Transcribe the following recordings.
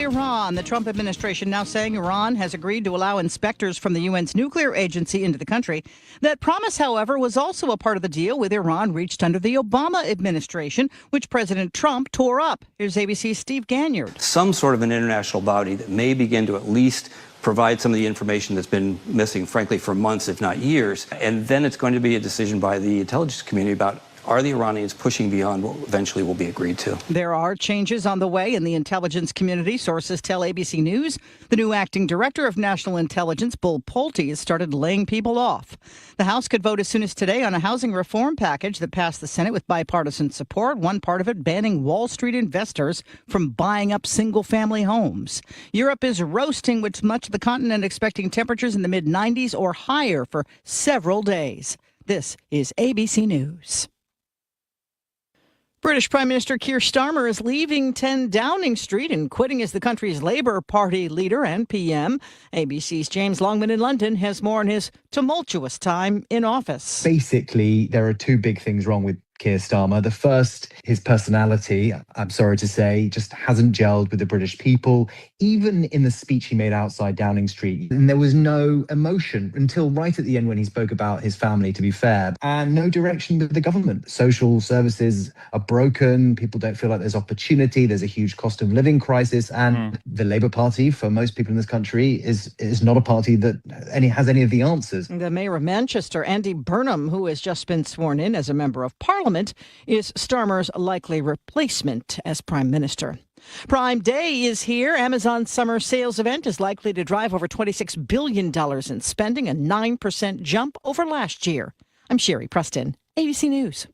Iran. The Trump administration now saying Iran has agreed to allow inspectors from the UN's nuclear agency into the country. That promise, however, was also a part of the deal with Iran reached under the Obama administration, which President Trump tore up. Here's ABC's Steve Ganyard. Some sort of an international body that may begin to at least provide some of the information that's been missing, frankly, for months, if not years. And then it's going to be a decision by the intelligence community about, are the Iranians pushing beyond what eventually will be agreed to? There are changes on the way in the intelligence community, sources tell ABC News. The new acting director of national intelligence, Bull Pulte, has started laying people off. The House could vote as soon as today on a housing reform package that passed the Senate with bipartisan support, one part of it banning Wall Street investors from buying up single-family homes. Europe is roasting, with much of the continent expecting temperatures in the mid-90s or higher for several days. This is ABC News. British Prime Minister Keir Starmer is leaving 10 Downing Street and quitting as the country's Labour Party leader and PM. ABC's James Longman in London has more on his tumultuous time in office. Basically, there are two big things wrong with Keir Starmer. The first, his personality, I'm sorry to say, just hasn't gelled with the British people, even in the speech he made outside Downing Street. And there was no emotion until right at the end when he spoke about his family, to be fair, and no direction with the government. Social services are broken. People don't feel like there's opportunity. There's a huge cost of living crisis. And the Labour Party, for most people in this country, is not a party that has any of the answers. The mayor of Manchester, Andy Burnham, who has just been sworn in as a member of Parliament, is Starmer's likely replacement as Prime Minister. Prime Day is here. Amazon's summer sales event is likely to drive over $26 billion in spending, a 9% jump over last year. I'm Sherry Preston, ABC News.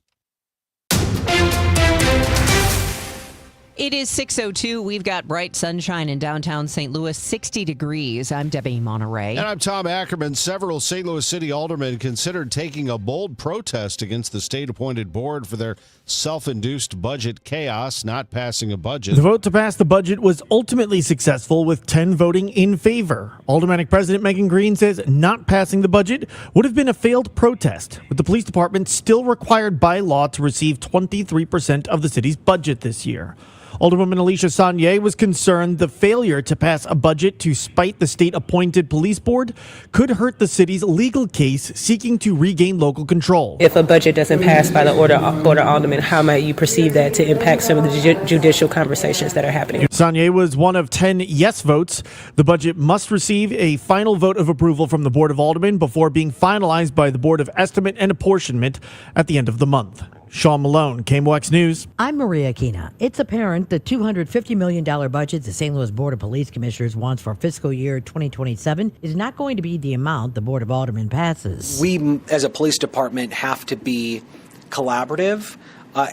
It is 6:02. We've got bright sunshine in downtown St. Louis, 60 degrees. I'm Debbie Monterey. And I'm Tom Ackerman. Several St. Louis City aldermen considered taking a bold protest against the state-appointed board for their self-induced budget chaos, not passing a budget. The vote to pass the budget was ultimately successful, with 10 voting in favor. Aldermanic President Megan Green says not passing the budget would have been a failed protest, with the police department still required by law to receive 23% of the city's budget this year. Alderwoman Alicia Saunier was concerned the failure to pass a budget to spite the state-appointed police board could hurt the city's legal case seeking to regain local control. If a budget doesn't pass by the Board of Aldermen, how might you perceive that to impact some of the judicial conversations that are happening? Saunier was one of 10 yes votes. The budget must receive a final vote of approval from the Board of Aldermen before being finalized by the Board of Estimate and Apportionment at the end of the month. Sean Malone, KMOX News. I'm Maria Aquina. It's apparent the $250 million budget the St. Louis Board of Police Commissioners wants for fiscal year 2027 is not going to be the amount the Board of Aldermen passes. We, as a police department, have to be collaborative.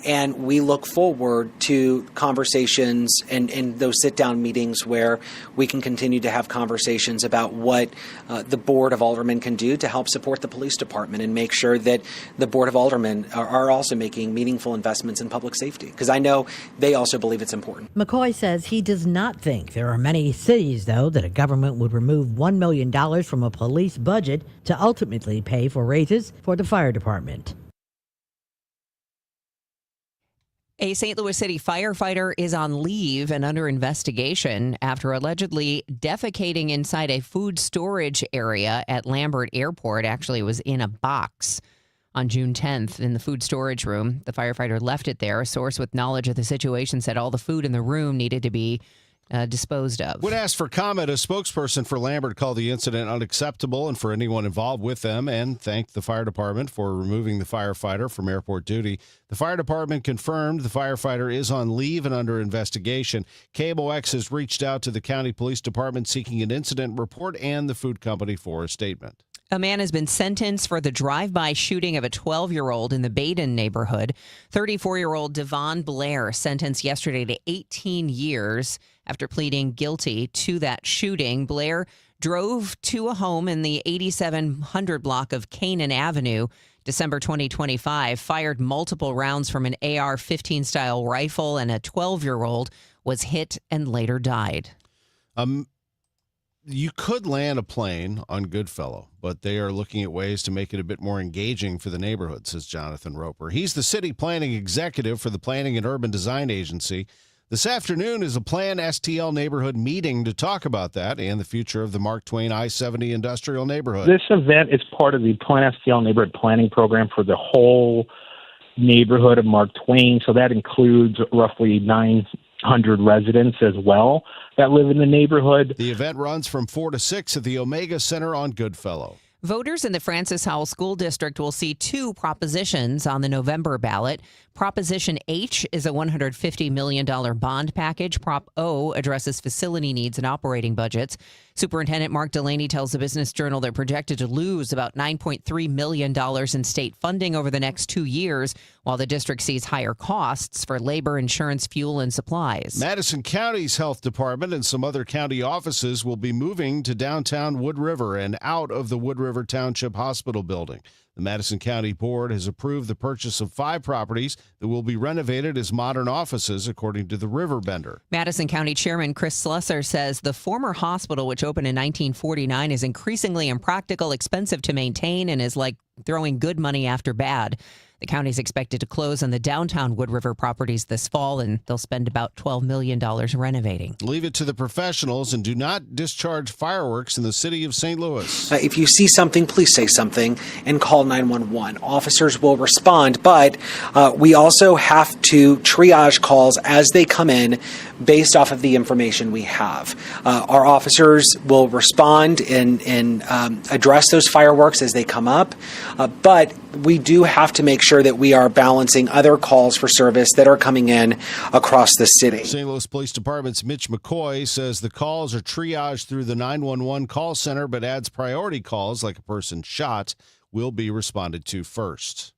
And we look forward to conversations and those sit-down meetings where we can continue to have conversations about what the Board of Aldermen can do to help support the police department and make sure that the Board of Aldermen are also making meaningful investments in public safety, because I know they also believe it's important. McCoy says he does not think there are many cities, though, that a government would remove $1 million from a police budget to ultimately pay for raises for the fire department. A St. Louis City firefighter is on leave and under investigation after allegedly defecating inside a food storage area at Lambert Airport. Actually, it was in a box on June 10th in the food storage room. The firefighter left it there. A source with knowledge of the situation said all the food in the room needed to be disposed of. When asked for comment, a spokesperson for Lambert called the incident unacceptable and for anyone involved with them, and thanked the fire department for removing the firefighter from airport duty. The fire department confirmed the firefighter is on leave and under investigation. KMOX has reached out to the county police department seeking an incident report and the food company for a statement. A man has been sentenced for the drive-by shooting of a 12-year-old in the Baden neighborhood. 34-year-old Devon Blair sentenced yesterday to 18 years after pleading guilty to that shooting. Blair drove to a home in the 8700 block of Canaan Avenue, December 2025, fired multiple rounds from an AR-15 style rifle, and a 12-year-old was hit and later died. You could land a plane on Goodfellow, but they are looking at ways to make it a bit more engaging for the neighborhood, says Jonathan Roper. He's the city planning executive for the Planning and Urban Design Agency. This afternoon is a planned STL neighborhood meeting to talk about that and the future of the Mark Twain I-70 industrial neighborhood. This event is part of the Plan STL neighborhood planning program for the whole neighborhood of Mark Twain. So that includes roughly 900 residents as well that live in the neighborhood. The event runs from 4 to 6 at the Omega Center on Goodfellow. Voters in the Francis Howell School District will see two propositions on the November ballot. Proposition H is a $150 million bond package. Prop O addresses facility needs and operating budgets. Superintendent Mark Delaney tells the Business Journal they're projected to lose about $9.3 million in state funding over the next 2 years, while the district sees higher costs for labor, insurance, fuel, and supplies. Madison County's health department and some other county offices will be moving to downtown Wood River and out of the Wood River Township Hospital building. The Madison County Board has approved the purchase of 5 properties that will be renovated as modern offices, according to the Riverbender. Madison County Chairman Chris Slusser says the former hospital, which opened in 1949, is increasingly impractical, expensive to maintain, and is like throwing good money after bad. The county is expected to close on the downtown Wood River properties this fall, and they'll spend about $12 million renovating. Leave it to the professionals and do not discharge fireworks in the city of St. Louis. If you see something, please say something and call 911. Officers will respond, but we also have to triage calls as they come in based off of the information we have. Our officers will respond and address those fireworks as they come up, but we do have to make sure that we are balancing other calls for service that are coming in across the city. St. Louis Police Department's Mitch McCoy says the calls are triaged through the 911 call center, but adds priority calls like a person shot will be responded to first.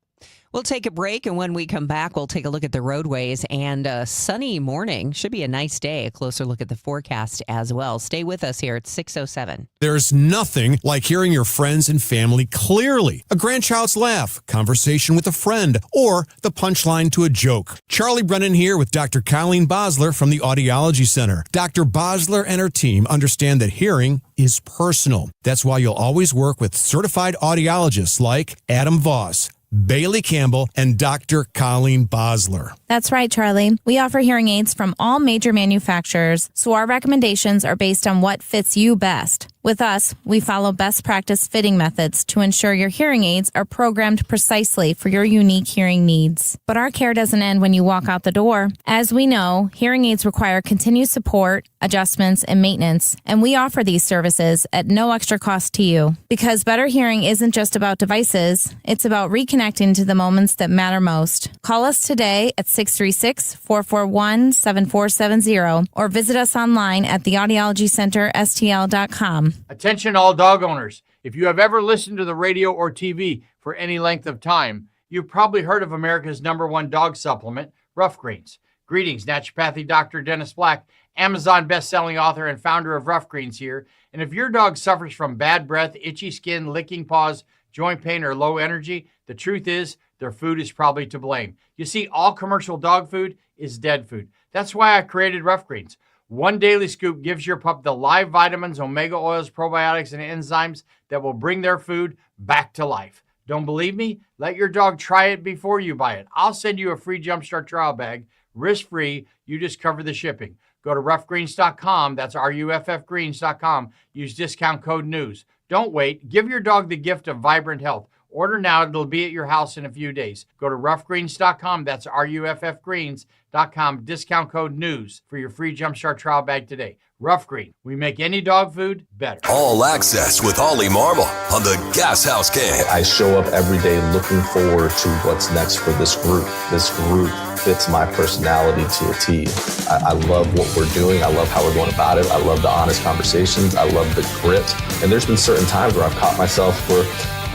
We'll take a break, and when we come back, we'll take a look at the roadways and a sunny morning. Should be a nice day. A closer look at the forecast as well. Stay with us here at 6:07. There's nothing like hearing your friends and family clearly. A grandchild's laugh, conversation with a friend, or the punchline to a joke. Charlie Brennan here with Dr. Colleen Bosler from the Audiology Center. Dr. Bosler and her team understand that hearing is personal. That's why you'll always work with certified audiologists like Adam Voss, Bailey Campbell, and Dr. Colleen Bosler. That's right, Charlie. We offer hearing aids from all major manufacturers, so our recommendations are based on what fits you best. With us, we follow best practice fitting methods to ensure your hearing aids are programmed precisely for your unique hearing needs. But our care doesn't end when you walk out the door. As we know, hearing aids require continued support, adjustments, and maintenance, and we offer these services at no extra cost to you. Because better hearing isn't just about devices, it's about reconnecting to the moments that matter most. Call us today at 636-441-7470 or visit us online at theaudiologycenterstl.com. Attention all dog owners. If you have ever listened to the radio or TV for any length of time, you've probably heard of America's #1 dog supplement, Rough Greens. Greetings, naturopathy Dr. Dennis Black, Amazon best-selling author and founder of Rough Greens here. And if your dog suffers from bad breath, itchy skin, licking paws, joint pain, or low energy, the truth is their food is probably to blame. You see, all commercial dog food is dead food. That's why I created Rough Greens. One daily scoop gives your pup the live vitamins, omega oils, probiotics, and enzymes that will bring their food back to life. Don't believe me? Let your dog try it before you buy it. I'll send you a free Jumpstart trial bag, risk-free. You just cover the shipping. Go to roughgreens.com. That's RUFFgreens.com. Use discount code NEWS. Don't wait. Give your dog the gift of vibrant health. Order now. It'll be at your house in a few days. Go to roughgreens.com. That's RUFFgreens.com. Discount code NEWS for your free Jumpstart trial bag today. Rough Green. We make any dog food better. All Access with Ollie Marble on the Gas House Gang. I show up every day looking forward to what's next for this group. This group fits my personality to a T. I love what we're doing. I love how we're going about it. I love the honest conversations. I love the grit. And there's been certain times where I've caught myself where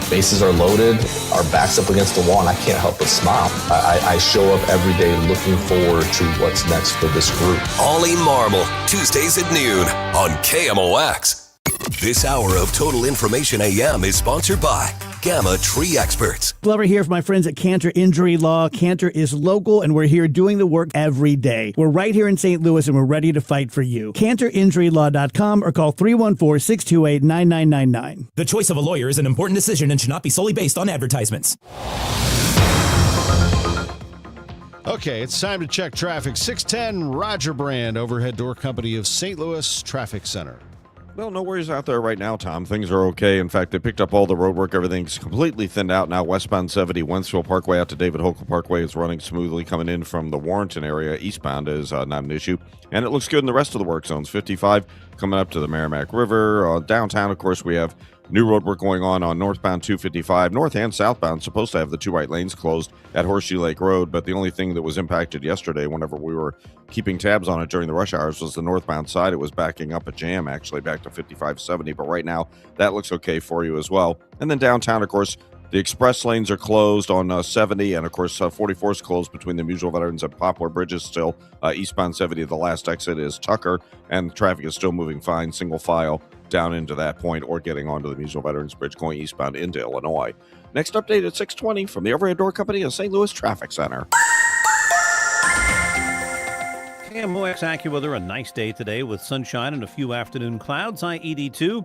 bases are loaded, our backs up against the wall, and I can't help but smile. I show up every day looking forward to what's next for this group. Ollie Marble, Tuesdays at noon on KMOX. This hour of Total Information AM is sponsored by Gamma Tree Experts. Glover here for my friends at Cantor Injury Law. Cantor is local, and we're here doing the work every day. We're right here in St. Louis, and we're ready to fight for you. CantorInjuryLaw.com or call 314-628-9999. The choice of a lawyer is an important decision and should not be solely based on advertisements. Okay, it's time to check traffic. 610 Roger Brand, overhead door company of St. Louis Traffic Center. Well, no worries out there right now, Tom. Things are okay. In fact, they picked up all the road work. Everything's completely thinned out now. Westbound 70, Wentzville Parkway out to David Hokel Parkway is running smoothly. Coming in from the Warrenton area, eastbound is not an issue. And it looks good in the rest of the work zones. 55 coming up to the Merrimack River. Downtown, of course, we have new road work going on northbound 255. North and southbound, supposed to have the two right lanes closed at Horseshoe Lake Road. But the only thing that was impacted yesterday, whenever we were keeping tabs on it during the rush hours, was the northbound side. It was backing up a jam, actually, back to 5570. But right now, that looks okay for you as well. And then downtown, of course, the express lanes are closed on 70, and of course 44 is closed between the Mutual Veterans and Poplar Bridges still. Eastbound 70, the last exit is Tucker, and the traffic is still moving fine, single file down into that point or getting onto the Mutual Veterans Bridge going eastbound into Illinois. Next update at 6:20 from the Overhead Door Company of St. Louis Traffic Center. KMOX AccuWeather, a nice day today with sunshine and a few afternoon clouds. High 82.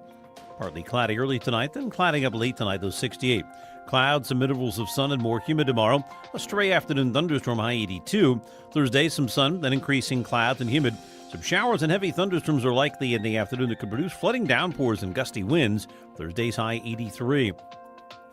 Partly cloudy early tonight, then clouding up late tonight, though 68. Clouds, some intervals of sun and more humid tomorrow. A stray afternoon thunderstorm, high 82. Thursday, some sun, then increasing clouds and humid. Some showers and heavy thunderstorms are likely in the afternoon that could produce flooding downpours and gusty winds. Thursday's high 83.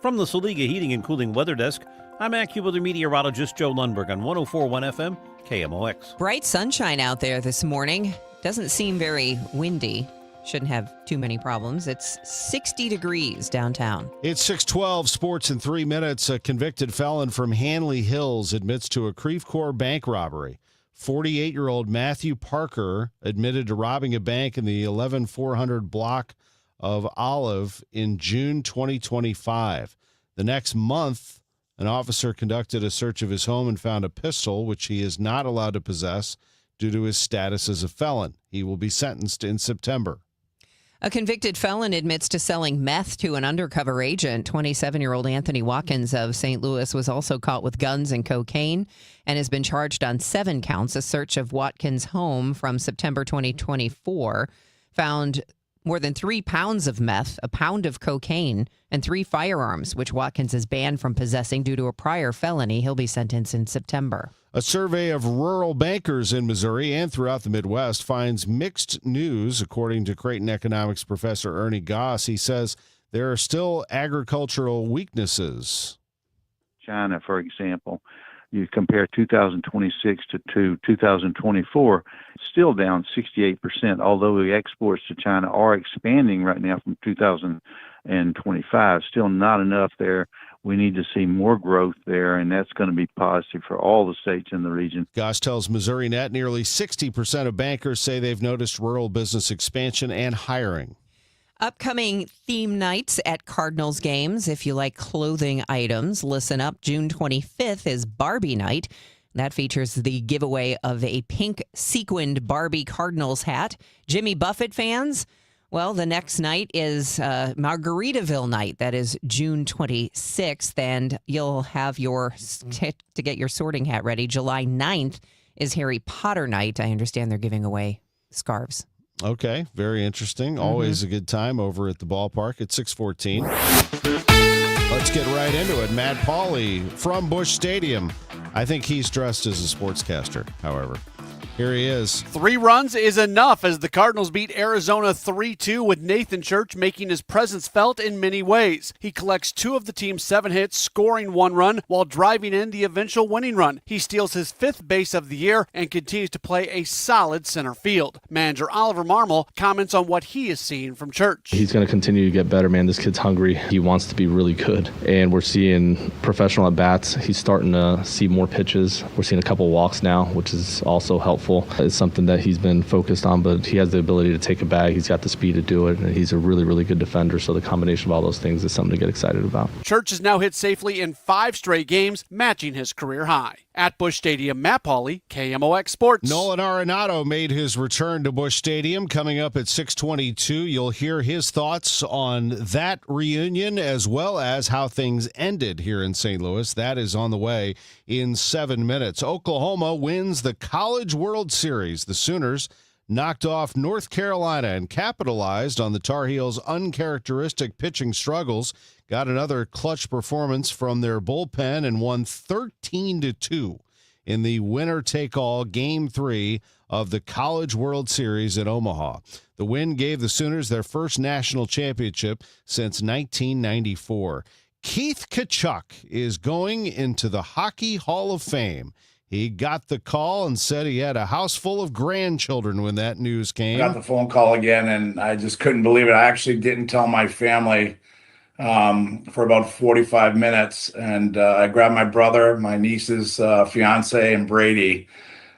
From the Saliga Heating and Cooling Weather Desk, I'm AccuWeather meteorologist Joe Lundberg on 104.1 FM, KMOX. Bright sunshine out there this morning. Doesn't seem very windy. Shouldn't have too many problems. It's 60 degrees downtown. It's 6:12, sports in 3 minutes. A convicted felon from Hanley Hills admits to a Creve Coeur bank robbery. 48-year-old Matthew Parker admitted to robbing a bank in the 11400 block of Olive in June 2025. The next month, an officer conducted a search of his home and found a pistol, which he is not allowed to possess due to his status as a felon. He will be sentenced in September. A convicted felon admits to selling meth to an undercover agent. 27-year-old Anthony Watkins of St. Louis was also caught with guns and cocaine and has been charged on 7 counts. A search of Watkins' home from September 2024 found more than 3 pounds of meth, a pound of cocaine, and 3 firearms, which Watkins is banned from possessing due to a prior felony. He'll be sentenced in September. A survey of rural bankers in Missouri and throughout the Midwest finds mixed news, according to Creighton economics professor Ernie Goss. He says there are still agricultural weaknesses. China, for example, you compare 2026 to 2024, still down 68%, although the exports to China are expanding right now from 2025. Still not enough there. We need to see more growth there, and that's going to be positive for all the states in the region. Goss tells Missouri Net nearly 60% of bankers say they've noticed rural business expansion and hiring. Upcoming theme nights at Cardinals games. If you like clothing items, listen up. June 25th is Barbie night. That features the giveaway of a pink sequined Barbie Cardinals hat. Jimmy Buffett fans, well, the next night is Margaritaville night. That is June 26th, and you'll have to get your sorting hat ready. July 9th is Harry Potter night. I understand they're giving away scarves. Okay, very interesting. Always a good time over at the ballpark at 6:14. Let's get right into it. Matt Pauley from Busch Stadium. I think he's dressed as a sportscaster, however. Here he is. 3 runs is enough as the Cardinals beat Arizona 3-2 with Nathan Church making his presence felt in many ways. He collects 2 of the team's 7 hits, scoring 1 run while driving in the eventual winning run. He steals his 5th base of the year and continues to play a solid center field. Manager Oliver Marmol comments on what he is seeing from Church. He's going to continue to get better, man. This kid's hungry. He wants to be really good. And we're seeing professional at-bats. He's starting to see more pitches. We're seeing a couple walks now, which is also helpful. It's something that he's been focused on, but he has the ability to take a bag. He's got the speed to do it, and he's a really, really good defender. So the combination of all those things is something to get excited about. Church has now hit safely in 5 straight games, matching his career high. At Busch Stadium, Matt Pauley, KMOX Sports. Nolan Arenado made his return to Busch Stadium. Coming up at 6:22, you'll hear his thoughts on that reunion as well as how things ended here in St. Louis. That is on the way in 7 minutes. Oklahoma wins the College World Series. The Sooners knocked off North Carolina and capitalized on the Tar Heels' uncharacteristic pitching struggles. Got another clutch performance from their bullpen and won 13-2 in the winner-take-all Game 3 of the College World Series in Omaha. The win gave the Sooners their first national championship since 1994. Keith Tkachuk is going into the Hockey Hall of Fame. He got the call and said he had a house full of grandchildren when that news came. I got the phone call again, and I just couldn't believe it. I actually didn't tell my family for about 45 minutes, and I grabbed my brother, my niece's fiance, and Brady,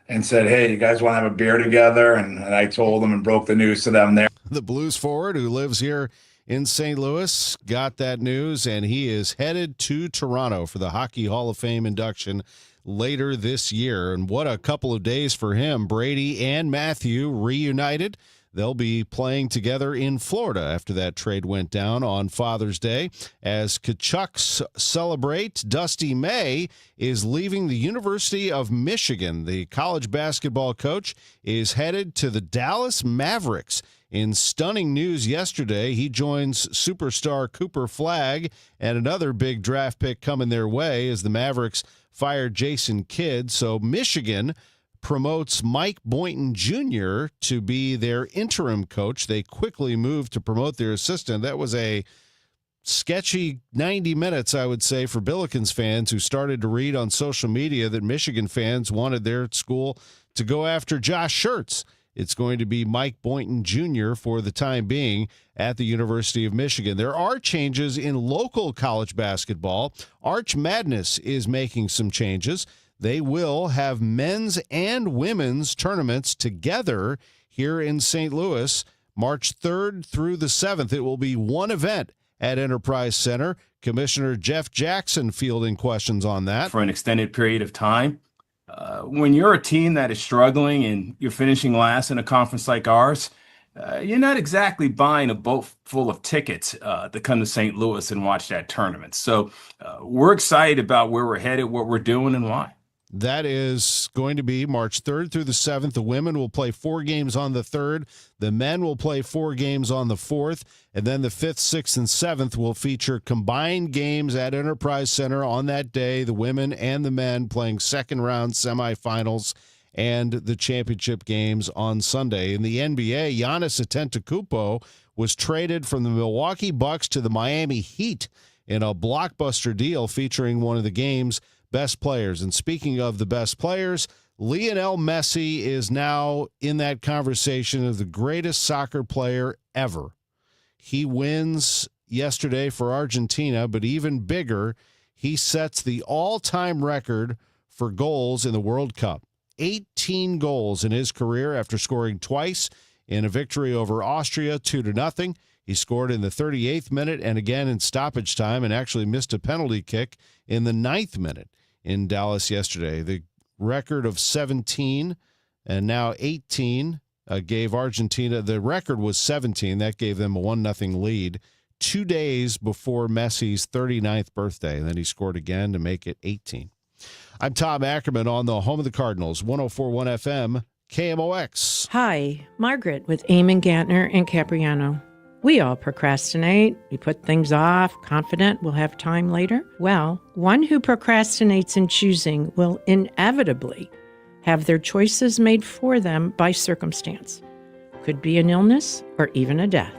and said, hey, you guys want to have a beer together? And I told them and broke the news to them there. The Blues forward, who lives here in St. Louis, got that news, and he is headed to Toronto for the Hockey Hall of Fame induction later this year. And what a couple of days for him. Brady and Matthew reunited. They'll be playing together in Florida after that trade went down on Father's Day. As Tkachuks celebrate, Dusty May is leaving the University of Michigan. The college basketball coach is headed to the Dallas Mavericks. In stunning news yesterday, he joins superstar Cooper Flagg, and another big draft pick coming their way as the Mavericks fired Jason Kidd. So Michigan promotes Mike Boynton Jr. to be their interim coach. They quickly moved to promote their assistant. That was a sketchy 90 minutes, I would say, for Billikens fans who started to read on social media that Michigan fans wanted their school to go after Josh Schertz. It's going to be Mike Boynton Jr. for the time being at the University of Michigan. There are changes in local college basketball. Arch Madness is making some changes. They will have men's and women's tournaments together here in St. Louis, March 3rd through the 7th. It will be one event at Enterprise Center. Commissioner Jeff Jackson fielding questions on that. For an extended period of time. When you're a team that is struggling and you're finishing last in a conference like ours, you're not exactly buying a boat full of tickets to come to St. Louis and watch that tournament. So we're excited about where we're headed, what we're doing, and why. That is going to be March 3rd through the 7th. The women will play 4 games on the 3rd. The men will play 4 games on the 4th. And then the 5th, 6th, and 7th will feature combined games at Enterprise Center on that day. The women and the men playing second-round semifinals and the championship games on Sunday. In the NBA, Giannis Antetokounmpo was traded from the Milwaukee Bucks to the Miami Heat in a blockbuster deal featuring one of the game's best players. And speaking of the best players, Lionel Messi is now in that conversation of the greatest soccer player ever. He wins yesterday for Argentina, but even bigger, he sets the all-time record for goals in the World Cup. 18 goals in his career after scoring twice in a victory over Austria 2-0. He scored in the 38th minute and again in stoppage time, and actually missed a penalty kick in the 9th minute in Dallas yesterday. The record of 17 and now 18 gave Argentina, the record was 17. That gave them a 1-0 lead 2 days before Messi's 39th birthday. And then he scored again to make it 18. I'm Tom Ackerman on the home of the Cardinals, 104.1 FM, KMOX. Hi, Margaret with Eamon Gantner and Capriano. We all procrastinate. We put things off, confident we'll have time later. Well, one who procrastinates in choosing will inevitably have their choices made for them by circumstance. Could be an illness or even a death.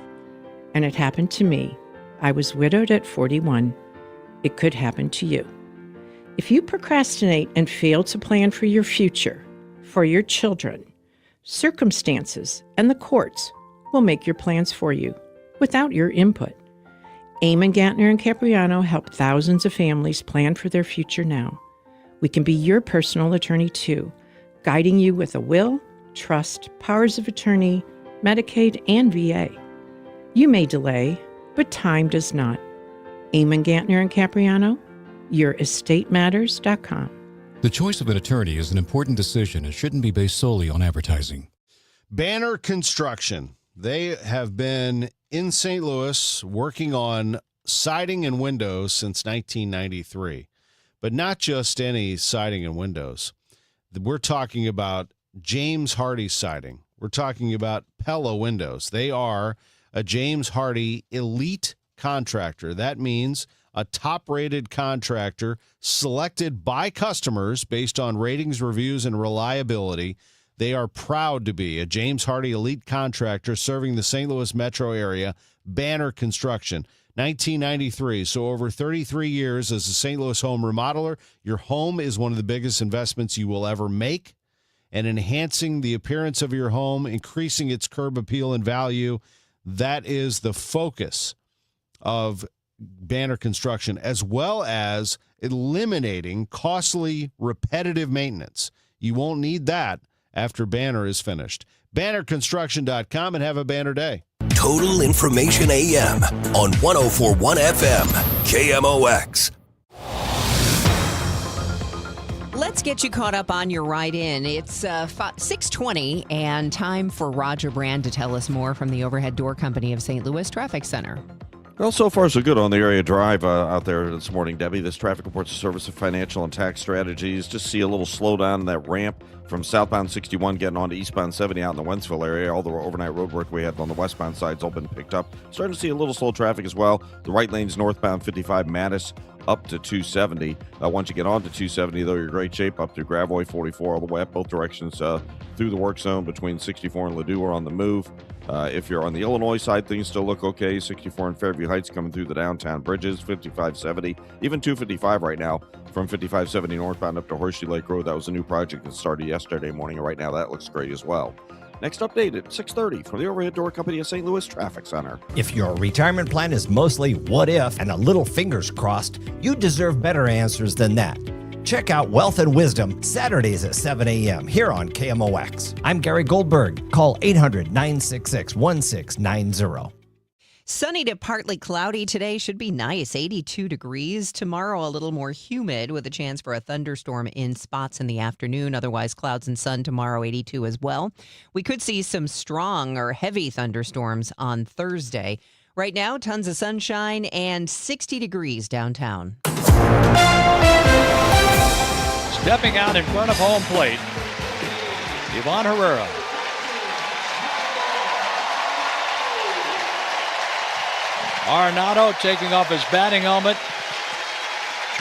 And it happened to me. I was widowed at 41. It could happen to you. If you procrastinate and fail to plan for your future, for your children, circumstances and the courts will make your plans for you without your input. Eamon Gantner and Capriano help thousands of families plan for their future now. We can be your personal attorney too, guiding you with a will, trust, powers of attorney, Medicaid, and VA. You may delay, but time does not. Eamon Gantner and Capriano, YourEstateMatters.com. The choice of an attorney is an important decision and shouldn't be based solely on advertising. Banner Construction. They have been in St. Louis working on siding and windows since 1993. But not just any siding and windows. We're talking about James Hardie siding. We're talking about Pella windows. They are a James Hardie elite contractor. That means a top-rated contractor selected by customers based on ratings, reviews, and reliability. They are proud to be a James Hardie elite contractor serving the St. Louis metro area. Banner Construction, 1993. So over 33 years as a St. Louis home remodeler, your home is one of the biggest investments you will ever make. And enhancing the appearance of your home, increasing its curb appeal and value, that is the focus of Banner Construction, as well as eliminating costly, repetitive maintenance. You won't need that after Banner is finished. BannerConstruction.com, and have a banner day. Total Information AM on 104.1 FM, KMOX. Let's get you caught up on your ride in. It's 6:20 and time for Roger Brand to tell us more from the Overhead Door Company of St. Louis Traffic Center. Well, so far so good on the area drive out there this morning, Debbie. This traffic reports the Service of Financial and Tax Strategies. Just see a little slowdown in that ramp from southbound 61 getting onto eastbound 70 out in the Wentzville area. All the overnight road work we had on the westbound side's all been picked up. Starting to see a little slow traffic as well. The right lane's northbound 55 Mattis up to 270. Once you get on to 270, though, you're in great shape up through Gravois 44 all the way up both directions through the work zone between 64 and Ladue are on the move. If you're on the Illinois side, things still look okay. 64 in Fairview Heights coming through the downtown bridges, 5570, even 255 right now from 5570 northbound up to Horseshoe Lake Road. That was a new project that started yesterday morning, and right now that looks great as well. Next update at 6:30 from the Overhead Door Company of St. Louis Traffic Center. If your retirement plan is mostly what if and a little fingers crossed, you deserve better answers than that. Check out Wealth and Wisdom Saturdays at 7 a.m. here on KMOX. I'm Gary Goldberg. Call 800-966-1690. Sunny to partly cloudy today. Should be nice. 82 degrees. Tomorrow a little more humid with a chance for a thunderstorm in spots in the afternoon. Otherwise, clouds and sun tomorrow, 82 as well. We could see some strong or heavy thunderstorms on Thursday. Right now, tons of sunshine and 60 degrees downtown. Stepping out in front of home plate, Ivan Herrera. Arenado taking off his batting helmet,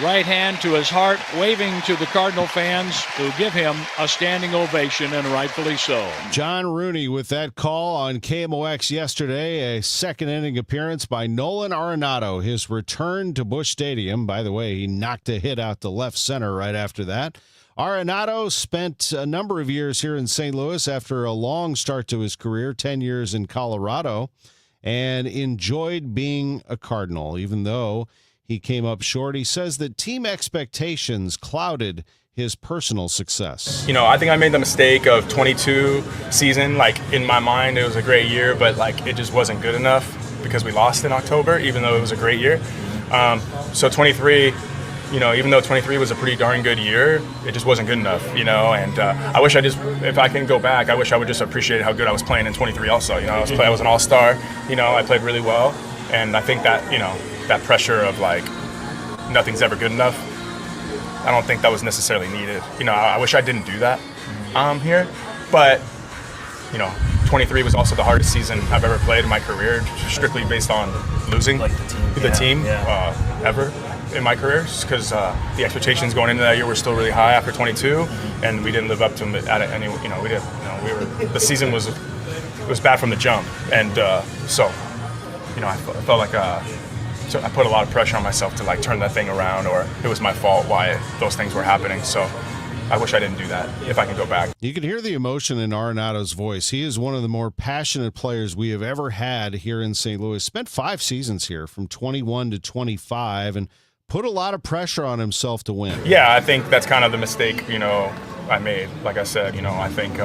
right hand to his heart, waving to the Cardinal fans who give him a standing ovation, and rightfully so. John Rooney with that call on KMOX yesterday, a second inning appearance by Nolan Arenado. His return to Busch Stadium. By the way, he knocked a hit out to left center right after that. Arenado spent a number of years here in St. Louis after a long start to his career, 10 years in Colorado, and enjoyed being a Cardinal, even though he came up short. He says that team expectations clouded his personal success. You know, I think I made the mistake of 22 season. Like, in my mind, it was a great year, but, like, it just wasn't good enough because we lost in October, even though it was a great year. So 23, you know, even though 23 was a pretty darn good year, it just wasn't good enough, you know, and I wish if I can go back, I wish I would just appreciate how good I was playing in 23 also. You know, I was an all-star, you know, I played really well, and I think that, you know, that pressure of, like, nothing's ever good enough, I don't think that was necessarily needed. You know, I wish I didn't do that here, but, you know, 23 was also the hardest season I've ever played in my career, strictly based on losing the team ever in my career, because the expectations going into that year were still really high after 22, and we didn't live up to them at any. You know, we didn't. You know, the season was bad from the jump, and so, you know, I felt like so I put a lot of pressure on myself to, like, turn that thing around, or it was my fault why those things were happening. So I wish I didn't do that if I can go back. You can hear the emotion in Arenado's voice. He is one of the more passionate players we have ever had here in St. Louis. Spent 5 seasons here from 21 to 25 and put a lot of pressure on himself to win. Yeah, I think that's kind of the mistake, you know, I made. Like I said, you know, I think,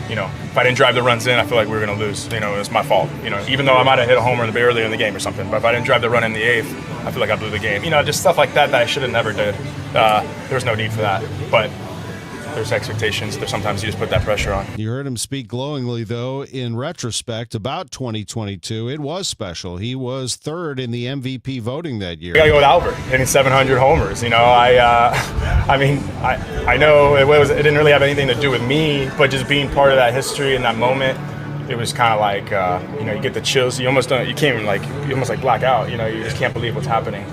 you know, if I didn't drive the runs in, I feel like we were going to lose. You know, it was my fault. You know, even though I might have hit a homer earlier in the game or something, but if I didn't drive the run in the 8th, I feel like I blew the game. You know, just stuff like that I should have never did. There was no need for that. But there's expectations. There's sometimes you just put that pressure on. You heard him speak glowingly, though, in retrospect about 2022. It was special. He was 3rd in the MVP voting that year. I got to go with Albert, hitting 700 homers. You know, I mean, I know it didn't really have anything to do with me, but just being part of that history in that moment, it was kind of like, you know, you get the chills. You almost black out. You know, you just can't believe what's happening.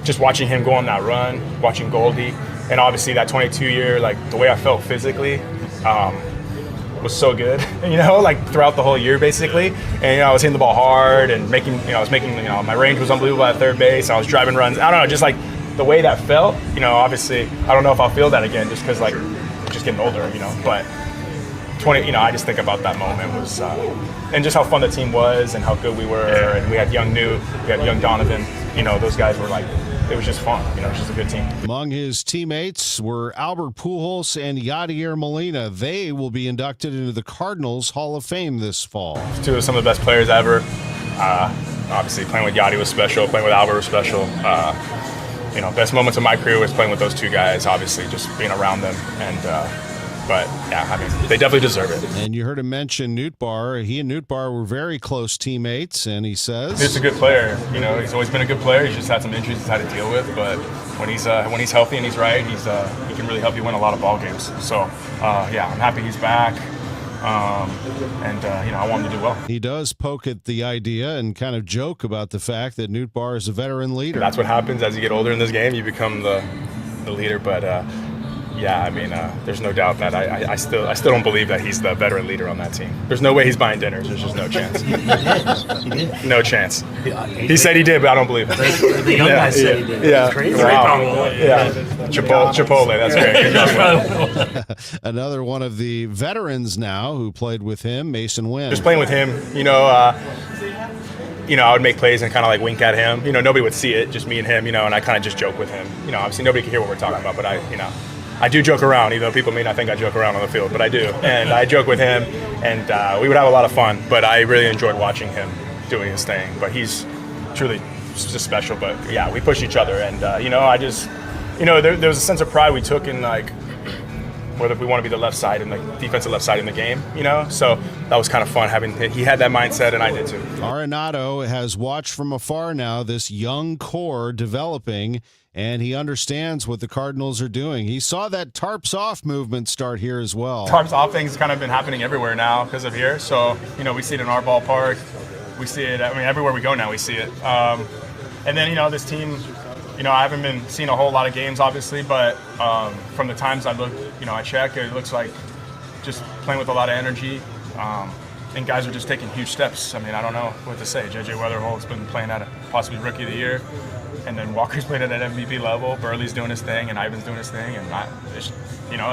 Just watching him go on that run, watching Goldie, and obviously that 22 year, like the way I felt physically was so good, like throughout the whole year basically. And I was hitting the ball hard and my range was unbelievable at third base. I was driving runs. I don't know, just like the way that felt. Obviously I don't know if I'll feel that again just because like just getting older, but 20, I just think about that moment was, and just how fun the team was and how good we were. And we had young New, we had young Donovan. Those guys were like, it was just fun. It was just a good team. Among his teammates were Albert Pujols and Yadier Molina. They will be inducted into the Cardinals Hall of Fame this fall. Two of some of the best players ever. Obviously, playing with Yadi was special. Playing with Albert was special. Best moments of my career was playing with those two guys. Obviously, just being around them and. But, yeah, they definitely deserve it. And you heard him mention Nootbaar. He and Nootbaar were very close teammates, and he says... He's a good player. He's always been a good player. He's just had some injuries he's had to deal with. But when he's healthy and he's right, he can really help you win a lot of ball games. So, I'm happy he's back. I want him to do well. He does poke at the idea and kind of joke about the fact that Nootbaar is a veteran leader. That's what happens as you get older in this game. You become the leader, but... there's no doubt that I still don't believe that he's the veteran leader on that team. There's no way he's buying dinners. There's just no chance. He did. No chance. He said he did, but I don't believe it. The young guy said he did. Yeah. Crazy. Wow. Yeah. Chipotle. That's great. Another one of the veterans now who played with him, Mason Wynn. Just playing with him, I would make plays and kind of like wink at him. Nobody would see it, just me and him, and I kind of just joke with him. Obviously nobody can hear what we're talking about, but I do joke around, even though people may not think I joke around on the field, but I do. And I joke with him, and we would have a lot of fun. But I really enjoyed watching him doing his thing. But he's truly just special. But, yeah, we push each other. And, there was a sense of pride we took in, like, whether we want to be the left side and the defensive left side in the game, So that was kind of fun he had that mindset, and I did too. Arenado has watched from afar now this young core developing, and he understands what the Cardinals are doing. He saw that tarps off movement start here as well. Tarps off things kind of been happening everywhere now because of here. So, we see it in our ballpark. We see it, everywhere we go now we see it. And then, this team, I haven't been seeing a whole lot of games, obviously, but from the times I look, I check, it looks like just playing with a lot of energy. And guys are just taking huge steps. I don't know what to say. J.J. Wetherhold's been playing at possibly Rookie of the Year. And then Walker's playing at an MVP level. Burley's doing his thing, and Ivan's doing his thing. And,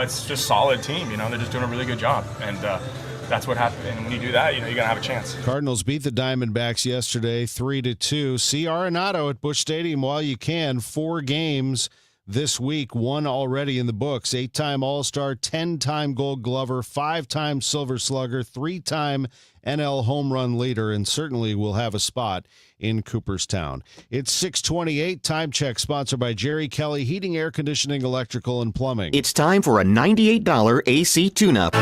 it's just solid team. They're just doing a really good job. And that's what happens. And when you do that, you're going to have a chance. Cardinals beat the Diamondbacks yesterday 3-2. See Arenado at Busch Stadium while you can. 4 games this week, 1 already in the books. 8-time All-Star, 10-time Gold Glover, 5-time Silver Slugger, 3-time NL home run leader, and certainly will have a spot in Cooperstown. It's 6:28. Time check sponsored by Jerry Kelly Heating, Air Conditioning, Electrical, and Plumbing. It's time for a $98 AC tune-up.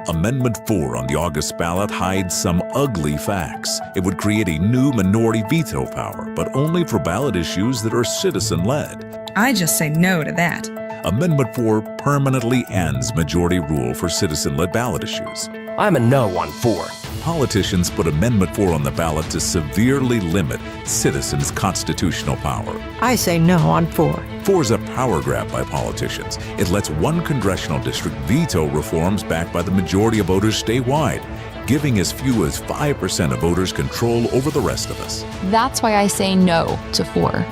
Amendment 4 on the August ballot hides some ugly facts. It would create a new minority veto power, but only for ballot issues that are citizen-led. I just say no to that. Amendment 4 permanently ends majority rule for citizen-led ballot issues. I'm a no on 4. Politicians put Amendment 4 on the ballot to severely limit citizens' constitutional power. I say no on 4. 4 is a power grab by politicians. It lets one congressional district veto reforms backed by the majority of voters statewide, giving as few as 5% of voters control over the rest of us. That's why I say no to 4.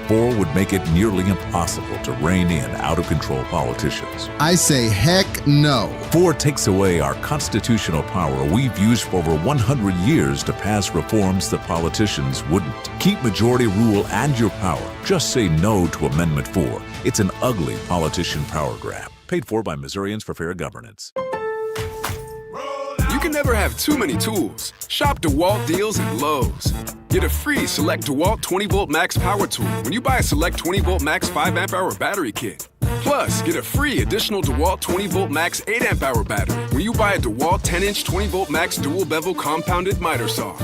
4 would make it nearly impossible to rein in out-of-control politicians. I say heck no. 4 takes away our constitutional power we've used for over 100 years to pass reforms that politicians wouldn't. Keep majority rule and your power. Just say no to Amendment 4. It's an ugly politician power grab. Paid for by Missourians for Fair Governance. You can never have too many tools. Shop DeWalt deals at Lowe's. Get a free Select DeWalt 20-Volt Max Power Tool when you buy a Select 20-Volt Max 5-amp-hour battery kit. Plus, get a free additional DeWalt 20-Volt Max 8-amp-hour battery when you buy a DeWalt 10-inch 20-Volt Max Dual Bevel Compounded Miter Saw.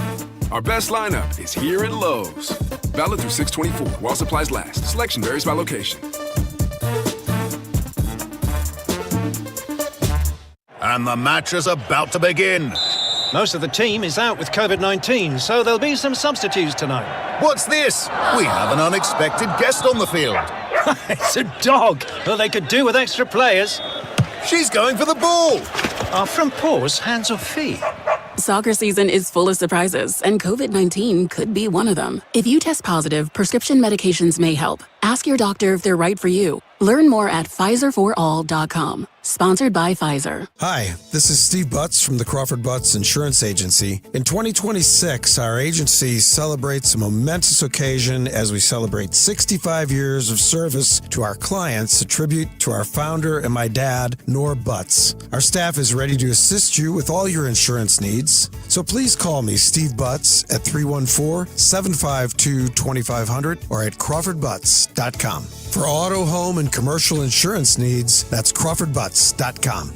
Our best lineup is here at Lowe's. Valid through 6/24 while supplies last. Selection varies by location. And the match is about to begin. Most of the team is out with COVID-19, so there'll be some substitutes tonight. What's this? We have an unexpected guest on the field. It's a dog. Well, they could do with extra players. She's going for the ball. Are front paws hands or feet? Soccer season is full of surprises, and COVID-19 could be one of them. If you test positive, prescription medications may help. Ask your doctor if they're right for you. Learn more at PfizerForAll.com. Sponsored by Pfizer. Hi, this is Steve Butts from the Crawford Butts Insurance Agency. In 2026, our agency celebrates a momentous occasion as we celebrate 65 years of service to our clients, a tribute to our founder and my dad, Nor Butts. Our staff is ready to assist you with all your insurance needs. So please call me, Steve Butts, at 314-752-2500 or at CrawfordButts.com. For auto, home, and commercial insurance needs, that's CrawfordButts.com.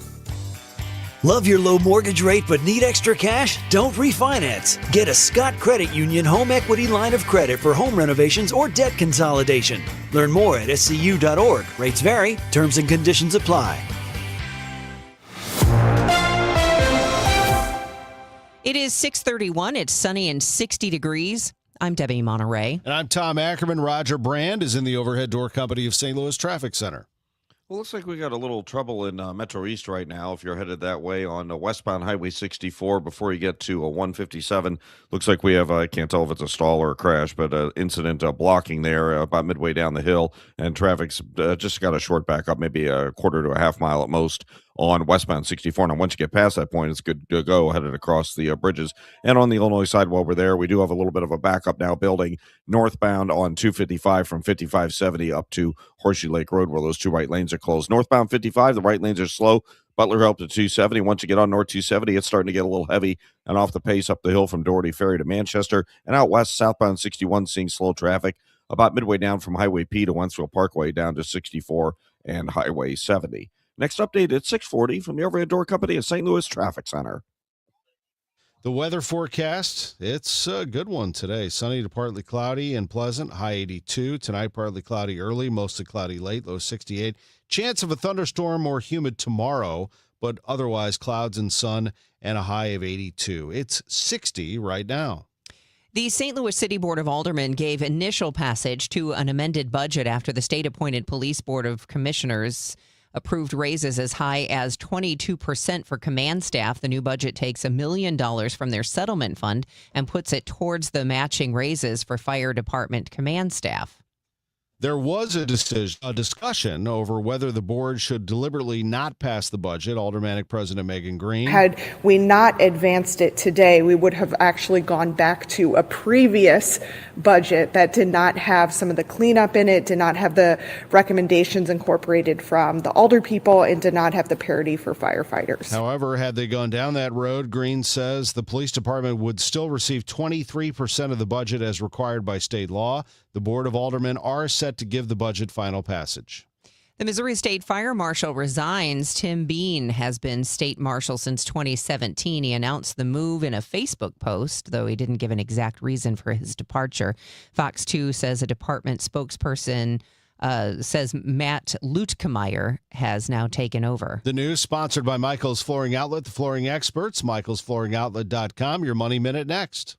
Love your low mortgage rate but need extra cash? Don't refinance. Get a Scott Credit Union home equity line of credit for home renovations or debt consolidation. Learn more at scu.org. Rates vary. Terms and conditions apply. It is 6:31. It's sunny and 60 degrees. I'm Debbie Monterey. And I'm Tom Ackerman. Roger Brand is in the Overhead Door Company of St. Louis Traffic Center. Well, looks like we got a little trouble in Metro East right now. If you're headed that way on westbound Highway 64 before you get to 157, looks like we have, I can't tell if it's a stall or a crash, but an incident blocking there about midway down the hill, and traffic's just got a short backup, maybe a quarter to a half mile at most on westbound 64. Now, once you get past that point, it's good to go headed across the bridges. And on the Illinois side, while we're there, we do have a little bit of a backup now building northbound on 255 from 5570 up to Horseshoe Lake Road, where those two right lanes are closed. Northbound 55, the right lanes are slow. Butler Hill up to 270. Once you get on North 270, it's starting to get a little heavy and off the pace up the hill from Doherty Ferry to Manchester. And out west, southbound 61, seeing slow traffic about midway down from Highway P to Wentzville Parkway down to 64 and Highway 70. Next update at 6:40 from the Overhead Door Company of St. Louis Traffic Center. The weather forecast, it's a good one today. Sunny to partly cloudy and pleasant, high 82. Tonight, partly cloudy early, mostly cloudy late, low 68. Chance of a thunderstorm, more humid tomorrow, but otherwise clouds and sun and a high of 82. It's 60 right now. The St. Louis City Board of Aldermen gave initial passage to an amended budget after the state-appointed Police Board of Commissioners approved raises as high as 22% for command staff. The new budget takes $1 million from their settlement fund and puts it towards the matching raises for fire department command staff. There was a discussion over whether the board should deliberately not pass the budget. Aldermanic President Megan Green. Had we not advanced it today, we would have actually gone back to a previous budget that did not have some of the cleanup in it, did not have the recommendations incorporated from the alder people, and did not have the parity for firefighters. However, had they gone down that road, Green says the police department would still receive 23% of the budget as required by state law. The Board of Aldermen are set to give the budget final passage. The Missouri State Fire Marshal resigns. Tim Bean has been state marshal since 2017. He announced the move in a Facebook post, though he didn't give an exact reason for his departure. Fox 2 says a department spokesperson says Matt Lutkemeyer has now taken over. The news sponsored by Michael's Flooring Outlet, the flooring experts, michaelsflooringoutlet.com. Your Money Minute next.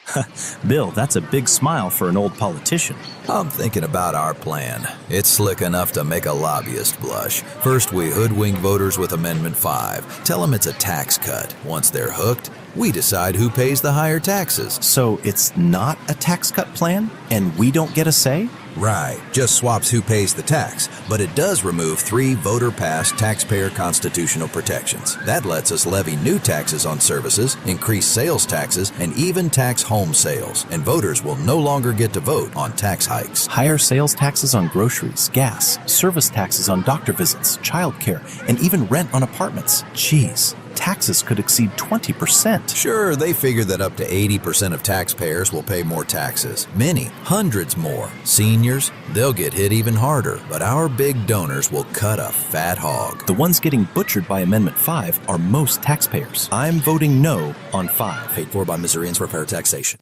Bill, that's a big smile for an old politician. I'm thinking about our plan. It's slick enough to make a lobbyist blush. First, we hoodwink voters with Amendment 5. Tell them it's a tax cut. Once they're hooked, we decide who pays the higher taxes. So it's not a tax cut plan, and we don't get a say? Right, just swaps who pays the tax, but it does remove 3 voter-passed taxpayer constitutional protections. That lets us levy new taxes on services, increase sales taxes, and even tax home sales, and voters will no longer get to vote on tax hikes. Higher sales taxes on groceries, gas, service taxes on doctor visits, childcare, and even rent on apartments. Jeez. Taxes could exceed 20%. Sure, they figure that up to 80% of taxpayers will pay more taxes. Many, hundreds more. Seniors, they'll get hit even harder, but our big donors will cut a fat hog. The ones getting butchered by Amendment 5 are most taxpayers. I'm voting no on 5. Paid for by Missourians for Fair Taxation.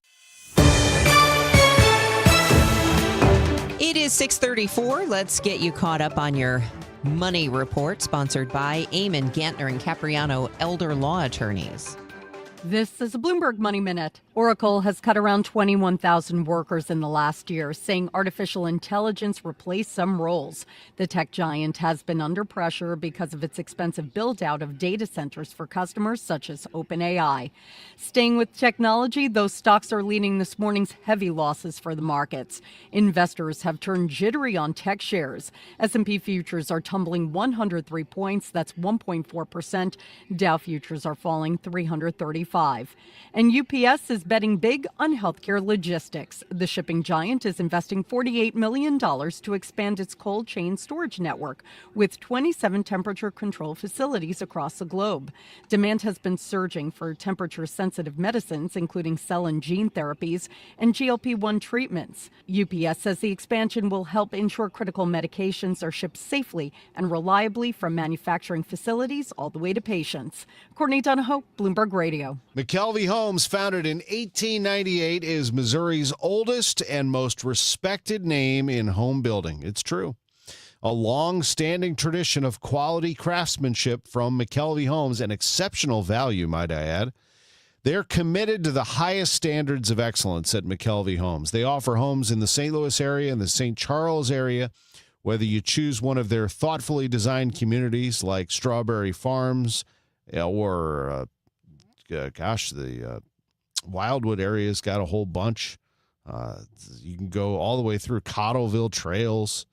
It is 6:34. Let's get you caught up on your Money Report, sponsored by Eamon Gantner and Capriano Elder Law Attorneys. This is a Bloomberg Money Minute. Oracle has cut around 21,000 workers in the last year, saying artificial intelligence replaced some roles. The tech giant has been under pressure because of its expensive build-out of data centers for customers such as OpenAI. Staying with technology, those stocks are leading this morning's heavy losses for the markets. Investors have turned jittery on tech shares. S&P futures are tumbling 103 points, that's 1.4%. Dow futures are falling 335. And UPS is betting big on healthcare logistics. The shipping giant is investing $48 million to expand its cold chain storage network with 27 temperature control facilities across the globe. Demand has been surging for temperature-sensitive medicines, including cell and gene therapies and GLP-1 treatments. UPS says the expansion will help ensure critical medications are shipped safely and reliably from manufacturing facilities all the way to patients. Courtney Donahoe, Bloomberg Radio. McKelvey Homes, founded in 1898, is Missouri's oldest and most respected name in home building. It's true. A long-standing tradition of quality craftsmanship from McKelvey Homes and exceptional value, might I add. They're committed to the highest standards of excellence at McKelvey Homes. They offer homes in the St. Louis area and the St. Charles area. Whether you choose one of their thoughtfully designed communities like Strawberry Farms or the Wildwood area's got a whole bunch. You can go all the way through Cottleville Trails,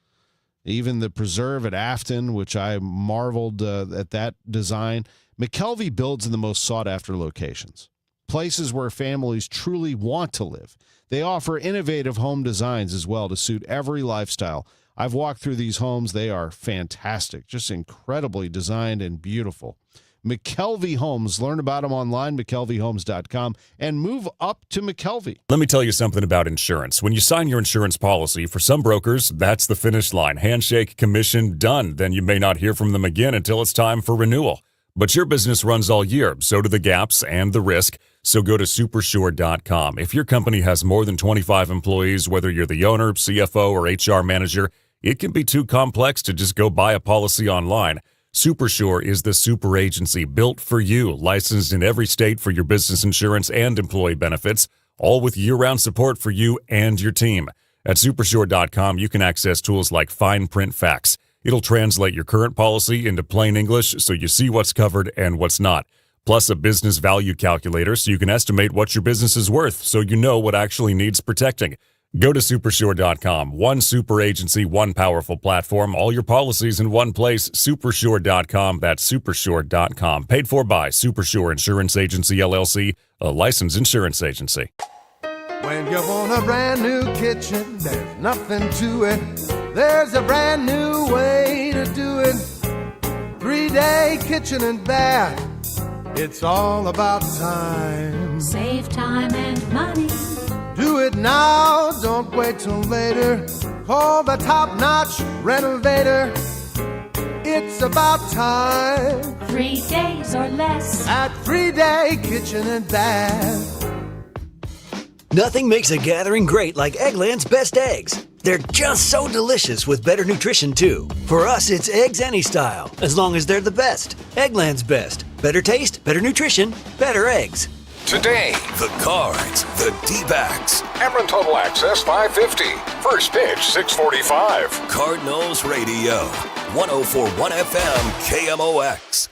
even the preserve at Afton, which I marveled at that design. McKelvey builds in the most sought-after locations, places where families truly want to live. They offer innovative home designs as well to suit every lifestyle. I've walked through these homes. They are fantastic, just incredibly designed and beautiful. McKelvey Homes. Learn about them online, McKelveyHomes.com, and move up to McKelvey. Let me tell you something about insurance. When you sign your insurance policy, for some brokers, that's the finish line. Handshake, commission, done. Then you may not hear from them again until it's time for renewal. But your business runs all year, so do the gaps and the risk. So go to Supersure.com. If your company has more than 25 employees, whether you're the owner, CFO, or HR manager, it can be too complex to just go buy a policy online. Supersure is the super agency built for you, licensed in every state for your business insurance and employee benefits, all with year-round support for you and your team. At Supersure.com, you can access tools like fine print facts. It'll translate your current policy into plain English so you see what's covered and what's not. Plus a business value calculator so you can estimate what your business is worth so you know what actually needs protecting. Go to Supersure.com. One super agency, one powerful platform, all your policies in one place. Supersure.com. That's Supersure.com. Paid for by Supersure Insurance Agency, LLC, a licensed insurance agency. When you want a brand new kitchen, there's nothing to it. There's a brand new way to do it. 3-day kitchen and bath. It's all about time. Save time and money. Do it now, don't wait till later. Call the top-notch renovator. It's about time. 3 days or less. At 3-day kitchen and bath. Nothing makes a gathering great like Eggland's Best Eggs. They're just so delicious with better nutrition, too. For us, it's eggs any style, as long as they're the best. Eggland's Best. Better taste, better nutrition, better eggs. Today, the Cards, the D-backs. Ameren Total Access 550. First pitch 6:45. Cardinals Radio. 104.1 FM KMOX.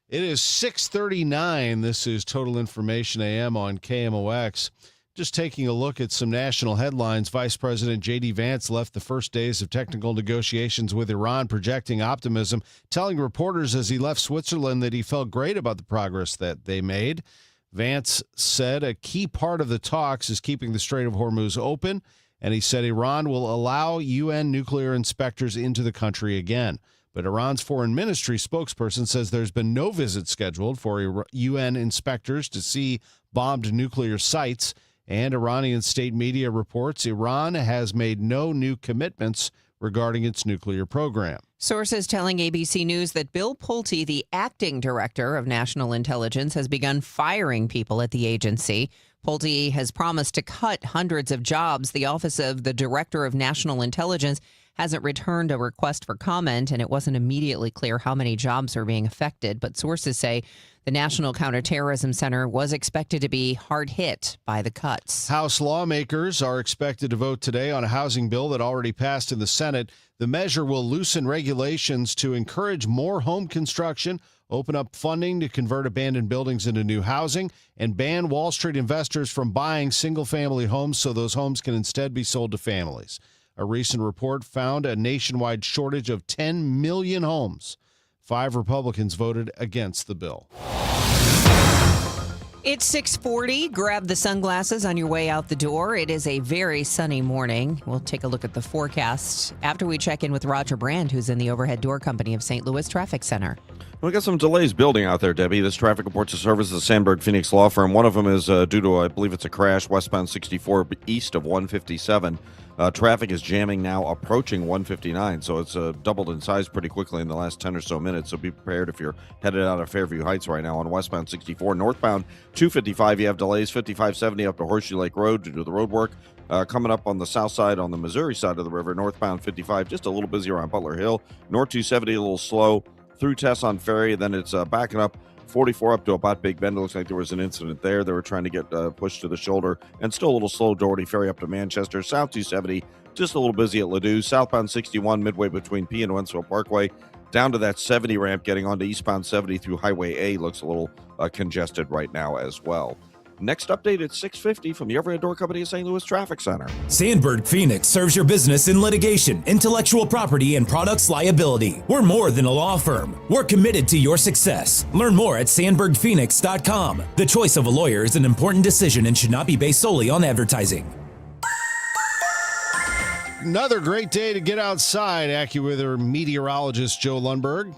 It is 6:39. This is Total Information AM on KMOX. Just taking a look at some national headlines. Vice President J.D. Vance left the first days of technical negotiations with Iran projecting optimism, telling reporters as he left Switzerland that he felt great about the progress that they made. Vance said a key part of the talks is keeping the Strait of Hormuz open, and he said Iran will allow UN nuclear inspectors into the country again. But Iran's foreign ministry spokesperson says there's been no visit scheduled for UN inspectors to see bombed nuclear sites, and Iranian state media reports Iran has made no new commitments regarding its nuclear program. Sources telling ABC News that Bill Pulte, the acting director of national intelligence, has begun firing people at the agency. Pulte has promised to cut hundreds of jobs. The Office of the Director of National Intelligence hasn't returned a request for comment, and it wasn't immediately clear how many jobs are being affected. But sources say the National Counterterrorism Center was expected to be hard hit by the cuts. House lawmakers are expected to vote today on a housing bill that already passed in the Senate. The measure will loosen regulations to encourage more home construction, open up funding to convert abandoned buildings into new housing, and ban Wall Street investors from buying single-family homes so those homes can instead be sold to families. A recent report found a nationwide shortage of 10 million homes. 5 Republicans voted against the bill. It's 6:40. Grab the sunglasses on your way out the door. It is a very sunny morning. We'll take a look at the forecast after we check in with Roger Brand, who's in the Overhead Door Company of St. Louis Traffic Center. We got some delays building out there, Debbie. This traffic reports a service of the Sandberg Phoenix Law Firm. One of them is due to, I believe it's a crash, westbound 64 east of 157. Traffic is jamming now approaching 159, so it's doubled in size pretty quickly in the last 10 or so minutes. So be prepared if you're headed out of Fairview Heights right now on westbound 64. Northbound 255, you have delays. 5570 up to Horseshoe Lake Road due to the road work. Coming up on the south side, on the Missouri side of the river, northbound 55, just a little busy around Butler Hill. North 270, a little slow through Tesson Ferry. Then it's backing up 44 up to about Big Bend. It looks like there was an incident there. They were trying to get pushed to the shoulder, and still a little slow. Doherty Ferry up to Manchester. South 270, just a little busy at Ladue. Southbound 61, midway between P and Wentzville Parkway, down to that 70 ramp, getting onto eastbound 70 through Highway A. Looks a little congested right now as well. Next update at 6:50 from the Overhead Door Company of St. Louis Traffic Center. Sandberg Phoenix serves your business in litigation, intellectual property, and products liability. We're more than a law firm. We're committed to your success. Learn more at sandbergphoenix.com. The choice of a lawyer is an important decision and should not be based solely on advertising. Another great day to get outside. AccuWeather meteorologist Joe Lundberg.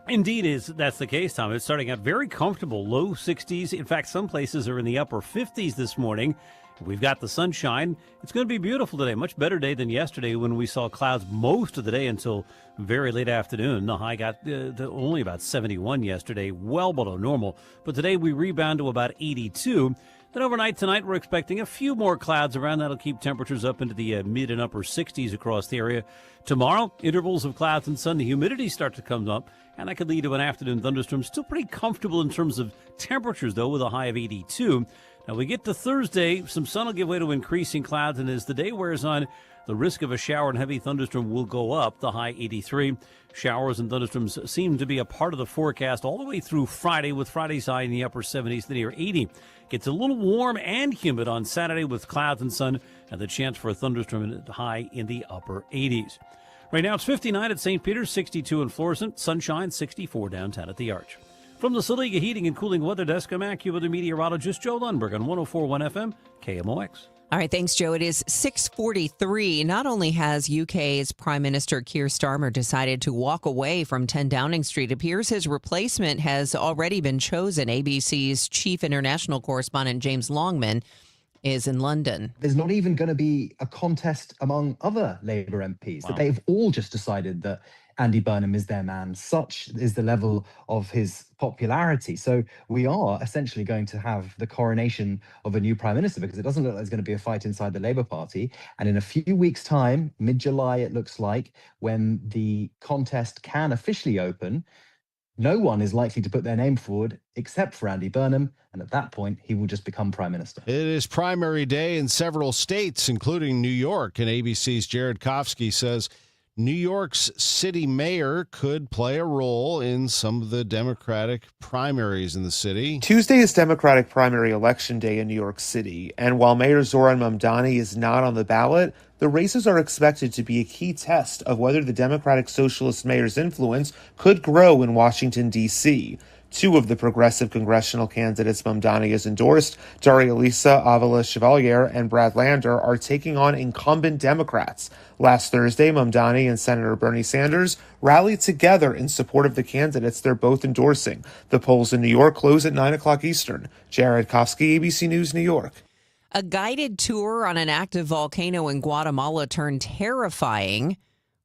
Indeed, that's the case, Tom. It's starting out very comfortable, low 60s. In fact, some places are in the upper 50s this morning. We've got the sunshine. It's going to be beautiful today. Much better day than yesterday when we saw clouds most of the day until very late afternoon. The high got to only about 71 yesterday, well below normal. But today we rebound to about 82. Then overnight tonight, we're expecting a few more clouds around. That'll keep temperatures up into the mid and upper 60s across the area. Tomorrow, intervals of clouds and sun. The humidity starts to come up, and that could lead to an afternoon thunderstorm. Still pretty comfortable in terms of temperatures, though, with a high of 82. Now, we get to Thursday, some sun will give way to increasing clouds, and as the day wears on, the risk of a shower and heavy thunderstorm will go up, the high 83. Showers and thunderstorms seem to be a part of the forecast all the way through Friday, with Friday's high in the upper 70s, the near 80. Gets a little warm and humid on Saturday with clouds and sun, and the chance for a thunderstorm high in the upper 80s. Right now, it's 59 at St. Peter's, 62 in Florissant, sunshine, 64 downtown at the Arch. From the Saliga Heating and Cooling Weather Desk, I'm AccuWeather meteorologist Joe Lundberg on 104.1 FM, KMOX. All right, thanks, Joe. It is 6:43. Not only has UK's Prime Minister Keir Starmer decided to walk away from 10 Downing Street, it appears his replacement has already been chosen. ABC's chief international correspondent James Longman is in London. There's not even going to be a contest among other Labour MPs. Wow. That they've all just decided that Andy Burnham is their man. Such is the level of his popularity. So we are essentially going to have the coronation of a new prime minister, because it doesn't look like there's going to be a fight inside the Labour Party. And in a few weeks' time, mid-July, it looks like, when the contest can officially open, no one is likely to put their name forward except for Andy Burnham, and at that point, he will just become prime minister. It is primary day in several states, including New York, and ABC's Jared Kofsky says New York's city mayor could play a role in some of the Democratic primaries in the city. Tuesday is Democratic primary election day in New York City, and while Mayor Zohran Mamdani is not on the ballot, the races are expected to be a key test of whether the Democratic Socialist mayor's influence could grow in Washington, D.C. Two of the progressive congressional candidates Mamdani has endorsed, Darialisa Avila Chevalier and Brad Lander, are taking on incumbent Democrats. Last Thursday, Mamdani and Senator Bernie Sanders rallied together in support of the candidates they're both endorsing. The polls in New York close at 9 o'clock Eastern. Jared Kofsky, ABC News, New York. A guided tour on an active volcano in Guatemala turned terrifying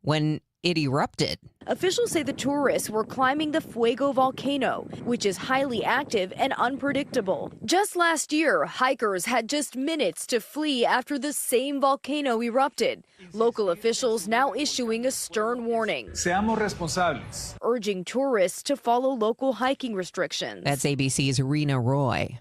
when it erupted. Officials say the tourists were climbing the Fuego volcano, which is highly active and unpredictable. Just last year, hikers had just minutes to flee after the same volcano erupted. Local officials now issuing a stern warning. Seamos responsables. Urging tourists to follow local hiking restrictions. That's ABC's Rena Roy.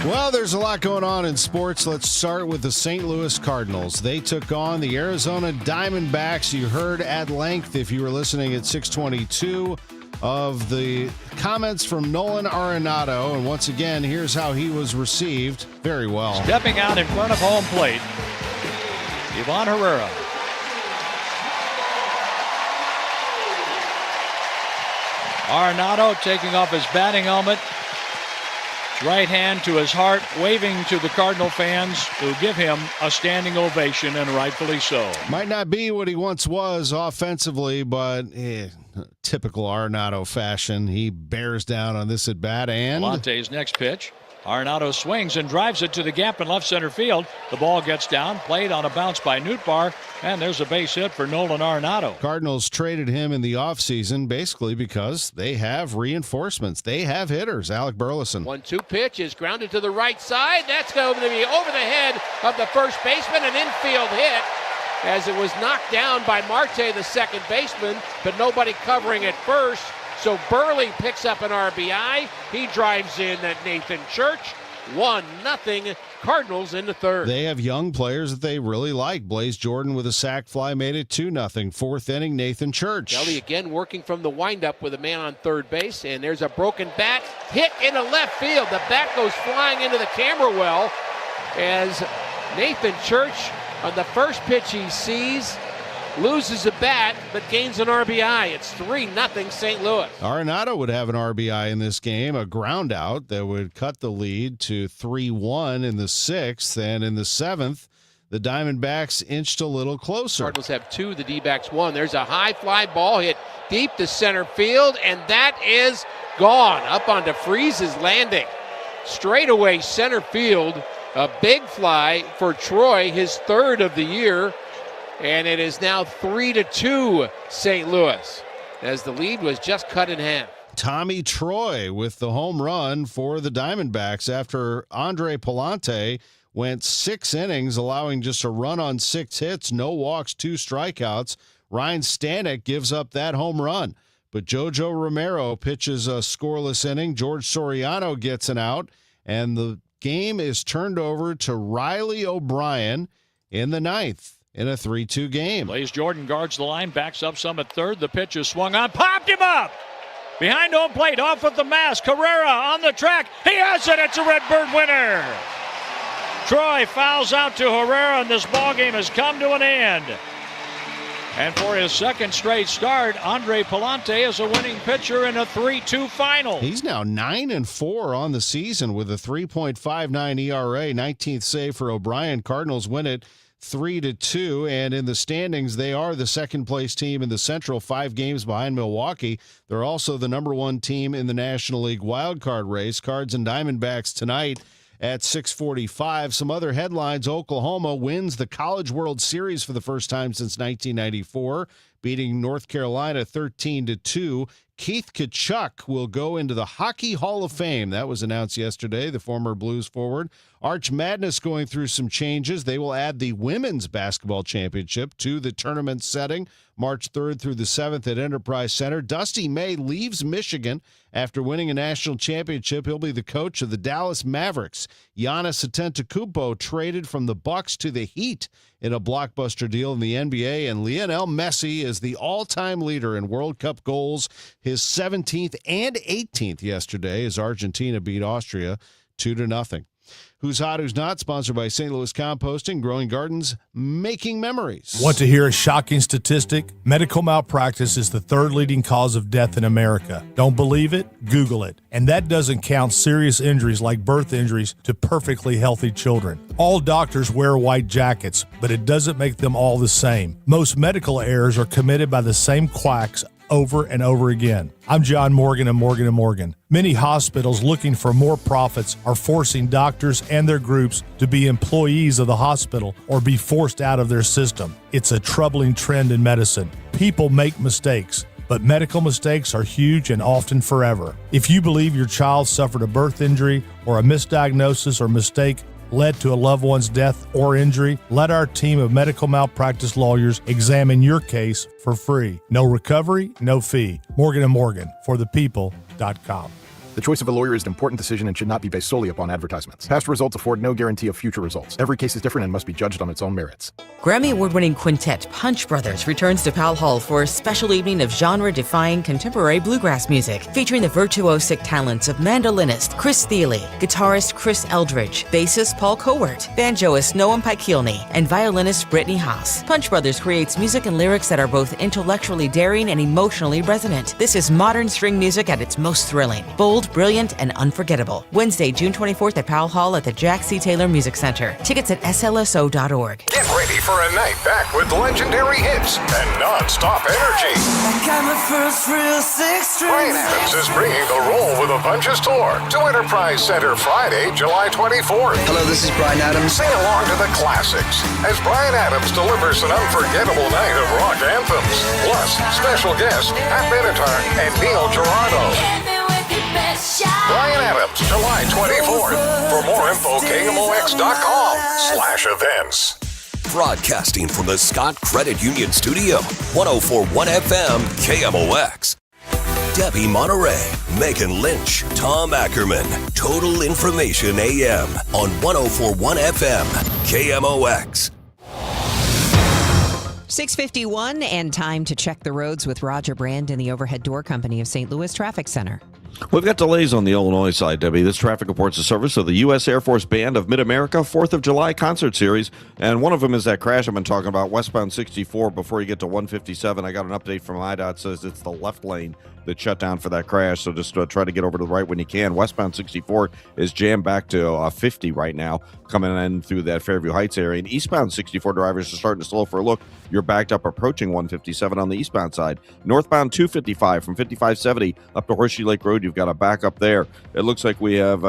Well, there's a lot going on in sports. Let's start with the St. Louis Cardinals. They took on the Arizona Diamondbacks. You heard at length, if you were listening at 622, of the comments from Nolan Arenado. And once again, here's how he was received. Very well. Stepping out in front of home plate, Ivan Herrera. Arenado taking off his batting helmet. Right hand to his heart, waving to the Cardinal fans who give him a standing ovation, and rightfully so. Might not be what he once was offensively, but typical Arenado fashion. He bears down on this at bat, and Monte's next pitch. Arenado swings and drives it to the gap in left center field. The ball gets down, played on a bounce by Nootbaar, and there's a base hit for Nolan Arenado. Cardinals traded him in the offseason basically because they have reinforcements. They have hitters. Alec Burleson. 1-2 pitch is grounded to the right side. That's going to be over the head of the first baseman, an infield hit, as it was knocked down by Marte, the second baseman, but nobody covering at first. So Burley picks up an RBI. He drives in at Nathan Church. 1-0 Cardinals in the third. They have young players that they really like. Blaze Jordan with a sac fly made it 2-0. Fourth inning, Nathan Church. Kelly again working from the windup with a man on third base, and there's a broken bat hit into left field. The bat goes flying into the camera well as Nathan Church, on the first pitch he sees, loses a bat, but gains an RBI. It's 3-0 St. Louis. Arenado would have an RBI in this game, a ground out that would cut the lead to 3-1 in the sixth. And in the seventh, the Diamondbacks inched a little closer. Cardinals have 2, the D-backs 1. There's a high fly ball hit deep to center field, and that is gone up onto Freese's landing. Straightaway center field, a big fly for Troy, his third of the year. And it is now 3-2 St. Louis, as the lead was just cut in half. Tommy Troy with the home run for the Diamondbacks after Andre Palante went 6 innings, allowing just a run on 6 hits, no walks, 2 strikeouts. Ryan Stanek gives up that home run. But Jojo Romero pitches a scoreless inning. George Soriano gets an out, and the game is turned over to Riley O'Brien in the ninth. In a 3-2 game. Blaze Jordan guards the line, backs up some at third. The pitch is swung on, popped him up. Behind home plate, off of the mask. Carrera on the track. He has it. It's a Redbird winner. Troy fouls out to Herrera, and this ballgame has come to an end. And for his second straight start, Andre Palante is a winning pitcher in a 3-2 final. He's now 9-4 on the season with a 3.59 ERA, 19th save for O'Brien. Cardinals win it 3-2, and in the standings, they are the second place team in the Central, 5 games behind Milwaukee. They're also the number 1 team in the National League wildcard race. Cards and Diamondbacks tonight at 6:45. Some other headlines: Oklahoma wins the College World Series for the first time since 1994, beating North Carolina 13-2. Keith Tkachuk will go into the Hockey Hall of Fame. That was announced yesterday, the former Blues forward. Arch Madness going through some changes. They will add the Women's Basketball Championship to the tournament setting, March 3rd through the 7th at Enterprise Center. Dusty May leaves Michigan after winning a national championship. He'll be the coach of the Dallas Mavericks. Giannis Antetokounmpo traded from the Bucks to the Heat in a blockbuster deal in the NBA, and Lionel Messi is the all-time leader in World Cup goals, his 17th and 18th yesterday as Argentina beat Austria 2-0. Who's Hot, Who's Not, sponsored by St. Louis Composting, Growing Gardens, Making Memories. Want to hear a shocking statistic? Medical malpractice is the 3rd leading cause of death in America. Don't believe it? Google it. And that doesn't count serious injuries like birth injuries to perfectly healthy children. All doctors wear white jackets, but it doesn't make them all the same. Most medical errors are committed by the same quacks over and over again. I'm John Morgan of Morgan & Morgan. Many hospitals looking for more profits are forcing doctors and their groups to be employees of the hospital or be forced out of their system. It's a troubling trend in medicine. People make mistakes, but medical mistakes are huge and often forever. If you believe your child suffered a birth injury or a misdiagnosis or mistake led to a loved one's death or injury, let our team of medical malpractice lawyers examine your case for free. No recovery, no fee. Morgan & Morgan, forthepeople.com. The choice of a lawyer is an important decision and should not be based solely upon advertisements. Past results afford no guarantee of future results. Every case is different and must be judged on its own merits. Grammy award-winning quintet Punch Brothers returns to Powell Hall for a special evening of genre-defying contemporary bluegrass music, featuring the virtuosic talents of mandolinist Chris Thiele, guitarist Chris Eldridge, bassist Paul Cowart, banjoist Noam Pikelny, and violinist Brittany Haas. Punch Brothers creates music and lyrics that are both intellectually daring and emotionally resonant. This is modern string music at its most thrilling, bold, brilliant, and unforgettable. Wednesday, June 24th at Powell Hall at the Jack C. Taylor Music Center. Tickets at slso.org. Get ready for a night back with legendary hits and non-stop energy. I got my first real six Bryan Adams is bringing the Roll with a Bunches tour to Enterprise Center Friday, July 24th. Hello, this is Bryan Adams. Sing along to the classics as Bryan Adams delivers an unforgettable night of rock anthems. Plus, special guests Pat Benatar and Neil Giraldo. Bryan Adams, July 24th. For more info, KMOX.com/events. Broadcasting from the Scott Credit Union Studio, 104.1 FM, KMOX. Debbie Monterey, Megan Lynch, Tom Ackerman. Total Information AM on 104.1 FM, KMOX. 6:51 and time to check the roads with Roger Brand and the Overhead Door Company of St. Louis Traffic Center. We've got delays on the Illinois side, Debbie. This traffic reports a service of the U.S. Air Force Band of Mid-America 4th of July concert series, and one of them is that crash I've been talking about, westbound 64 before you get to 157. I got an update from IDOT, says it's the left lane that shut down for that crash, so just try to get over to the right when you can. Westbound 64 is jammed back to 50 right now, coming in through that Fairview Heights area, and eastbound 64 drivers are starting to slow for a look. You're backed up approaching 157 on the eastbound side. Northbound 255 from 5570 up to Horseshoe Lake Road, you've got a backup there. It looks like we have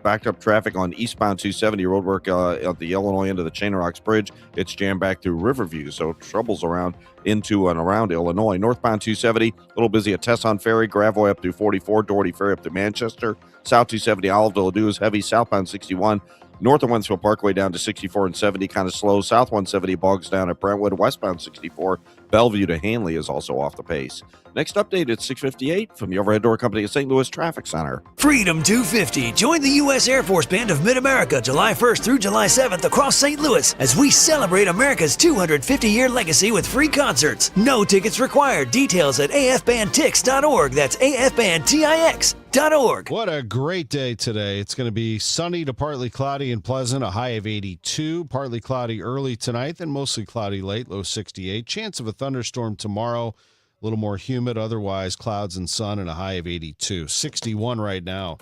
backed up traffic on eastbound 270 roadwork at the Illinois end of the Chain Rocks Bridge. It's jammed back through Riverview, so trouble's around into and around Illinois. Northbound 270, a little busy at Tesson Ferry, Gravois up through 44, Doherty Ferry up to Manchester. South 270, Oliveville is heavy. Southbound 61, north of Wentzville Parkway down to 64 and 70, kind of slow. South 170 bogs down at Brentwood. Westbound 64, Bellevue to Hanley is also off the pace. Next update at 6:58 from the Overhead Door Company of St. Louis Traffic Center. Freedom 250. Join the U.S. Air Force Band of Mid-America July 1st through July 7th across St. Louis as we celebrate America's 250-year legacy with free concerts. No tickets required. Details at afbandtix.org. That's afbandtix.org. What a great day today. It's going to be sunny to partly cloudy and pleasant, a high of 82. Partly cloudy early tonight, then mostly cloudy late, low 68. Chance of a thunderstorm tomorrow. A little more humid, otherwise clouds and sun and a high of 82. 61 right now.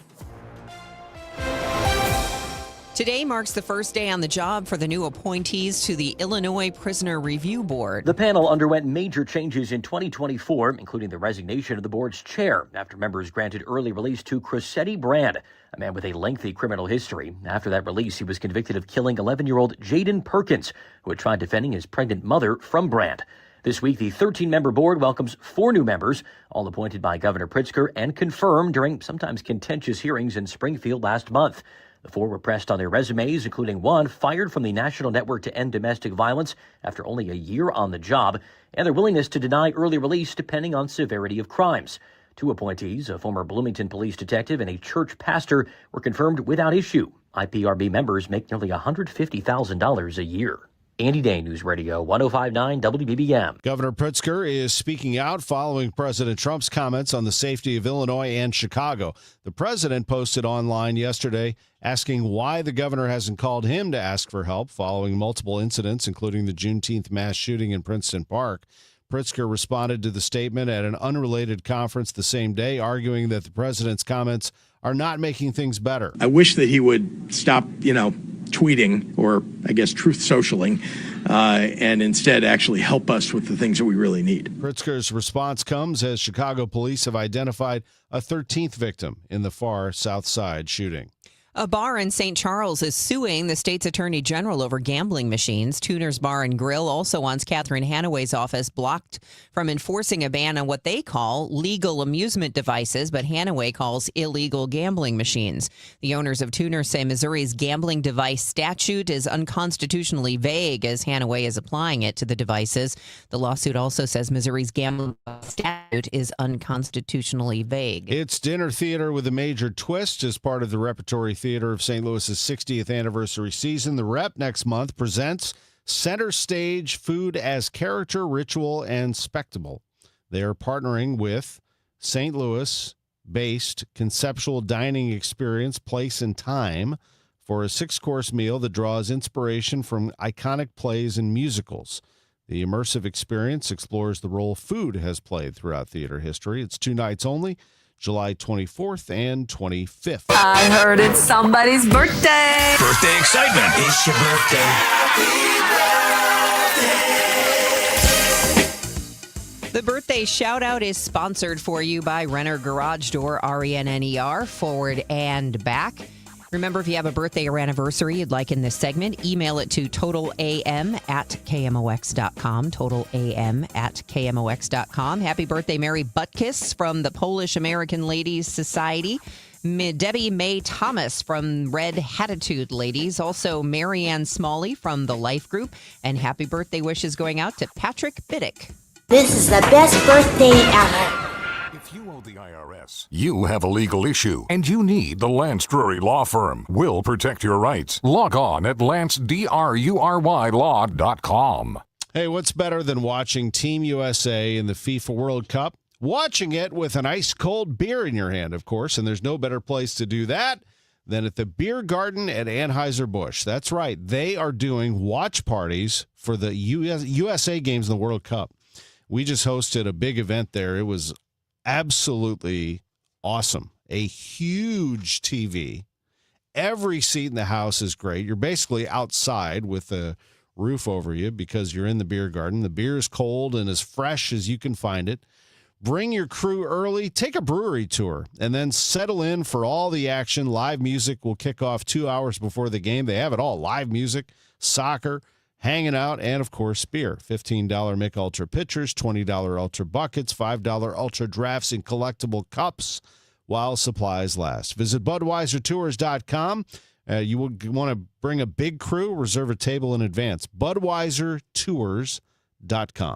Today marks the first day on the job for the new appointees to the Illinois Prisoner Review Board. The panel underwent major changes in 2024, including the resignation of the board's chair after members granted early release to Crosetti Brand, a man with a lengthy criminal history. After that release, he was convicted of killing 11-year-old Jaden Perkins, who had tried defending his pregnant mother from Brand. This week, the 13-member board welcomes 4 new members, all appointed by Governor Pritzker and confirmed during sometimes contentious hearings in Springfield last month. The 4 were pressed on their resumes, including one fired from the National Network to End Domestic Violence after only a year on the job, and their willingness to deny early release depending on severity of crimes. 2 appointees, a former Bloomington police detective and a church pastor, were confirmed without issue. IPRB members make nearly $150,000 a year. Andy Day, News Radio 105.9 WBBM. Governor Pritzker is speaking out following President Trump's comments on the safety of Illinois and Chicago. The president posted online yesterday asking why the governor hasn't called him to ask for help following multiple incidents, including the Juneteenth mass shooting in Princeton Park. Pritzker responded to the statement at an unrelated conference the same day, arguing that the president's comments are not making things better. I wish that he would stop, tweeting or, I guess, truth socialing, and instead actually help us with the things that we really need. Pritzker's response comes as Chicago police have identified a 13th victim in the far South Side shooting. A bar in St. Charles is suing the state's attorney general over gambling machines. Tuner's Bar and Grill also wants Catherine Hanaway's office blocked from enforcing a ban on what they call legal amusement devices, but Hanaway calls illegal gambling machines. The owners of Tuner say Missouri's gambling device statute is unconstitutionally vague as Hanaway is applying it to the devices. The lawsuit also says Missouri's gambling statute is unconstitutionally vague. It's dinner theater with a major twist as part of the Repertory Theater of St. Louis's 60th anniversary season. The Rep next month presents Center Stage Food as Character, Ritual, and Spectacle. They are partnering with St. Louis-based conceptual dining experience Place and Time for a 6-course meal that draws inspiration from iconic plays and musicals. The immersive experience explores the role food has played throughout theater history. It's 2 nights only, July 24th and 25th. I heard it's somebody's birthday. Birthday excitement. It's your birthday. The birthday shout out is sponsored for you by Renner Garage Door, RENNER, forward and back. Remember, if you have a birthday or anniversary you'd like in this segment, email it to totalam@kmox.com, totalam@kmox.com. Happy birthday, Mary Butkus from the Polish American Ladies Society. Debbie Mae Thomas from Red Hatitude Ladies. Also, Marianne Smalley from the Life Group. And happy birthday wishes going out to Patrick Biddick. This is the best birthday ever. If you owe the IRS, you have a legal issue, and you need the Lance Drury Law Firm. We'll protect your rights. Log on at lancedrurylaw.com. Hey, what's better than watching Team USA in the FIFA World Cup? Watching it with an ice-cold beer in your hand, of course, and there's no better place to do that than at the Beer Garden at Anheuser-Busch. That's right. They are doing watch parties for the USA games in the World Cup. We just hosted a big event there. It was absolutely awesome. A huge TV. Every seat in the house is great. You're basically outside with a roof over you because you're in the beer garden. The beer is cold and as fresh as you can find it. Bring your crew early, take a brewery tour, and then settle in for all the action. Live music will kick off 2 hours before the game. They have it all. Live music, soccer, hanging out, and, of course, beer. $15 Mick Ultra pitchers, $20 Ultra buckets, $5 Ultra drafts in collectible cups while supplies last. Visit BudweiserTours.com. You will want to bring a big crew, reserve a table in advance. BudweiserTours.com.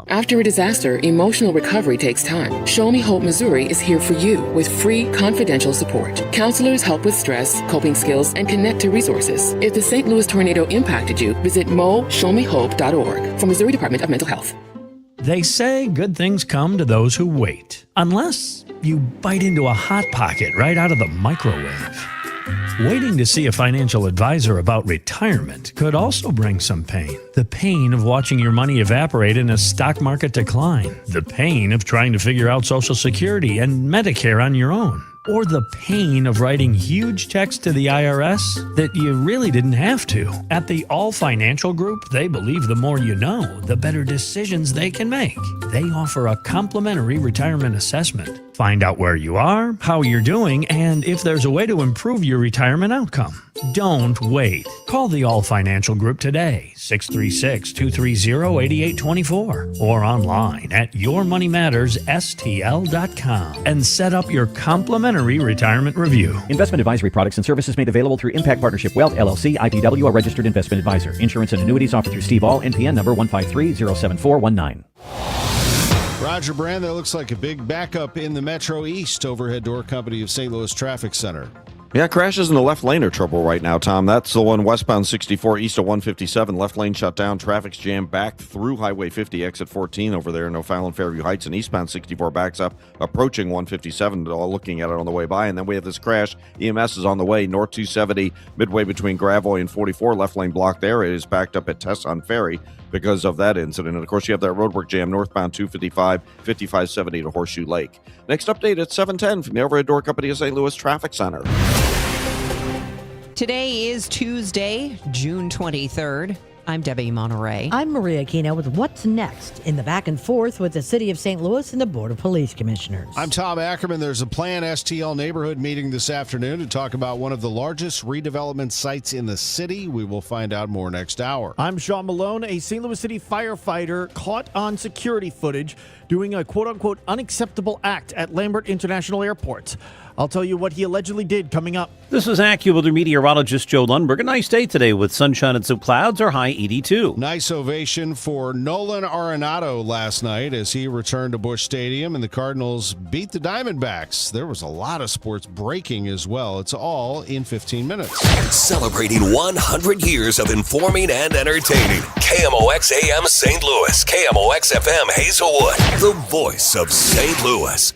After a disaster, emotional recovery takes time. Show Me Hope Missouri is here for you with free confidential support. Counselors help with stress, coping skills, and connect to resources. If the St. Louis tornado impacted you, visit moshowmehope.org from Missouri Department of Mental Health. They say good things come to those who wait, unless you bite into a Hot Pocket right out of the microwave. Waiting to see a financial advisor about retirement could also bring some pain. The pain of watching your money evaporate in a stock market decline. The pain of trying to figure out Social Security and Medicare on your own. Or the pain of writing huge checks to the IRS that you really didn't have to. At the All Financial Group, they believe the more you know, the better decisions they can make. They offer a complimentary retirement assessment. Find out where you are, how you're doing, and if there's a way to improve your retirement outcome. Don't wait. Call the All Financial Group today, 636-230-8824, or online at yourmoneymattersstl.com and set up your complimentary retirement review. Investment advisory products and services made available through Impact Partnership Wealth, LLC, IPW, a registered investment advisor. Insurance and annuities offered through Steve All, NPN number 153-07419. Roger Brand, that looks like a big backup in the Metro East overhead door company of St. Louis Traffic Center. Yeah, crashes in the left lane are trouble right now, Tom. That's the one westbound 64 east of 157. Left lane shut down. Traffic's jammed back through Highway 50, exit 14 over there in O'Fallon Fairview Heights. And eastbound 64 backs up, approaching 157, looking at it on the way by. And then we have this crash. EMS is on the way. North 270, midway between Gravois and 44. Left lane blocked there. It is backed up at Tesson Ferry because of that incident. And, of course, you have that roadwork jam northbound 255, 5570 to Horseshoe Lake. Next update at 7:10 from the overhead door company of St. Louis Traffic Center. Today is Tuesday, June 23rd. I'm Debbie Monterey. I'm Maria Aquino with what's next in the back and forth with the City of St. Louis and the Board of Police Commissioners. I'm Tom Ackerman. There's a planned STL neighborhood meeting this afternoon to talk about one of the largest redevelopment sites in the city. We will find out more next hour. I'm Sean Malone, a St. Louis City firefighter caught on security footage doing a quote-unquote unacceptable act at Lambert International Airport. I'll tell you what he allegedly did coming up. This is AccuWeather meteorologist Joe Lundberg. A nice day today with sunshine and some clouds. Our high 82. Nice ovation for Nolan Arenado last night as he returned to Busch Stadium and the Cardinals beat the Diamondbacks. There was a lot of sports breaking as well. It's all in 15 minutes. Celebrating 100 years of informing and entertaining. KMOX AM St. Louis. KMOX FM Hazelwood. The voice of St. Louis.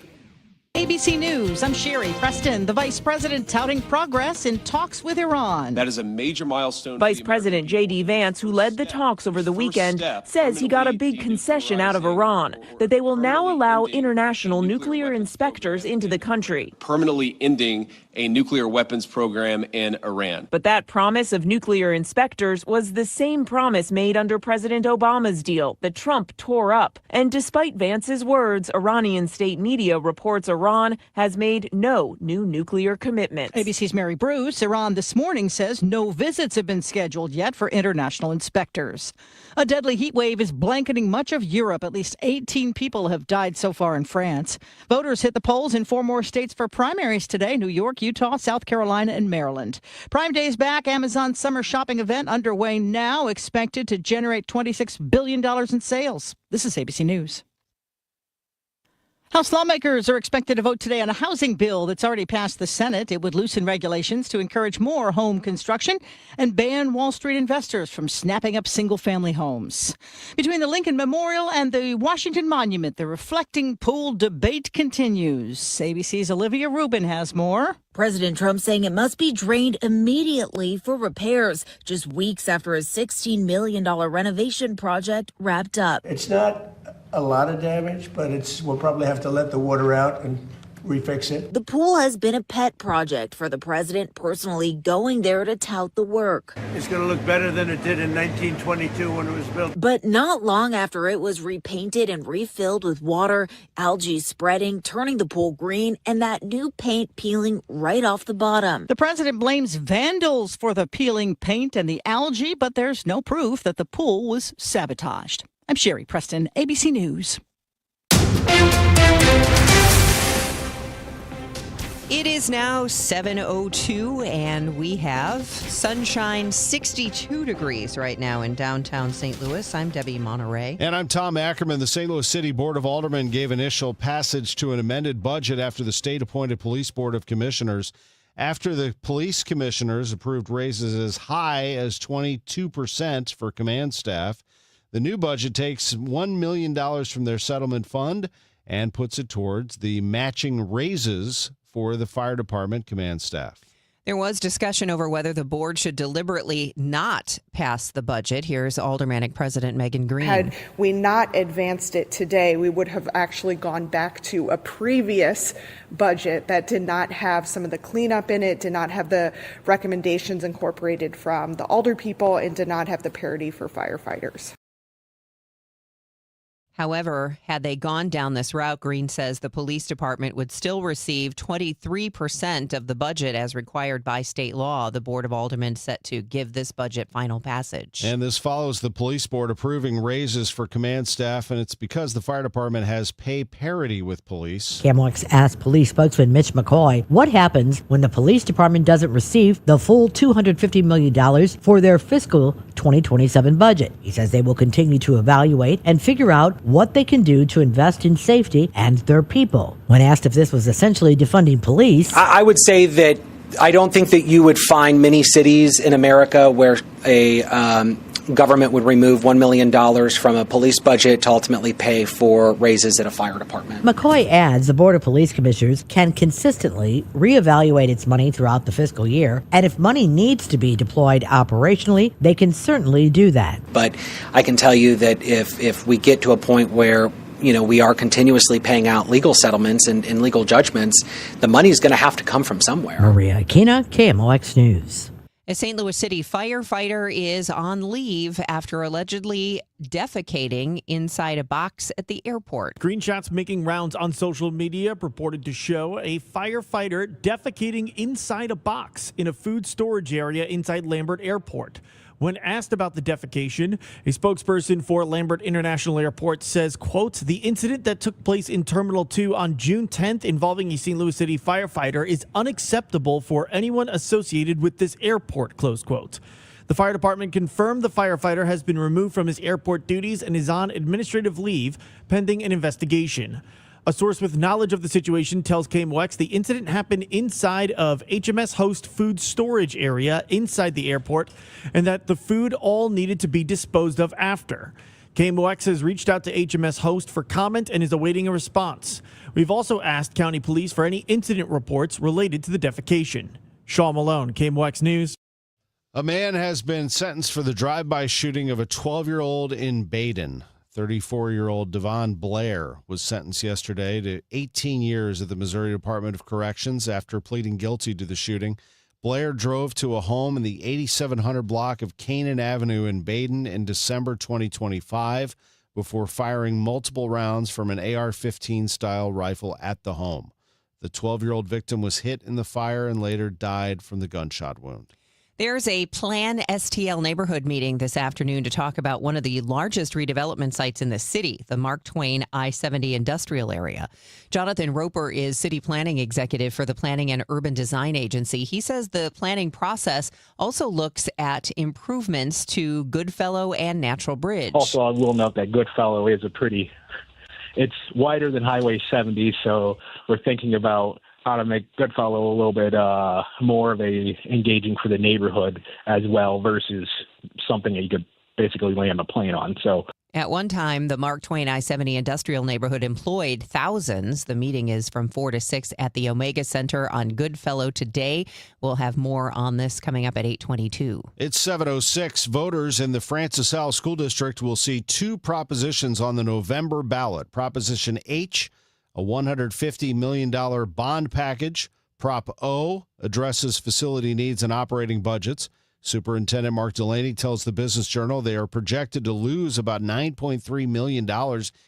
ABC News, I'm Sherry Preston. The vice president touting progress in talks with Iran. That is a major milestone. Vice President J.D. Vance, who led the talks over the weekend, says he got a big concession out of Iran, that they will now allow international nuclear inspectors into the country. Permanently ending a nuclear weapons program in Iran. But that promise of nuclear inspectors was the same promise made under President Obama's deal that Trump tore up. And despite Vance's words, Iranian state media reports Iran has made no new nuclear commitments. ABC's Mary Bruce. Iran this morning says no visits have been scheduled yet for international inspectors. A deadly heat wave is blanketing much of Europe. At least 18 people have died so far in France. Voters hit the polls in 4 more states for primaries today: New York, Utah, South Carolina, and Maryland. Prime Day's back. Amazon's summer shopping event underway now, expected to generate $26 billion in sales. This is ABC News. House lawmakers are expected to vote today on a housing bill that's already passed the Senate. It would loosen regulations to encourage more home construction and ban Wall Street investors from snapping up single-family homes. Between the Lincoln Memorial and the Washington Monument, the reflecting pool debate continues. ABC's Olivia Rubin has more. President Trump saying it must be drained immediately for repairs, just weeks after a $16 million renovation project wrapped up. It's not a lot of damage, but we'll probably have to let the water out and refix it. The pool has been a pet project for the president, personally going there to tout the work. It's going to look better than it did in 1922 when it was built. But not long after it was repainted and refilled with water, algae spreading, turning the pool green, and that new paint peeling right off the bottom. The president blames vandals for the peeling paint and the algae, but there's no proof that the pool was sabotaged. I'm Sherry Preston, ABC News. It is now 7:02, and we have sunshine, 62 degrees right now in downtown St. Louis. I'm Debbie Monterey. And I'm Tom Ackerman. The St. Louis City Board of Aldermen gave initial passage to an amended budget after the state-appointed Police Board of Commissioners. After the police commissioners approved raises as high as 22% for command staff, the new budget takes $1 million from their settlement fund and puts it towards the matching raises for the fire department command staff. There was discussion over whether the board should deliberately not pass the budget. Here's Aldermanic President Megan Green. Had we not advanced it today, we would have actually gone back to a previous budget that did not have some of the cleanup in it, did not have the recommendations incorporated from the alder people, and did not have the parity for firefighters. However, had they gone down this route, Green says the police department would still receive 23% of the budget as required by state law. The Board of Aldermen set to give this budget final passage. And this follows the police board approving raises for command staff, and it's because the fire department has pay parity with police. KMOX asked police spokesman Mitch McCoy what happens when the police department doesn't receive the full $250 million for their fiscal 2027 budget. He says they will continue to evaluate and figure out what they can do to invest in safety and their people. When asked if this was essentially defunding police, I would say that I don't think that you would find many cities in America where a government would remove $1 million from a police budget to ultimately pay for raises at a fire department. McCoy adds the Board of Police Commissioners can consistently reevaluate its money throughout the fiscal year, and if money needs to be deployed operationally, they can certainly do that. But I can tell you that if we get to a point where we are continuously paying out legal settlements and legal judgments, the money is going to have to come from somewhere. Maria Aquino, KMOX News. A St. Louis City firefighter is on leave after allegedly defecating inside a box at the airport. Screenshots making rounds on social media purported to show a firefighter defecating inside a box in a food storage area inside Lambert Airport. When asked about the defecation, a spokesperson for Lambert International Airport says, quote, "The incident that took place in Terminal 2 on June 10th involving a St. Louis City firefighter is unacceptable for anyone associated with this airport," close quote. The fire department confirmed the firefighter has been removed from his airport duties and is on administrative leave pending an investigation. A source with knowledge of the situation tells KMOX the incident happened inside of HMS Host food storage area inside the airport and that the food all needed to be disposed of after. KMOX has reached out to HMS Host for comment and is awaiting a response. We've also asked county police for any incident reports related to the defecation. Shaw Malone, KMOX News. A man has been sentenced for the drive-by shooting of a 12-year-old in Baden. 34-year-old Devon Blair was sentenced yesterday to 18 years at the Missouri Department of Corrections after pleading guilty to the shooting. Blair drove to a home in the 8700 block of Canaan Avenue in Baden in December 2025 before firing multiple rounds from an AR-15 style rifle at the home. The 12-year-old victim was hit in the fire and later died from the gunshot wound. There's a Plan STL neighborhood meeting this afternoon to talk about one of the largest redevelopment sites in the city, the Mark Twain I-70 industrial area. Jonathan Roper is city planning executive for the Planning and Urban Design Agency. He says the planning process also looks at improvements to Goodfellow and Natural Bridge. Also, I will note that Goodfellow is it's wider than Highway 70, so we're thinking about how to make Goodfellow a little bit more of a engaging for the neighborhood as well versus something that you could basically land a plane on. So at one time, the Mark Twain I-70 industrial neighborhood employed thousands. The meeting is from 4 to 6 at the Omega Center on Goodfellow today. We'll have more on this coming up at 8:22. It's 7:06. Voters in the Francis Howell School District will see two propositions on the November ballot. Proposition H, a $150 million bond package. Prop O addresses facility needs and operating budgets. Superintendent Mark Delaney tells the Business Journal they are projected to lose about $9.3 million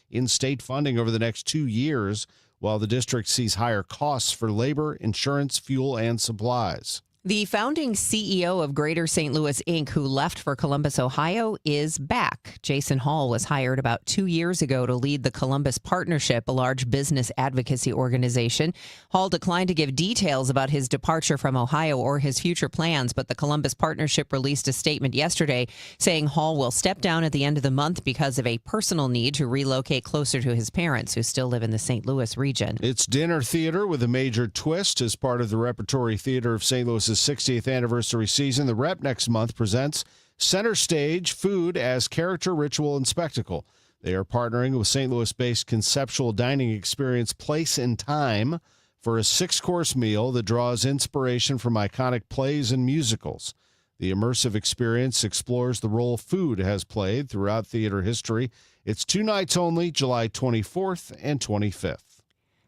in state funding over the next 2 years, while the district sees higher costs for labor, insurance, fuel, and supplies. The founding CEO of Greater St. Louis, Inc., who left for Columbus, Ohio, is back. Jason Hall was hired about 2 years ago to lead the Columbus Partnership, a large business advocacy organization. Hall declined to give details about his departure from Ohio or his future plans, but the Columbus Partnership released a statement yesterday saying Hall will step down at the end of the month because of a personal need to relocate closer to his parents, who still live in the St. Louis region. It's dinner theater with a major twist as part of the Repertory Theater of St. Louis' 60th anniversary season. The Rep next month presents Center Stage Food as Character, Ritual, and Spectacle. They are partnering with St. Louis-based conceptual dining experience Place and Time for a 6-course meal that draws inspiration from iconic plays and musicals. The immersive experience explores the role food has played throughout theater history. It's 2 nights only, July 24th and 25th.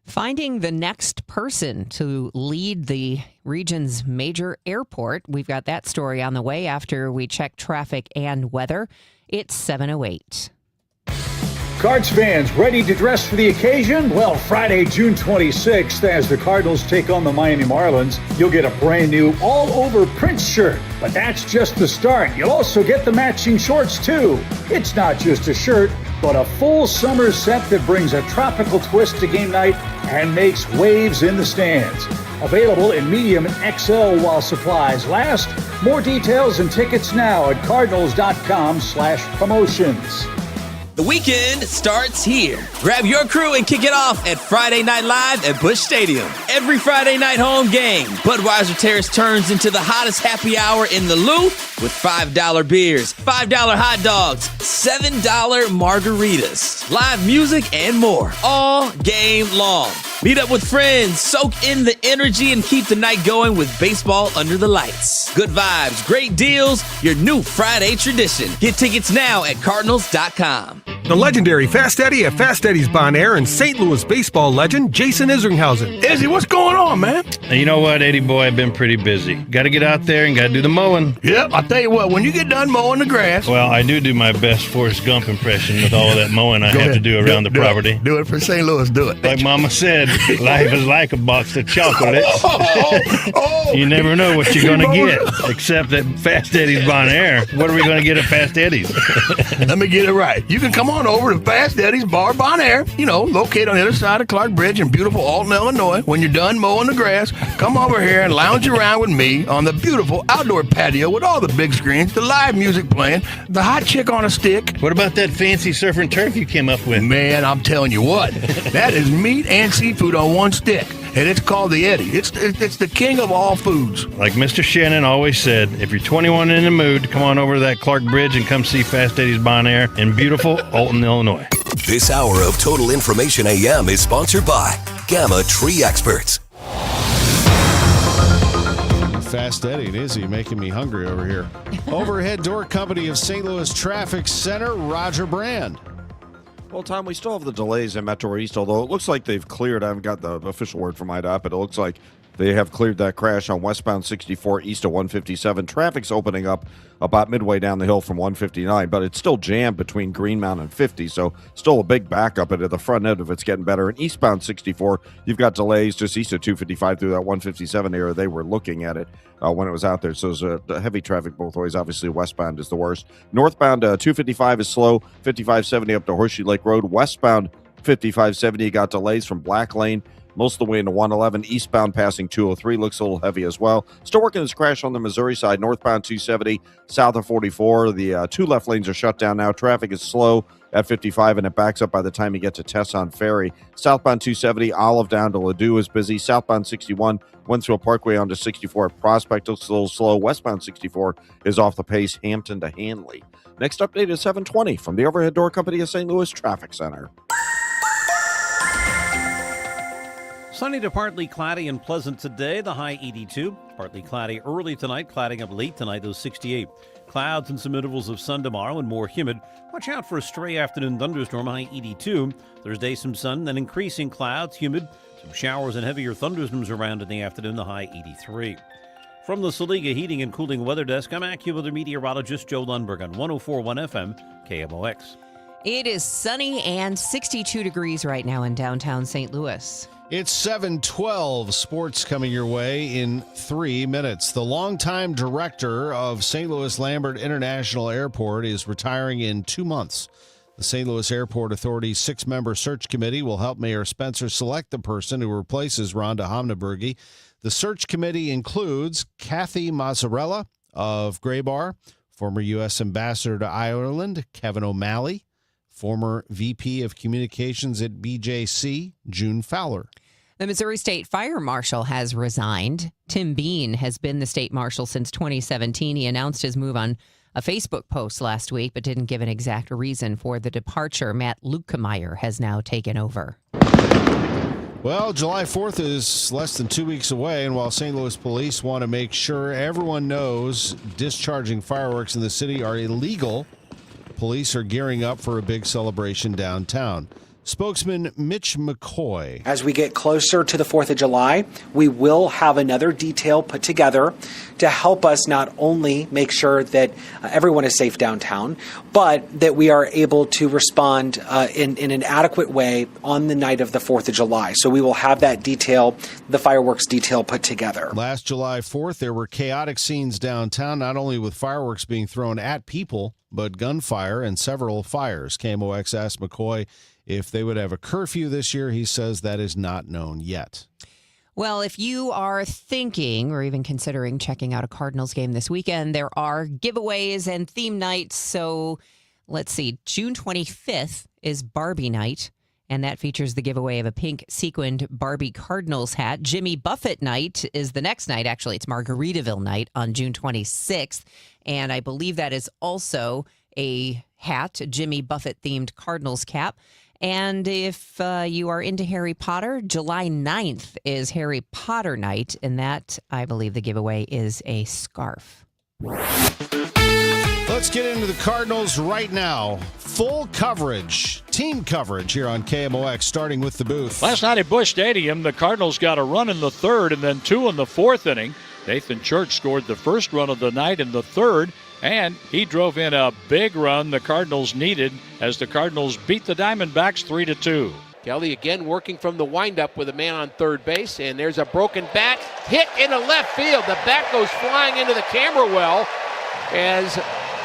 Finding the next person to lead the region's major airport. We've got that story on the way after we check traffic and weather. It's 7:08. Cards fans ready to dress for the occasion? Well, Friday, June 26th, as the Cardinals take on the Miami Marlins, you'll get a brand new all-over Prince shirt. But that's just the start. You'll also get the matching shorts, too. It's not just a shirt, but a full summer set that brings a tropical twist to game night and makes waves in the stands. Available in medium and XL while supplies last. More details and tickets now at cardinals.com/promotions. The weekend starts here. Grab your crew and kick it off at Friday Night Live at Busch Stadium. Every Friday night home game, Budweiser Terrace turns into the hottest happy hour in the Lou with $5 beers, $5 hot dogs, $7 margaritas, live music, and more all game long. Meet up with friends, soak in the energy, and keep the night going with baseball under the lights. Good vibes, great deals, your new Friday tradition. Get tickets now at Cardinals.com. The legendary Fast Eddie at Fast Eddie's Bon Air and St. Louis baseball legend Jason Isringhausen. Izzy, what's going on, man? And you know what, Eddie boy, I've been pretty busy. Got to get out there and got to do the mowing. Yep, I'll tell you what, when you get done mowing the grass. Well, I do my best Forrest Gump impression with all of that mowing I have to do around the property. Do it for St. Louis, do it. Like Mama said, life is like a box of chocolates. You never know what you're going to get, except at Fast Eddie's Bon Air. What are we going to get at Fast Eddie's? Let me get it right. You can come on over to Fast Eddie's Bar Bon Air, located on the other side of Clark Bridge in beautiful Alton, Illinois. When you're done mowing the grass, come over here and lounge around with me on the beautiful outdoor patio with all the big screens, the live music playing, the hot chick on a stick. What about that fancy surf and turf you came up with? Man, I'm telling you what, that is meat and seafood on one stick. And it's called the Eddie. It's the king of all foods. Like Mr. Shannon always said, if you're 21 and in the mood, come on over to that Clark Bridge and come see Fast Eddie's Bon Air in beautiful Alton, Illinois. This hour of Total Information AM is sponsored by Gamma Tree Experts. Fast Eddie and Izzy making me hungry over here. Overhead door company of St. Louis Traffic Center, Roger Brand. Well, Tom, we still have the delays in Metro East, although it looks like they've cleared. I haven't got the official word from IDOT, but it looks like they have cleared that crash on westbound 64 east of 157. Traffic's opening up about midway down the hill from 159, but it's still jammed between Greenmount and 50, so still a big backup, and at the front end of it's getting better. And eastbound 64, you've got delays just east of 255 through that 157 area. They were looking at it when it was out there, so there's heavy traffic both ways. Obviously, westbound is the worst. Northbound 255 is slow, 5570 up to Horseshoe Lake Road. Westbound 5570 got delays from Black Lane most of the way into 111. Eastbound passing 203 looks a little heavy as well. Still working this crash on the Missouri side. Northbound 270 south of 44. The two left lanes are shut down now. Traffic is slow at 55, and it backs up by the time you get to Tesson Ferry. Southbound 270 Olive down to Ladue is busy. Southbound 61 Wentworth Parkway onto 64 at Prospect looks a little slow. Westbound 64 is off the pace, Hampton to Hanley. Next update is 720 from the Overhead Door Company of St. Louis Traffic Center. Sunny to partly cloudy and pleasant today, the high 82. Partly cloudy early tonight, clouding up late tonight, those 68. Clouds and some intervals of sun tomorrow and more humid. Watch out for a stray afternoon thunderstorm, high 82. Thursday, some sun, then increasing clouds, humid. Some showers and heavier thunderstorms around in the afternoon, the high 83. From the Saliga Heating and Cooling Weather Desk, I'm AccuWeather meteorologist Joe Lundberg on 104.1 FM, KMOX. It is sunny and 62 degrees right now in downtown St. Louis. It's 7:12. Sports coming your way in 3 minutes. The longtime director of St. Louis Lambert International Airport is retiring in 2 months. The St. Louis Airport Authority's 6-member search committee will help Mayor Spencer select the person who replaces Rhonda Homnebergy. The search committee includes Kathy Mazzarella of Graybar, former U.S. Ambassador to Ireland, Kevin O'Malley, former VP of Communications at BJC, June Fowler. The Missouri State Fire Marshal has resigned. Tim Bean has been the state marshal since 2017. He announced his move on a Facebook post last week, but didn't give an exact reason for the departure. Matt Lukemeyer has now taken over. Well, July 4th is less than 2 weeks away, and while St. Louis police want to make sure everyone knows discharging fireworks in the city are illegal, police are gearing up for a big celebration downtown. Spokesman Mitch McCoy. As we get closer to the 4th of July, we will have another detail put together to help us not only make sure that everyone is safe downtown, but that we are able to respond in an adequate way on the night of the 4th of July. So we will have that detail, the fireworks detail, put together. Last July 4th, there were chaotic scenes downtown, not only with fireworks being thrown at people, but gunfire and several fires. KMOX asked McCoy if they would have a curfew this year. He says that is not known yet. Well, if you are thinking or even considering checking out a Cardinals game this weekend, there are giveaways and theme nights. So let's see, June 25th is Barbie night, and that features the giveaway of a pink sequined Barbie Cardinals hat. Jimmy Buffett night is the next night. Actually, it's Margaritaville night on June 26th. And I believe that is also a hat, a Jimmy Buffett-themed Cardinals cap. And if you are into Harry Potter, July 9th is Harry Potter night. And that, I believe the giveaway is a scarf. Let's get into the Cardinals right now. Full coverage, team coverage here on KMOX, starting with the booth. Last night at Busch Stadium, the Cardinals got a run in the third and then two in the fourth inning. Nathan Church scored the first run of the night in the third, and he drove in a big run the Cardinals needed as the Cardinals beat the Diamondbacks 3-2. Kelly again working from the windup with a man on third base, and there's a broken bat hit into left field. The bat goes flying into the camera well as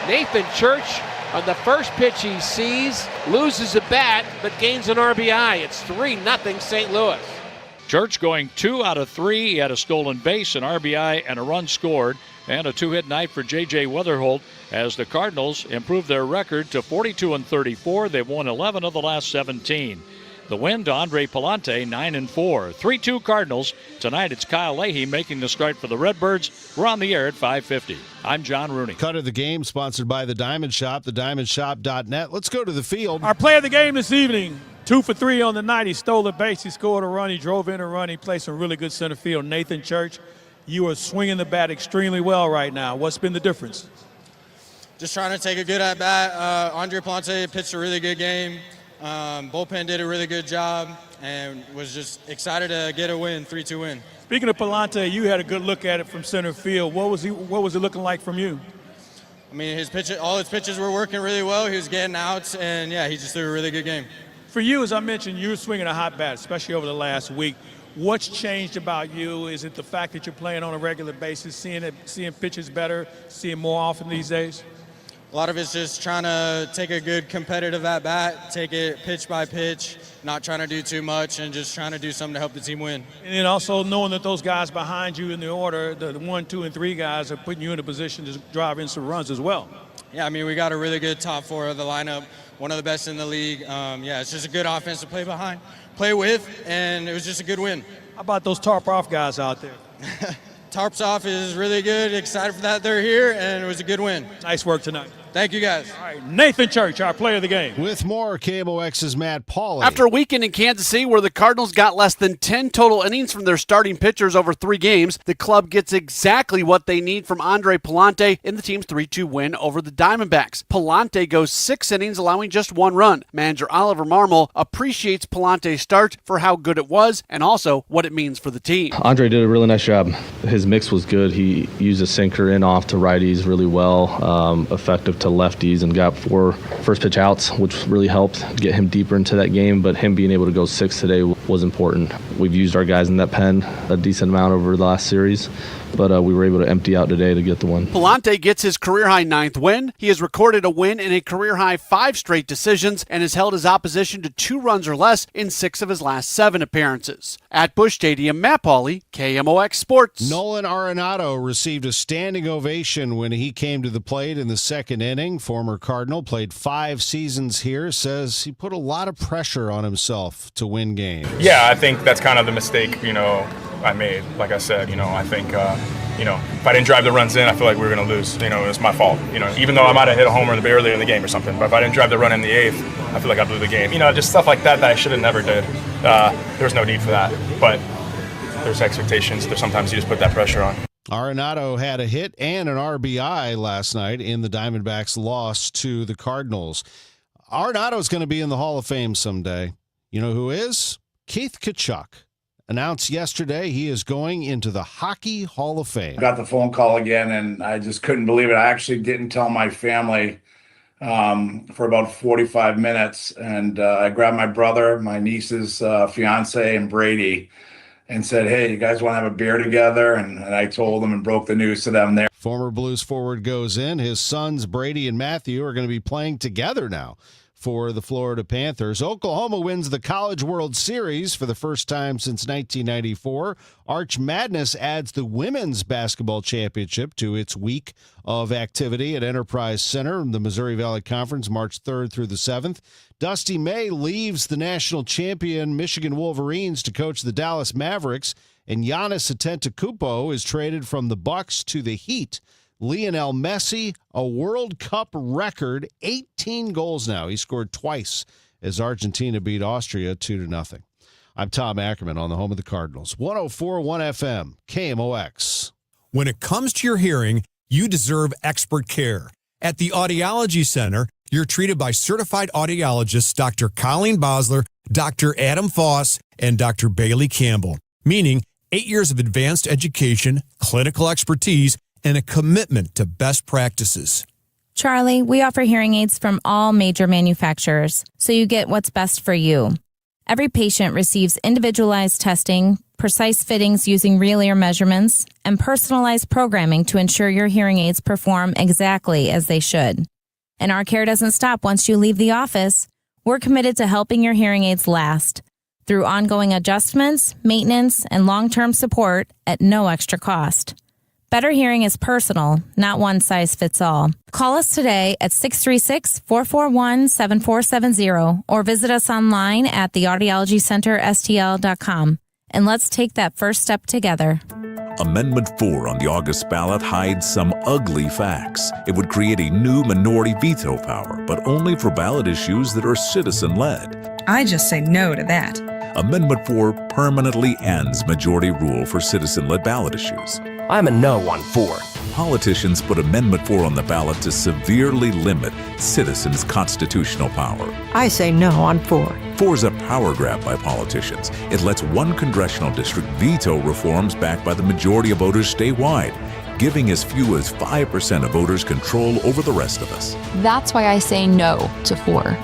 Nathan Church, on the first pitch he sees, loses a bat but gains an RBI. It's 3-0 St. Louis. Church going 2 out of 3. He had a stolen base, an RBI, and a run scored, and a two-hit night for J.J. Weatherholt as the Cardinals improved their record to 42-34. They've won 11 of the last 17. The win to Andre Pallante, 9-4. 3-2 Cardinals. Tonight it's Kyle Leahy making the start for the Redbirds. We're on the air at 5:50. I'm John Rooney. Cut of the game sponsored by the Diamond Shop, thediamondshop.net. Let's go to the field. Our player of the game this evening, 2 for 3 on the night. He stole a base. He scored a run. He drove in a run. He played some really good center field. Nathan Church, you are swinging the bat extremely well right now. What's been the difference? Just trying to take a good at-bat. Andre Pallante pitched a really good game. Bullpen did a really good job and was just excited to get a win, 3-2 win. Speaking of Pallante, you had a good look at it from center field. What was it looking like from you? I mean, all his pitches were working really well. He was getting outs, and yeah, he just threw a really good game. For you, as I mentioned, you're swinging a hot bat, especially over the last week. What's changed about you? Is it the fact that you're playing on a regular basis, seeing pitches better, seeing more often these days? A lot of it's just trying to take a good competitive at-bat, take it pitch by pitch, not trying to do too much, and just trying to do something to help the team win. And then also knowing that those guys behind you in the order, the 1, 2, and 3 guys are putting you in a position to drive in some runs as well. Yeah, I mean, we got a really good top 4 of the lineup, one of the best in the league. Yeah, it's just a good offense to play with, and it was just a good win. How about those tarp off guys out there? Tarps off is really good. Excited for that they're here, and it was a good win. Nice work tonight. Thank you, guys. All right, Nathan Church, our player of the game. With more, KMOX's Matt Pauley. After a weekend in Kansas City where the Cardinals got less than 10 total innings from their starting pitchers over 3 games, the club gets exactly what they need from Andre Pallante in the team's 3-2 win over the Diamondbacks. Pallante goes 6 innings, allowing just 1 run. Manager Oliver Marmol appreciates Pallante's start for how good it was and also what it means for the team. Andre did a really nice job. His mix was good. He used a sinker in off to righties really well, effective to lefties, and got 4 first pitch outs, which really helped get him deeper into that game. But him being able to go 6 today was important. We've used our guys in that pen a decent amount over the last series, but we were able to empty out today to get the win. Pallante gets his career-high 9th win. He has recorded a win in a career-high 5 straight decisions and has held his opposition to 2 runs or less in 6 of his last 7 appearances. At Busch Stadium, Matt Pauley, KMOX Sports. Nolan Arenado received a standing ovation when he came to the plate in the 2nd inning. Former Cardinal, played 5 seasons here, says he put a lot of pressure on himself to win games. Yeah, I think that's kind of the mistake, I made. Like I said, I think, if I didn't drive the runs in, I feel like we were going to lose. It was my fault. Even though I might have hit a homer earlier in the game or something, but if I didn't drive the run in the 8th, I feel like I blew the game. Just stuff like that I should have never did. There's no need for that, but there's expectations. There's sometimes you just put that pressure on. Arenado had a hit and an RBI last night in the Diamondbacks' loss to the Cardinals. Arenado's going to be in the Hall of Fame someday. You know who is? Keith Tkachuk announced yesterday he is going into the Hockey Hall of Fame. I got the phone call again, and I just couldn't believe it. I actually didn't tell my family for about 45 minutes, and I grabbed my brother, my niece's fiance, and Brady, and said, hey, you guys want to have a beer together? And I told them and broke the news to them there. Former Blues forward goes in. His sons, Brady and Matthew, are going to be playing together now for the Florida Panthers. Oklahoma wins the College World Series for the first time since 1994. Arch Madness adds the Women's Basketball Championship to its week of activity at Enterprise Center in the Missouri Valley Conference, March 3rd through the 7th. Dusty May leaves the national champion Michigan Wolverines to coach the Dallas Mavericks, and Giannis Antetokounmpo is traded from the Bucks to the Heat. Lionel Messi, a World Cup record, 18 goals now. He scored twice as Argentina beat Austria 2-0. I'm Tom Ackerman on the home of the Cardinals. 104.1 FM, KMOX. When it comes to your hearing, you deserve expert care. At the Audiology Center, you're treated by certified audiologists Dr. Colleen Bosler, Dr. Adam Foss, and Dr. Bailey Campbell, meaning 8 years of advanced education, clinical expertise, and a commitment to best practices. Charlie, we offer hearing aids from all major manufacturers, so you get what's best for you. Every patient receives individualized testing, precise fittings using real ear measurements, and personalized programming to ensure your hearing aids perform exactly as they should. And our care doesn't stop once you leave the office. We're committed to helping your hearing aids last through ongoing adjustments, maintenance, and long-term support at no extra cost. Better hearing is personal, not one size fits all. Call us today at 636-441-7470 or visit us online at theaudiologycenterstl.com. And let's take that first step together. Amendment 4 on the August ballot hides some ugly facts. It would create a new minority veto power, but only for ballot issues that are citizen-led. I just say no to that. Amendment 4 permanently ends majority rule for citizen-led ballot issues. I'm a no on 4. Politicians put Amendment 4 on the ballot to severely limit citizens' constitutional power. I say no on 4. 4 is a power grab by politicians. It lets one congressional district veto reforms backed by the majority of voters statewide, giving as few as 5% of voters control over the rest of us. That's why I say no to 4.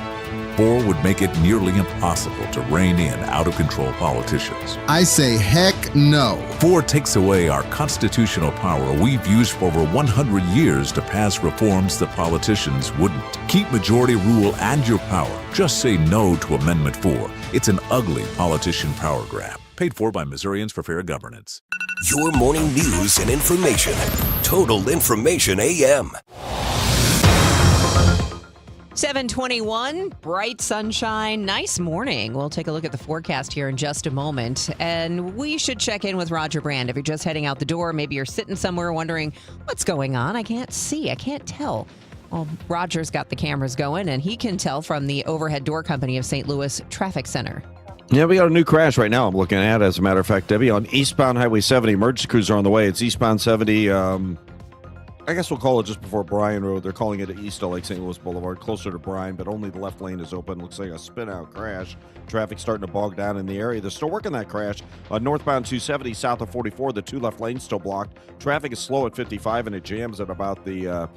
4 would make it nearly impossible to rein in out-of-control politicians. I say heck no. 4 takes away our constitutional power we've used for over 100 years to pass reforms that politicians wouldn't. Keep majority rule and your power. Just say no to Amendment 4. It's an ugly politician power grab. Paid for by Missourians for Fair Governance. Your morning news and information. Total Information AM. 7:21, bright sunshine, nice morning. We'll take a look at the forecast here in just a moment. And we should check in with Roger Brand. If you're just heading out the door, maybe you're sitting somewhere wondering, what's going on? I can't see. I can't tell. Well, Roger's got the cameras going, and he can tell from the overhead door company of St. Louis Traffic Center. Yeah, we got a new crash right now I'm looking at, as a matter of fact, Debbie, on eastbound Highway 70. Emergency crews are on the way. It's eastbound 70, I guess we'll call it just before Bryan Road. They're calling it East of Lake St. Louis Boulevard, closer to Bryan, but only the left lane is open. Looks like a spin-out crash. Traffic starting to bog down in the area. They're still working that crash. On northbound 270, south of 44, the 2 left lanes still blocked. Traffic is slow at 55, and it jams at about the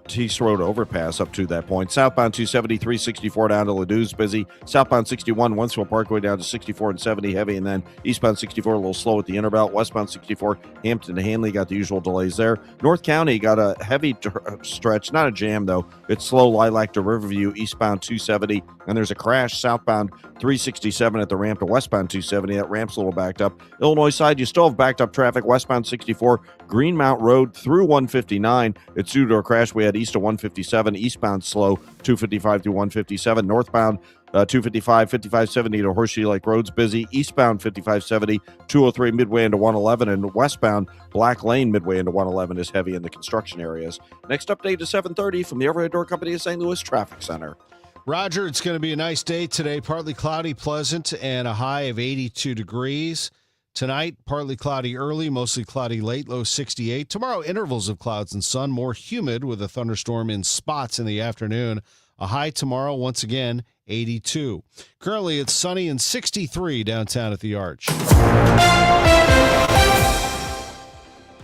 Tees Road overpass up to that point. Southbound 270, 364 down to Ladou's busy. Southbound 61, Wentzville Parkway down to 64 and 70 heavy, and then eastbound 64 a little slow at the Interbelt. Westbound 64, Hampton to Hanley got the usual delays there. North County got a heavy stretch, not a jam though. It's slow Lilac to Riverview, eastbound 270, and there's a crash southbound 367 at the ramp to westbound 270. That ramp's a little backed up. Illinois side, you still have backed up traffic westbound 64, Greenmount Road through 159. It's due to a crash we had east of 157, eastbound slow 255 through 157, northbound 255, 5570 to Horseshoe Lake Road's busy, eastbound 5570, 203 midway into 111, and westbound Black Lane midway into 111 is heavy in the construction areas. Next update is 7:30 from the Overhead Door Company of St. Louis Traffic Center. Roger, it's going to be a nice day today. Partly cloudy, pleasant, and a high of 82 degrees. Tonight, partly cloudy early, mostly cloudy late, low 68. Tomorrow, intervals of clouds and sun, more humid with a thunderstorm in spots in the afternoon. A high tomorrow, once again, 82. Currently, it's sunny and 63 downtown at the Arch.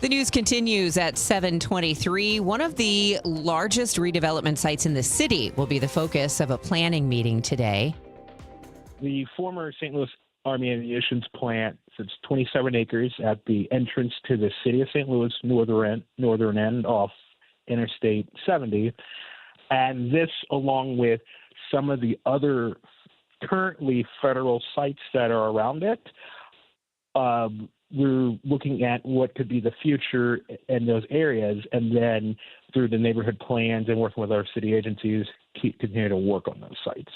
The news continues at 7:23. One of the largest redevelopment sites in the city will be the focus of a planning meeting today. The former St. Louis Army Ammunition Plant sits 27 acres at the entrance to the city of St. Louis northern end off Interstate 70. And this, along with some of the other currently federal sites that are around it, we're looking at what could be the future in those areas, and then through the neighborhood plans and working with our city agencies, continue to work on those sites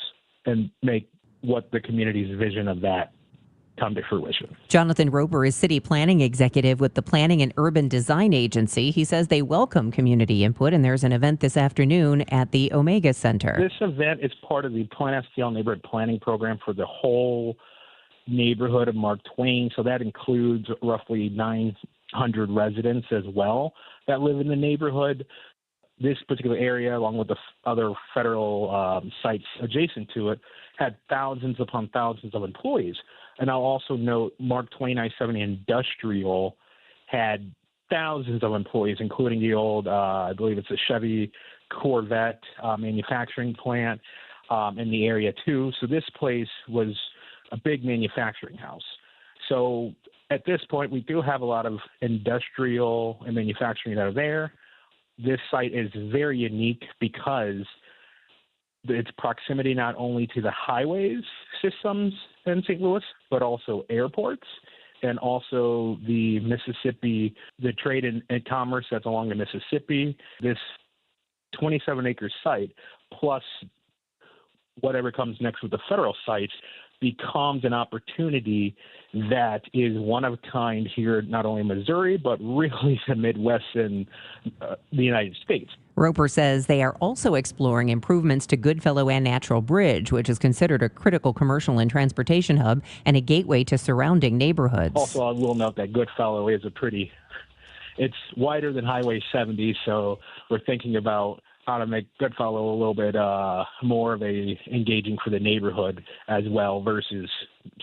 and make what the community's vision of that come to fruition. Jonathan Roper is city planning executive with the Planning and Urban Design Agency. He says they welcome community input, and there's an event this afternoon at the Omega Center. This event is part of the Plan STL neighborhood planning program for the whole neighborhood of Mark Twain. So that includes roughly 900 residents as well that live in the neighborhood. this particular area, along with the other federal sites adjacent to it, had thousands upon thousands of employees. And I'll also note Mark Twain I-70 Industrial had thousands of employees, including the old, I believe it's a Chevy Corvette manufacturing plant in the area too. So this place was a big manufacturing house. So at this point, we do have a lot of industrial and manufacturing that are there. This site is very unique because its proximity not only to the highways systems in St. Louis, but also airports and also the Mississippi, the trade and commerce that's along the Mississippi. This 27-acre site, plus whatever comes next with the federal sites, becomes an opportunity that is one of a kind here, not only in Missouri, but really the Midwest and the United States. Roper says they are also exploring improvements to Goodfellow and Natural Bridge, which is considered a critical commercial and transportation hub and a gateway to surrounding neighborhoods. Also, I will note that Goodfellow is it's wider than Highway 70, so we're thinking about how to make Goodfellow a little bit more of a engaging for the neighborhood as well versus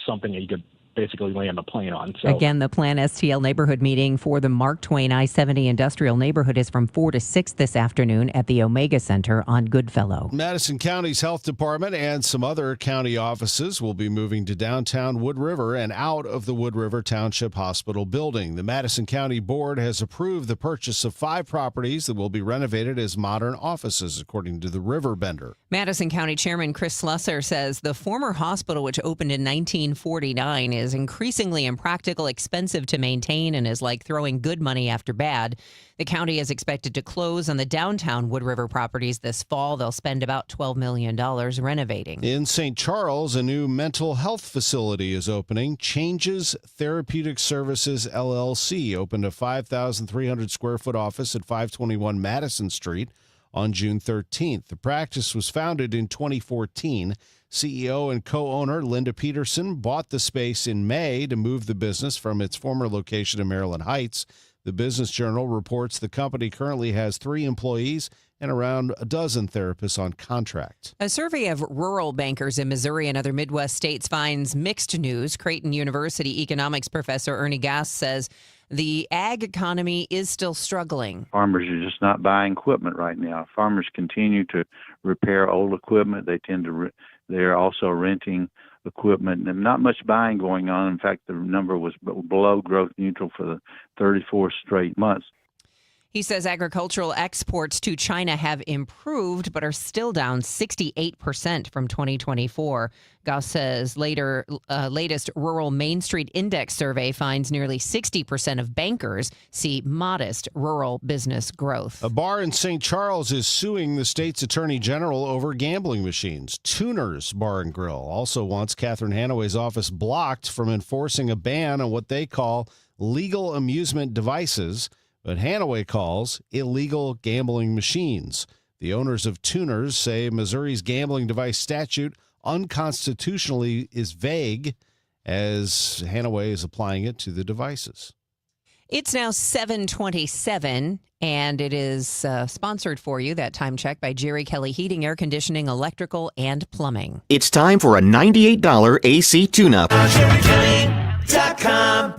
something that you could basically land a plane on. So. Again, the Plan STL neighborhood meeting for the Mark Twain I-70 industrial neighborhood is from 4 to 6 this afternoon at the Omega Center on Goodfellow. Madison County's health department and some other county offices will be moving to downtown Wood River and out of the Wood River Township Hospital building. The Madison County Board has approved the purchase of 5 properties that will be renovated as modern offices, according to the Riverbender. Madison County Chairman Chris Slusser says the former hospital, which opened in 1949, is increasingly impractical, expensive to maintain, and is like throwing good money after bad. The county is expected to close on the downtown Wood River properties this fall. They'll spend about $12 million renovating. In St. Charles, a new mental health facility is opening. Changes Therapeutic Services, LLC, opened a 5,300 square foot office at 521 Madison Street on June 13th. The practice was founded in 2014. CEO and co-owner Linda Peterson bought the space in May to move the business from its former location in Maryland Heights. The Business Journal reports the company currently has 3 employees and around a dozen therapists on contract. A survey of rural bankers in Missouri and other Midwest states finds mixed news. Creighton University economics professor Ernie Gass says the ag economy is still struggling. Farmers are just not buying equipment right now. Farmers continue to repair old equipment. They're also renting equipment and not much buying going on. In fact, the number was below growth neutral for the 34 straight months. He says agricultural exports to China have improved, but are still down 68% from 2024. Gauss says latest Rural Main Street Index survey finds nearly 60% of bankers see modest rural business growth. A bar in St. Charles is suing the state's attorney general over gambling machines. Tuners Bar and Grill also wants Catherine Hanaway's office blocked from enforcing a ban on what they call legal amusement devices, but Hanaway calls illegal gambling machines. The owners of Tuners say Missouri's gambling device statute unconstitutionally is vague, as Hanaway is applying it to the devices. It's now 7:27, and it is sponsored for you, that time check, by Jerry Kelly Heating, Air Conditioning, Electrical, and Plumbing. It's time for a $98 AC tune-up.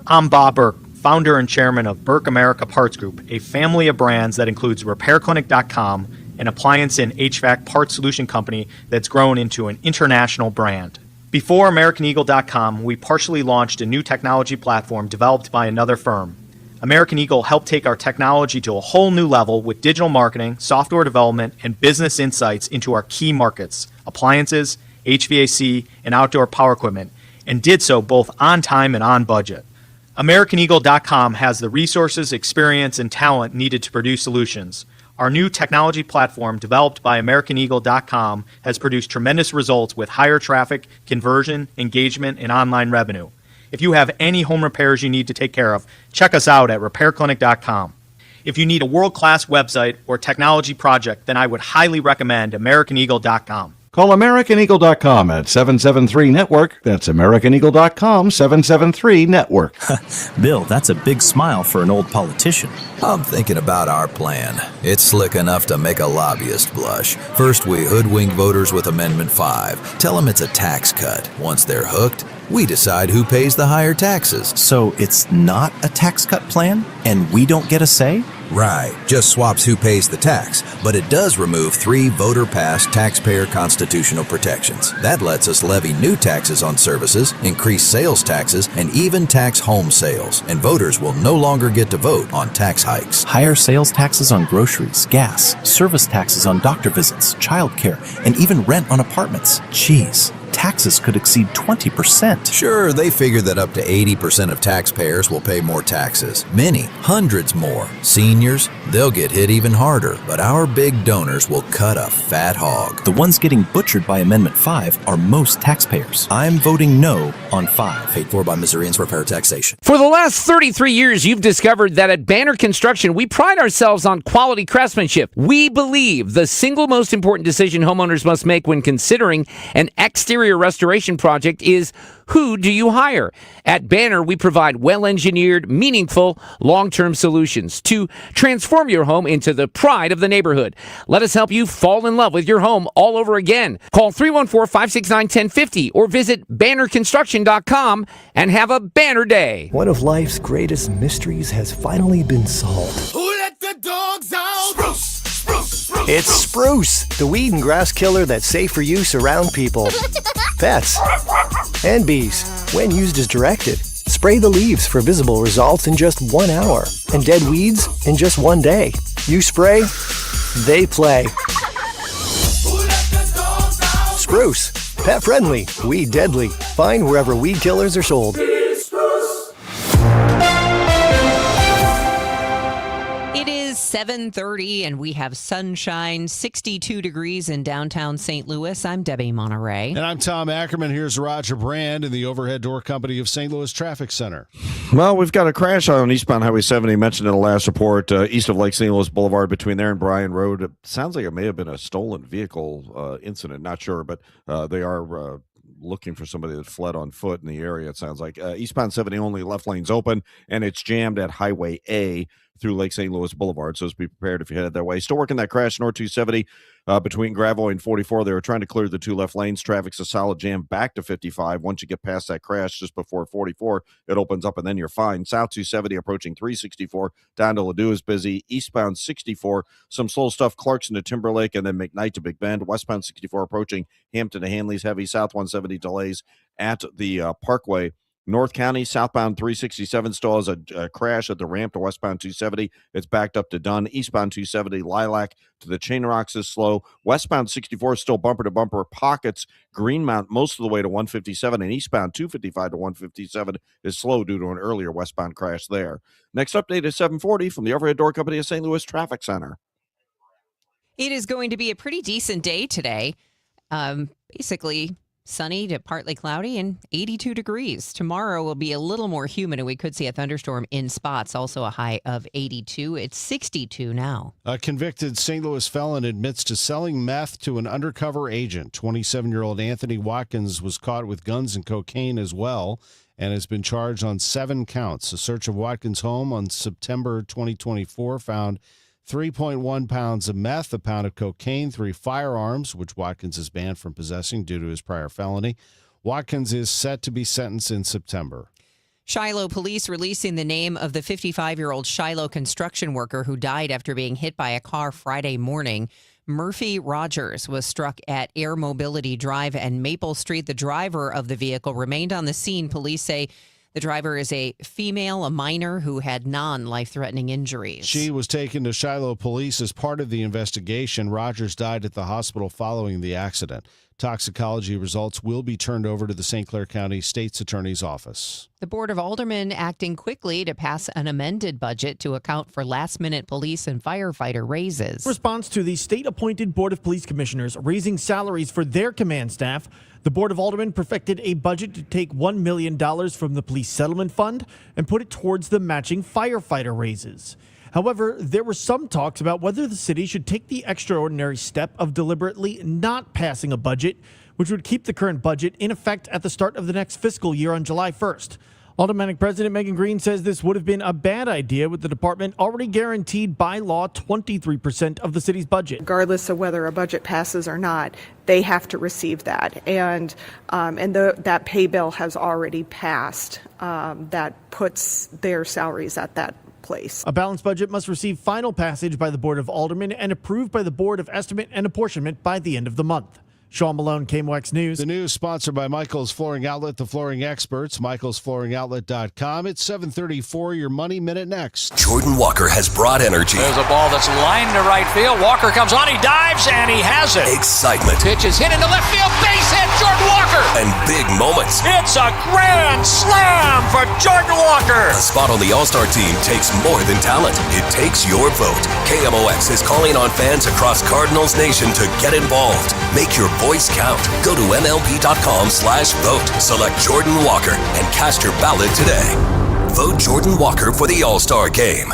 I'm Bob Burke, founder and chairman of Burke America Parts Group, a family of brands that includes RepairClinic.com, an appliance and HVAC parts solution company that's grown into an international brand. Before AmericanEagle.com, we partially launched a new technology platform developed by another firm. American Eagle helped take our technology to a whole new level with digital marketing, software development, and business insights into our key markets, appliances, HVAC, and outdoor power equipment, and did so both on time and on budget. AmericanEagle.com has the resources, experience, and talent needed to produce solutions. Our new technology platform, developed by AmericanEagle.com, has produced tremendous results with higher traffic, conversion, engagement, and online revenue. If you have any home repairs you need to take care of, check us out at RepairClinic.com. If you need a world-class website or technology project, then I would highly recommend AmericanEagle.com. Call AmericanEagle.com at 773-NETWORK. That's AmericanEagle.com, 773-NETWORK. Bill, that's a big smile for an old politician. I'm thinking about our plan. It's slick enough to make a lobbyist blush. First, we hoodwink voters with Amendment 5. Tell them it's a tax cut. Once they're hooked, we decide who pays the higher taxes. So it's not a tax cut plan, and we don't get a say? Right, just swaps who pays the tax, but it does remove 3 voter-passed taxpayer constitutional protections. That lets us levy new taxes on services, increase sales taxes, and even tax home sales. And voters will no longer get to vote on tax hikes. Higher sales taxes on groceries, gas, service taxes on doctor visits, childcare, and even rent on apartments. Jeez. Taxes could exceed 20%. Sure, they figure that up to 80% of taxpayers will pay more taxes. Many, hundreds more. Seniors, they'll get hit even harder, but our big donors will cut a fat hog. The ones getting butchered by Amendment 5 are most taxpayers. I'm voting no on 5. Paid for by Missourians for Fair Taxation. For the last 33 years, you've discovered that at Banner Construction, we pride ourselves on quality craftsmanship. We believe the single most important decision homeowners must make when considering an exterior restoration project is, who do you hire? At Banner, we provide well-engineered, meaningful, long-term solutions to transform your home into the pride of the neighborhood. Let us help you fall in love with your home all over again. Call 314-569-1050 or visit bannerconstruction.com and have a banner day. One of life's greatest mysteries has finally been solved. Who let the dogs out? Spruce! It's Spruce, the weed and grass killer that's safe for use around people, pets, and bees. When used as directed, spray the leaves for visible results in just 1 hour and dead weeds in just 1 day. You spray, they play. Spruce, pet friendly, weed deadly. Find wherever weed killers are sold. It is 7:30 and we have sunshine, 62 degrees in downtown St. Louis. I'm Debbie Monterey. And I'm Tom Ackerman. Here's Roger Brand in the Overhead Door Company of St. Louis Traffic Center. Well, we've got a crash on eastbound Highway 70, mentioned in the last report, east of Lake St. Louis Boulevard between there and Bryan Road. It sounds like it may have been a stolen vehicle incident, not sure, but they are looking for somebody that fled on foot in the area, it sounds like. Eastbound 70 only, left lane's open, and it's jammed at Highway A through Lake St. Louis Boulevard, so be prepared if you're headed that way. Still working that crash, North 270 between Gravois and 44. They were trying to clear the 2 left lanes. Traffic's a solid jam back to 55. Once you get past that crash just before 44, it opens up, and then you're fine. South 270 approaching 364. Down to Ladue is busy. Eastbound 64, some slow stuff, Clarkson to Timberlake, and then McKnight to Big Bend. Westbound 64 approaching Hampton to Hanley's heavy. South 170 delays at the Parkway. North County, southbound 367 still has a crash at the ramp to westbound 270. It's backed up to Dunn. Eastbound 270, Lilac to the Chain Rocks is slow. Westbound 64 is still bumper-to-bumper. Pockets, Greenmount most of the way to 157, and eastbound 255 to 157 is slow due to an earlier westbound crash there. Next update is 740 from the Overhead Door Company of St. Louis Traffic Center. It is going to be a pretty decent day today. Basically sunny to partly cloudy and 82 degrees. Tomorrow will be a little more humid and we could see a thunderstorm in spots, also a high of 82. It's 62 now. A convicted St. Louis felon admits to selling meth to an undercover agent. 27-year-old Anthony Watkins was caught with guns and cocaine as well and has been charged on 7 counts. A search of Watkins' home on September 2024 found 3.1 pounds of meth, a pound of cocaine, 3 firearms, which Watkins is banned from possessing due to his prior felony. Watkins is set to be sentenced in September. Shiloh police releasing the name of the 55-year-old Shiloh construction worker who died after being hit by a car Friday morning. Murphy Rogers was struck at Air Mobility Drive and Maple Street. The driver of the vehicle remained on the scene. Police say the driver is a female, a minor, who had non-life-threatening injuries. She was taken to Shiloh police as part of the investigation. Rogers died at the hospital following the accident. Toxicology results will be turned over to the St. Clair County State's Attorney's Office. The Board of Aldermen acting quickly to pass an amended budget to account for last-minute police and firefighter raises. In response to the state-appointed Board of Police Commissioners raising salaries for their command staff, the Board of Aldermen perfected a budget to take $1 million from the Police Settlement Fund and put it towards the matching firefighter raises. However, there were some talks about whether the city should take the extraordinary step of deliberately not passing a budget, which would keep the current budget in effect at the start of the next fiscal year on July 1st. Aldermanic President Megan Green says this would have been a bad idea, with the department already guaranteed by law 23% of the city's budget. Regardless of whether a budget passes or not, they have to receive that. And that pay bill has already passed. That puts their salaries at that place. A balanced budget must receive final passage by the Board of Aldermen and approved by the Board of Estimate and Apportionment by the end of the month. Sean Malone, KMOX News. The news sponsored by Michael's Flooring Outlet, the flooring experts, michaelsflooringoutlet.com. It's 7:34, your Money Minute next. Jordan Walker has brought energy. There's a ball that's lined to right field. Walker comes on, he dives, and he has it. Excitement. Pitch is hit into left field, base hit, Jordan Walker. And big moments. It's a grand slam for Jordan Walker. A spot on the All-Star team takes more than talent. It takes your vote. KMOX is calling on fans across Cardinals Nation to get involved. Make your voice count. Go to MLB.com/vote. Select Jordan Walker and cast your ballot today. Vote Jordan Walker for the All-Star Game.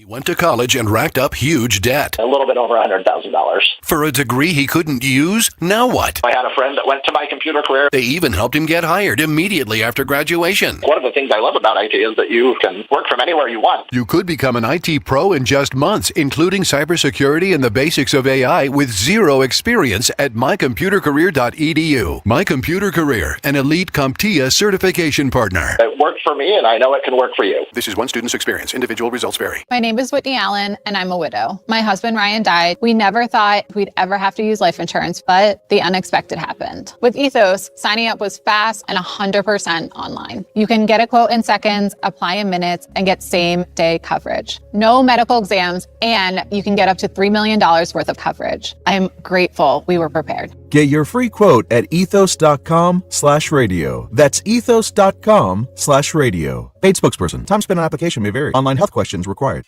Went to college and racked up huge debt. A little bit over $100,000. For a degree he couldn't use? Now what? I had a friend that went to My Computer Career. They even helped him get hired immediately after graduation. One of the things I love about IT is that you can work from anywhere you want. You could become an IT pro in just months, including cybersecurity and the basics of AI with zero experience at mycomputercareer.edu. My Computer Career, an elite CompTIA certification partner. It worked for me, and I know it can work for you. This is one student's experience. Individual results vary. My name is Whitney Allen, and I'm a widow. My husband, Ryan, died. We never thought we'd ever have to use life insurance, but the unexpected happened. With Ethos, signing up was fast and 100% online. You can get a quote in seconds, apply in minutes, and get same-day coverage. No medical exams, and you can get up to $3 million worth of coverage. I'm grateful we were prepared. Get your free quote at ethos.com/radio. That's ethos.com/radio. Paid spokesperson. Time spent on application may vary. Online health questions required.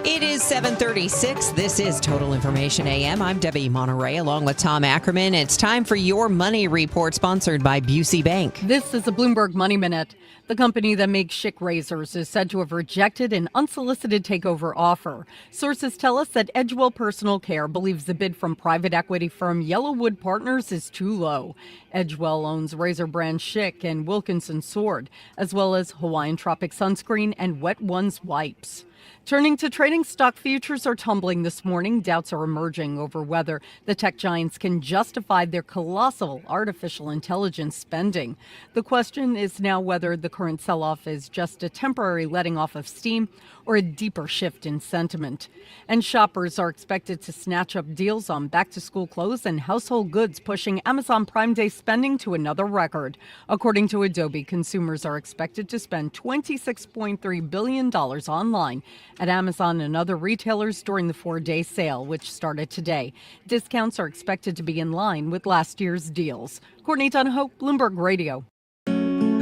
It is 7:36. This is Total Information AM. I'm Debbie Monterey along with Tom Ackerman. It's time for your money report sponsored by Busey Bank. This is a Bloomberg Money Minute. The company that makes Schick razors is said to have rejected an unsolicited takeover offer. Sources tell us that Edgewell Personal Care believes the bid from private equity firm Yellowwood Partners is too low. Edgewell owns razor brand Schick and Wilkinson Sword, as well as Hawaiian Tropic Sunscreen and Wet Ones Wipes. Turning to trading, stock futures are tumbling this morning. Doubts are emerging over whether the tech giants can justify their colossal artificial intelligence spending. The question is now whether the current sell-off is just a temporary letting off of steam or a deeper shift in sentiment. And shoppers are expected to snatch up deals on back-to-school clothes and household goods, pushing Amazon Prime Day spending to another record. According to Adobe, consumers are expected to spend $26.3 billion online at Amazon and other retailers during the 4-day sale, which started today. Discounts are expected to be in line with last year's deals. Courtney Donahoe, Bloomberg Radio.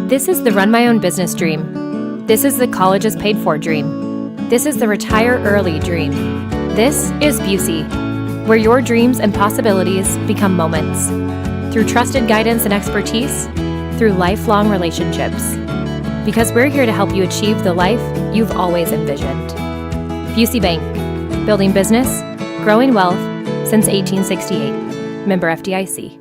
This is the run my own business dream. This is the colleges paid for dream. This is the retire early dream. This is Busey, where your dreams and possibilities become moments. Through trusted guidance and expertise, through lifelong relationships. Because we're here to help you achieve the life you've always envisioned. Busey Bank, building business, growing wealth since 1868. Member FDIC.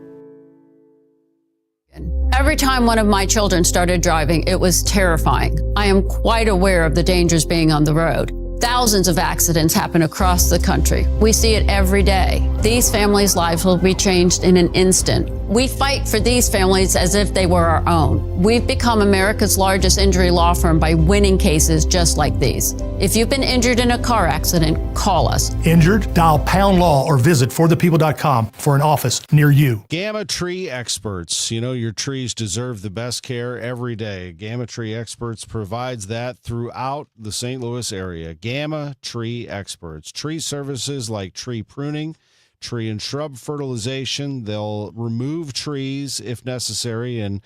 Every time one of my children started driving, it was terrifying. I am quite aware of the dangers being on the road. Thousands of accidents happen across the country. We see it every day. These families' lives will be changed in an instant. We fight for these families as if they were our own. We've become America's largest injury law firm by winning cases just like these. If you've been injured in a car accident, call us. Injured? Dial # law or visit forthepeople.com for an office near you. Gamma Tree Experts. You know your trees deserve the best care every day. Gamma Tree Experts provides that throughout the St. Louis area. Gamma Tree Experts. Tree services like tree pruning, tree and shrub fertilization. They'll remove trees if necessary. And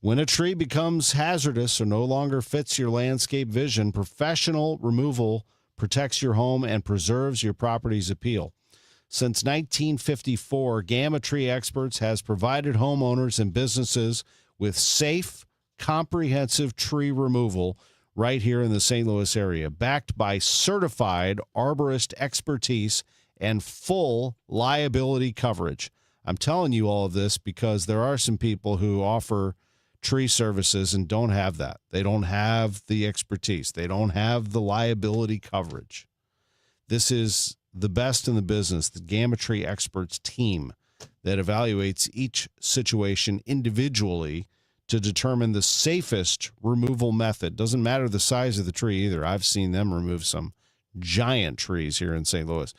when a tree becomes hazardous or no longer fits your landscape vision, professional removal protects your home and preserves your property's appeal. Since 1954, Gamma Tree Experts has provided homeowners and businesses with safe, comprehensive tree removal right here in the St. Louis area, backed by certified arborist expertise and full liability coverage. I'm telling you all of this because there are some people who offer tree services and don't have that. They don't have the expertise. They don't have the liability coverage. This is the best in the business, the Gamma Tree Experts team that evaluates each situation individually to determine the safest removal method. Doesn't matter the size of the tree either. I've seen them remove some giant trees here in St. Louis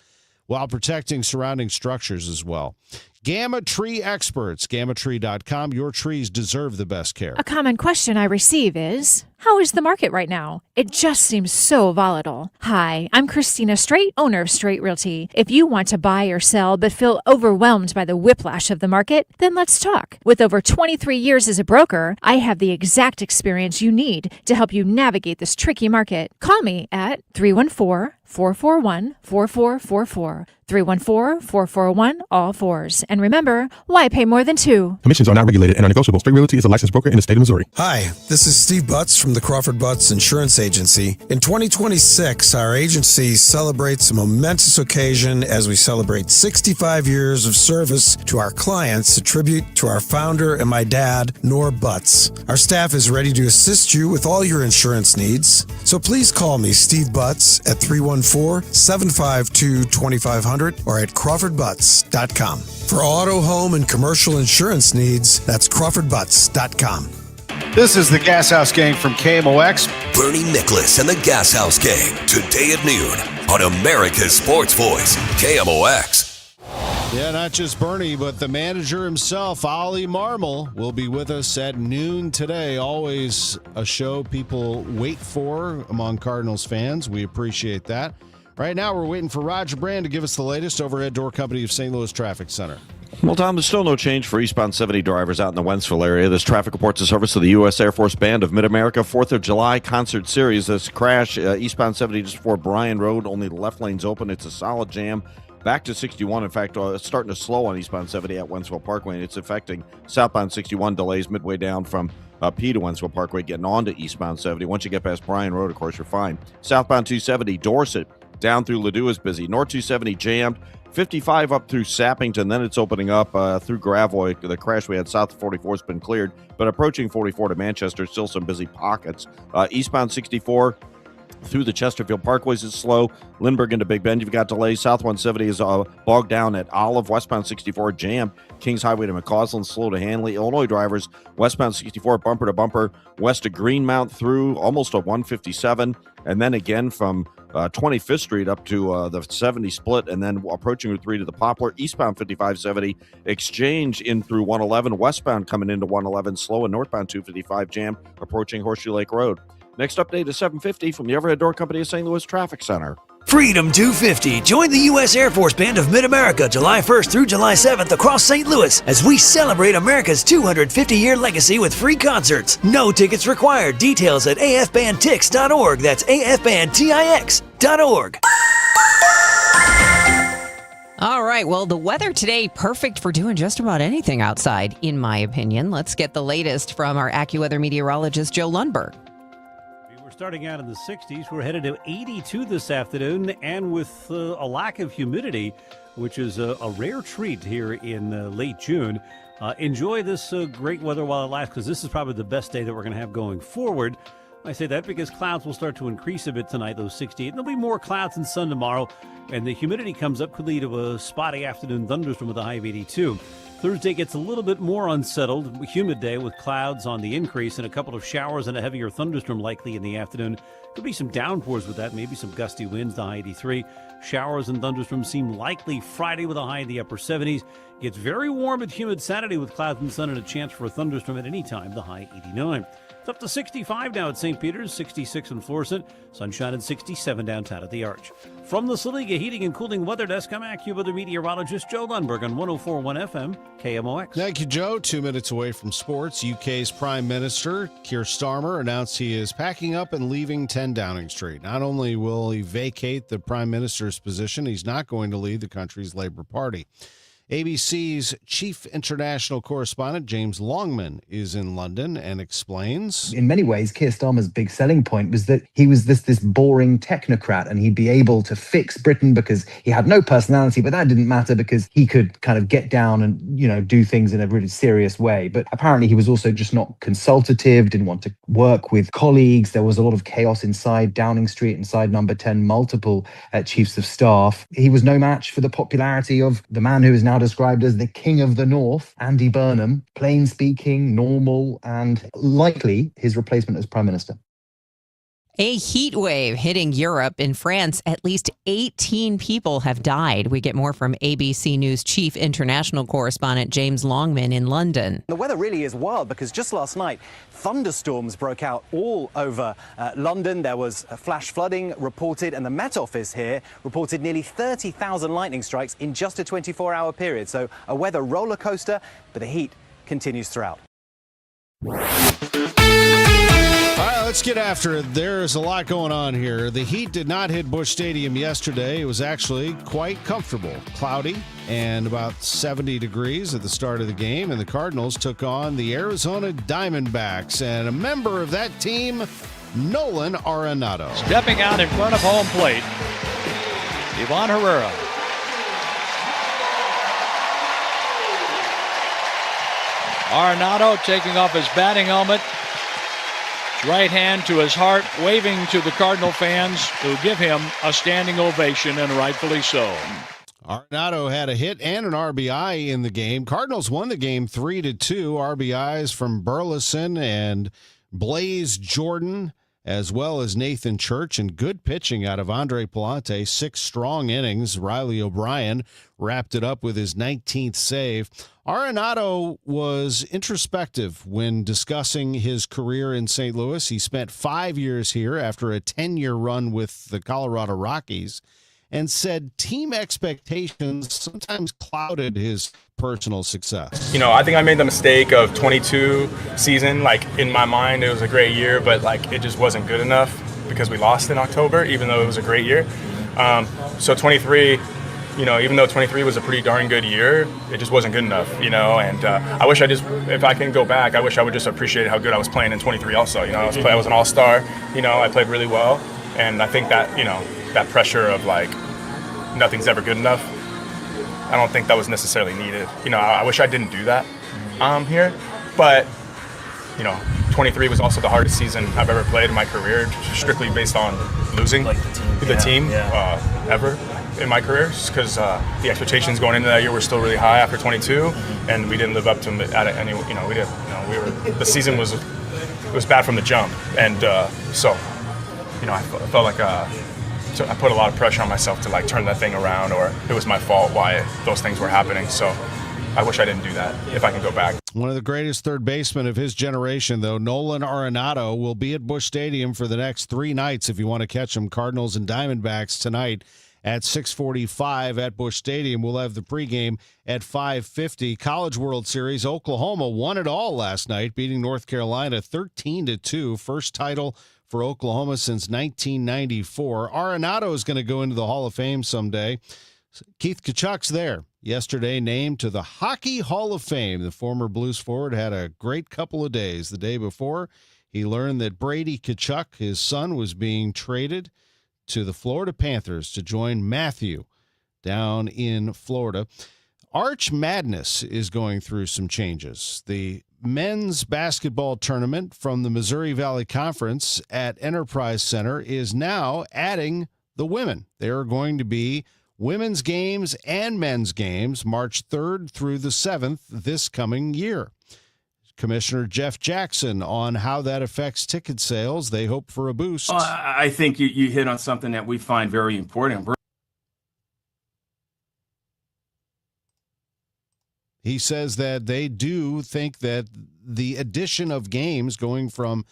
while protecting surrounding structures as well. Gamma Tree Experts, gammatree.com. Your trees deserve the best care. A common question I receive is, how is the market right now? It just seems so volatile. Hi, I'm Christina Straight, owner of Straight Realty. If you want to buy or sell but feel overwhelmed by the whiplash of the market, then let's talk. With over 23 years as a broker, I have the exact experience you need to help you navigate this tricky market. Call me at 314-441-4444. 314-441-all-4s. And remember, why pay more than two? Commissions are not regulated and are negotiable. Straight Realty is a licensed broker in the state of Missouri. Hi, this is Steve Butts from the Crawford Butts Insurance Agency. In 2026, our agency celebrates a momentous occasion as we celebrate 65 years of service to our clients, a tribute to our founder and my dad, Nor Butts. Our staff is ready to assist you with all your insurance needs. So please call me, Steve Butts, at 314-752-2500 or at crawfordbutts.com. For auto, home, and commercial insurance needs, that's crawfordbutts.com. This is the Gas House Gang from KMOX. Bernie Nicholas and the Gas House Gang, today at noon on America's Sports Voice, KMOX. Yeah, not just Bernie, but the manager himself, Ollie Marmol, will be with us at noon today. Always a show people wait for among Cardinals fans. We appreciate that. Right now, we're waiting for Roger Brand to give us the latest overhead door company of St. Louis Traffic Center. Well, Tom, there's still no change for eastbound 70 drivers out in the Wentzville area. This traffic reports a service to the U.S. Air Force Band of Mid-America 4th of July concert series. This crash, eastbound 70 just before Bryan Road, only the left lane's open. It's a solid jam. Back to 61. In fact, it's starting to slow on eastbound 70 at Wentzville Parkway, and it's affecting southbound 61 delays midway down from P to Wentzville Parkway, getting on to eastbound 70. Once you get past Bryan Road, of course, you're fine. Southbound 270, Dorset, down through Ladue is busy. North 270 jammed. 55 up through Sappington, then it's opening up through Gravois. The crash we had south of 44 has been cleared, but approaching 44 to Manchester, still some busy pockets. Eastbound 64 through the Chesterfield Parkways is slow. Lindbergh into Big Bend, you've got delays. South 170 is bogged down at Olive. Westbound 64 jammed. Kings Highway to McCausland, slow to Hanley. Illinois drivers, westbound 64 bumper to bumper, west to Greenmount through almost a 157, and then again from 25th Street up to the 70 split, and then approaching Route 3 to the Poplar. Eastbound 5570 Exchange in through 111. Westbound coming into 111 slow, and northbound 255 jam approaching Horseshoe Lake Road. Next update is 750 from the Overhead Door Company of St. Louis Traffic Center. Freedom 250. Join the U.S. Air Force Band of Mid-America July 1st through July 7th across St. Louis as we celebrate America's 250-year legacy with free concerts. No tickets required. Details at afbandtix.org. That's afbandtix.org. All right. Well, the weather today, perfect for doing just about anything outside, in my opinion. Let's get the latest from our AccuWeather meteorologist, Joe Lundberg. Starting out in the 60s, we're headed to 82 this afternoon, and with a lack of humidity, which is a rare treat here in late June. Enjoy this great weather while it lasts, because this is probably the best day that we're going to have going forward. I say that because clouds will start to increase a bit tonight, those 68. There'll be more clouds and sun tomorrow, and the humidity comes up, could lead to a spotty afternoon thunderstorm with a high of 82. Thursday gets a little bit more unsettled, humid day with clouds on the increase and a couple of showers and a heavier thunderstorm likely in the afternoon. Could be some downpours with that, maybe some gusty winds, the high 83. Showers and thunderstorms seem likely Friday with a high in the upper 70s. Gets very warm and humid Saturday with clouds and sun and a chance for a thunderstorm at any time, the high 89. It's up to 65 now at St. Peter's, 66 in Florissant, sunshine and 67 downtown at the Arch. From the Saliga Heating and Cooling Weather Desk, I'm AccuWeather meteorologist Joe Lundberg on 104.1 FM, KMOX. Thank you, Joe. 2 minutes away from sports. UK's Prime Minister, Keir Starmer, announced he is packing up and leaving 10 Downing Street. Not only will he vacate the Prime Minister's position, he's not going to lead the country's Labour Party. ABC's chief international correspondent, James Longman, is in London and explains. In many ways, Keir Starmer's big selling point was that he was this boring technocrat, and he'd be able to fix Britain because he had no personality, but that didn't matter because he could kind of get down and, do things in a really serious way. But apparently he was also just not consultative, didn't want to work with colleagues. There was a lot of chaos inside Downing Street, inside Number 10, multiple chiefs of staff. He was no match for the popularity of the man who is now described as the King of the North, Andy Burnham, plain speaking, normal, and likely his replacement as Prime Minister. A heat wave hitting Europe. In France, at least 18 people have died. We get more from ABC News chief international correspondent James Longman in London. The weather really is wild because just last night, thunderstorms broke out all over London. There was flash flooding reported, and the Met Office here reported nearly 30,000 lightning strikes in just a 24-hour period. So a weather roller coaster, but the heat continues throughout. All right, let's get after it. There's a lot going on here. The heat did not hit Busch Stadium yesterday. It was actually quite comfortable. Cloudy and about 70 degrees at the start of the game. And the Cardinals took on the Arizona Diamondbacks. And a member of that team, Nolan Arenado. Stepping out in front of home plate, Ivan Herrera. Arenado taking off his batting helmet. Right hand to his heart, waving to the Cardinal fans who give him a standing ovation, and rightfully so. Arenado had a hit and an RBI in the game. Cardinals won the game 3-2. RBIs from Burleson and Blaze Jordan, as well as Nathan Church, and good pitching out of Andre Palante. 6 strong innings. Riley O'Brien wrapped it up with his 19th save. Arenado was introspective when discussing his career in St. Louis. He spent 5 years here after a 10-year run with the Colorado Rockies, and said team expectations sometimes clouded his personal success. I think I made the mistake of 22 season. Like, in my mind, it was a great year, but it just wasn't good enough because we lost in October, even though it was a great year. So 23, even though 23 was a pretty darn good year, it just wasn't good enough, and I wish if I can go back, I wish I would just appreciate how good I was playing in 23 also. I was an all-star, I played really well, and I think that, that pressure of nothing's ever good enough, I don't think that was necessarily needed. I wish I didn't do that here, but 23 was also the hardest season I've ever played in my career, strictly based on losing the team ever in my career, because the expectations going into that year were still really high after 22, and we didn't live up to it at any. The season was bad from the jump, and so I felt like I put a lot of pressure on myself to turn that thing around, or it was my fault why those things were happening. So I wish I didn't do that if I can go back. One of the greatest third basemen of his generation, though, Nolan Arenado, will be at Busch Stadium for the next 3 nights if you want to catch him. Cardinals and Diamondbacks tonight at 6:45 at Busch Stadium. We'll have the pregame at 5:50. College World Series, Oklahoma won it all last night, beating North Carolina 13-2. First title for Oklahoma since 1994. Arenado is going to go into the Hall of Fame someday. Keith Kachuk's there. Yesterday named to the Hockey Hall of Fame. The former Blues forward had a great couple of days. The day before, he learned that Brady Tkachuk, his son, was being traded to the Florida Panthers to join Matthew down in Florida. Arch Madness is going through some changes. The men's basketball tournament from the Missouri Valley Conference at Enterprise Center is now adding the women. There are going to be women's games and men's games March 3rd through the 7th this coming year. Commissioner Jeff Jackson on how that affects ticket sales. They hope for a boost. I think you hit on something that we find very important. He says that they do think that the addition of games, going from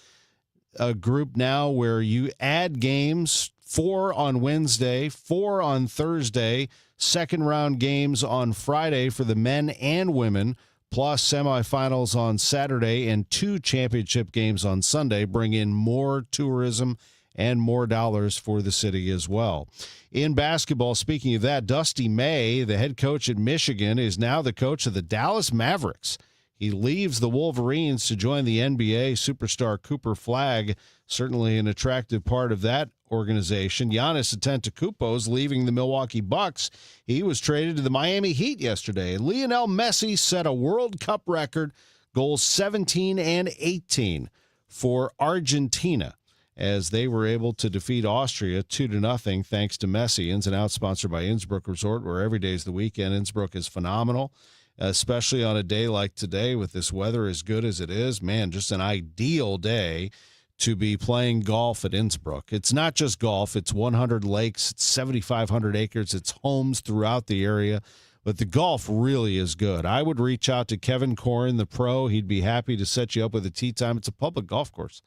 a group now where you add games, 4 on Wednesday, 4 on Thursday, second round games on Friday for the men and women, plus semifinals on Saturday and 2 championship games on Sunday, bring in more tourism and more dollars for the city as well. In basketball, speaking of that, Dusty May, the head coach at Michigan, is now the coach of the Dallas Mavericks. He leaves the Wolverines to join the NBA. Superstar Cooper Flagg, certainly an attractive part of that organization. Giannis Antetokounmpo is leaving the Milwaukee Bucks. He was traded to the Miami Heat yesterday. Lionel Messi set a World Cup record, goals 17 and 18 for Argentina, as they were able to defeat Austria 2-0 thanks to Messi. Ins and Outs sponsored by Innsbruck Resort, where every day is the weekend. Innsbruck is phenomenal, especially on a day like today with this weather as good as it is. Man, just an ideal day to be playing golf at Innsbruck. It's not just golf. It's 100 lakes. It's 7,500 acres. It's homes throughout the area. But the golf really is good. I would reach out to Kevin Corrin, the pro. He'd be happy to set you up with a tee time. It's a public golf course.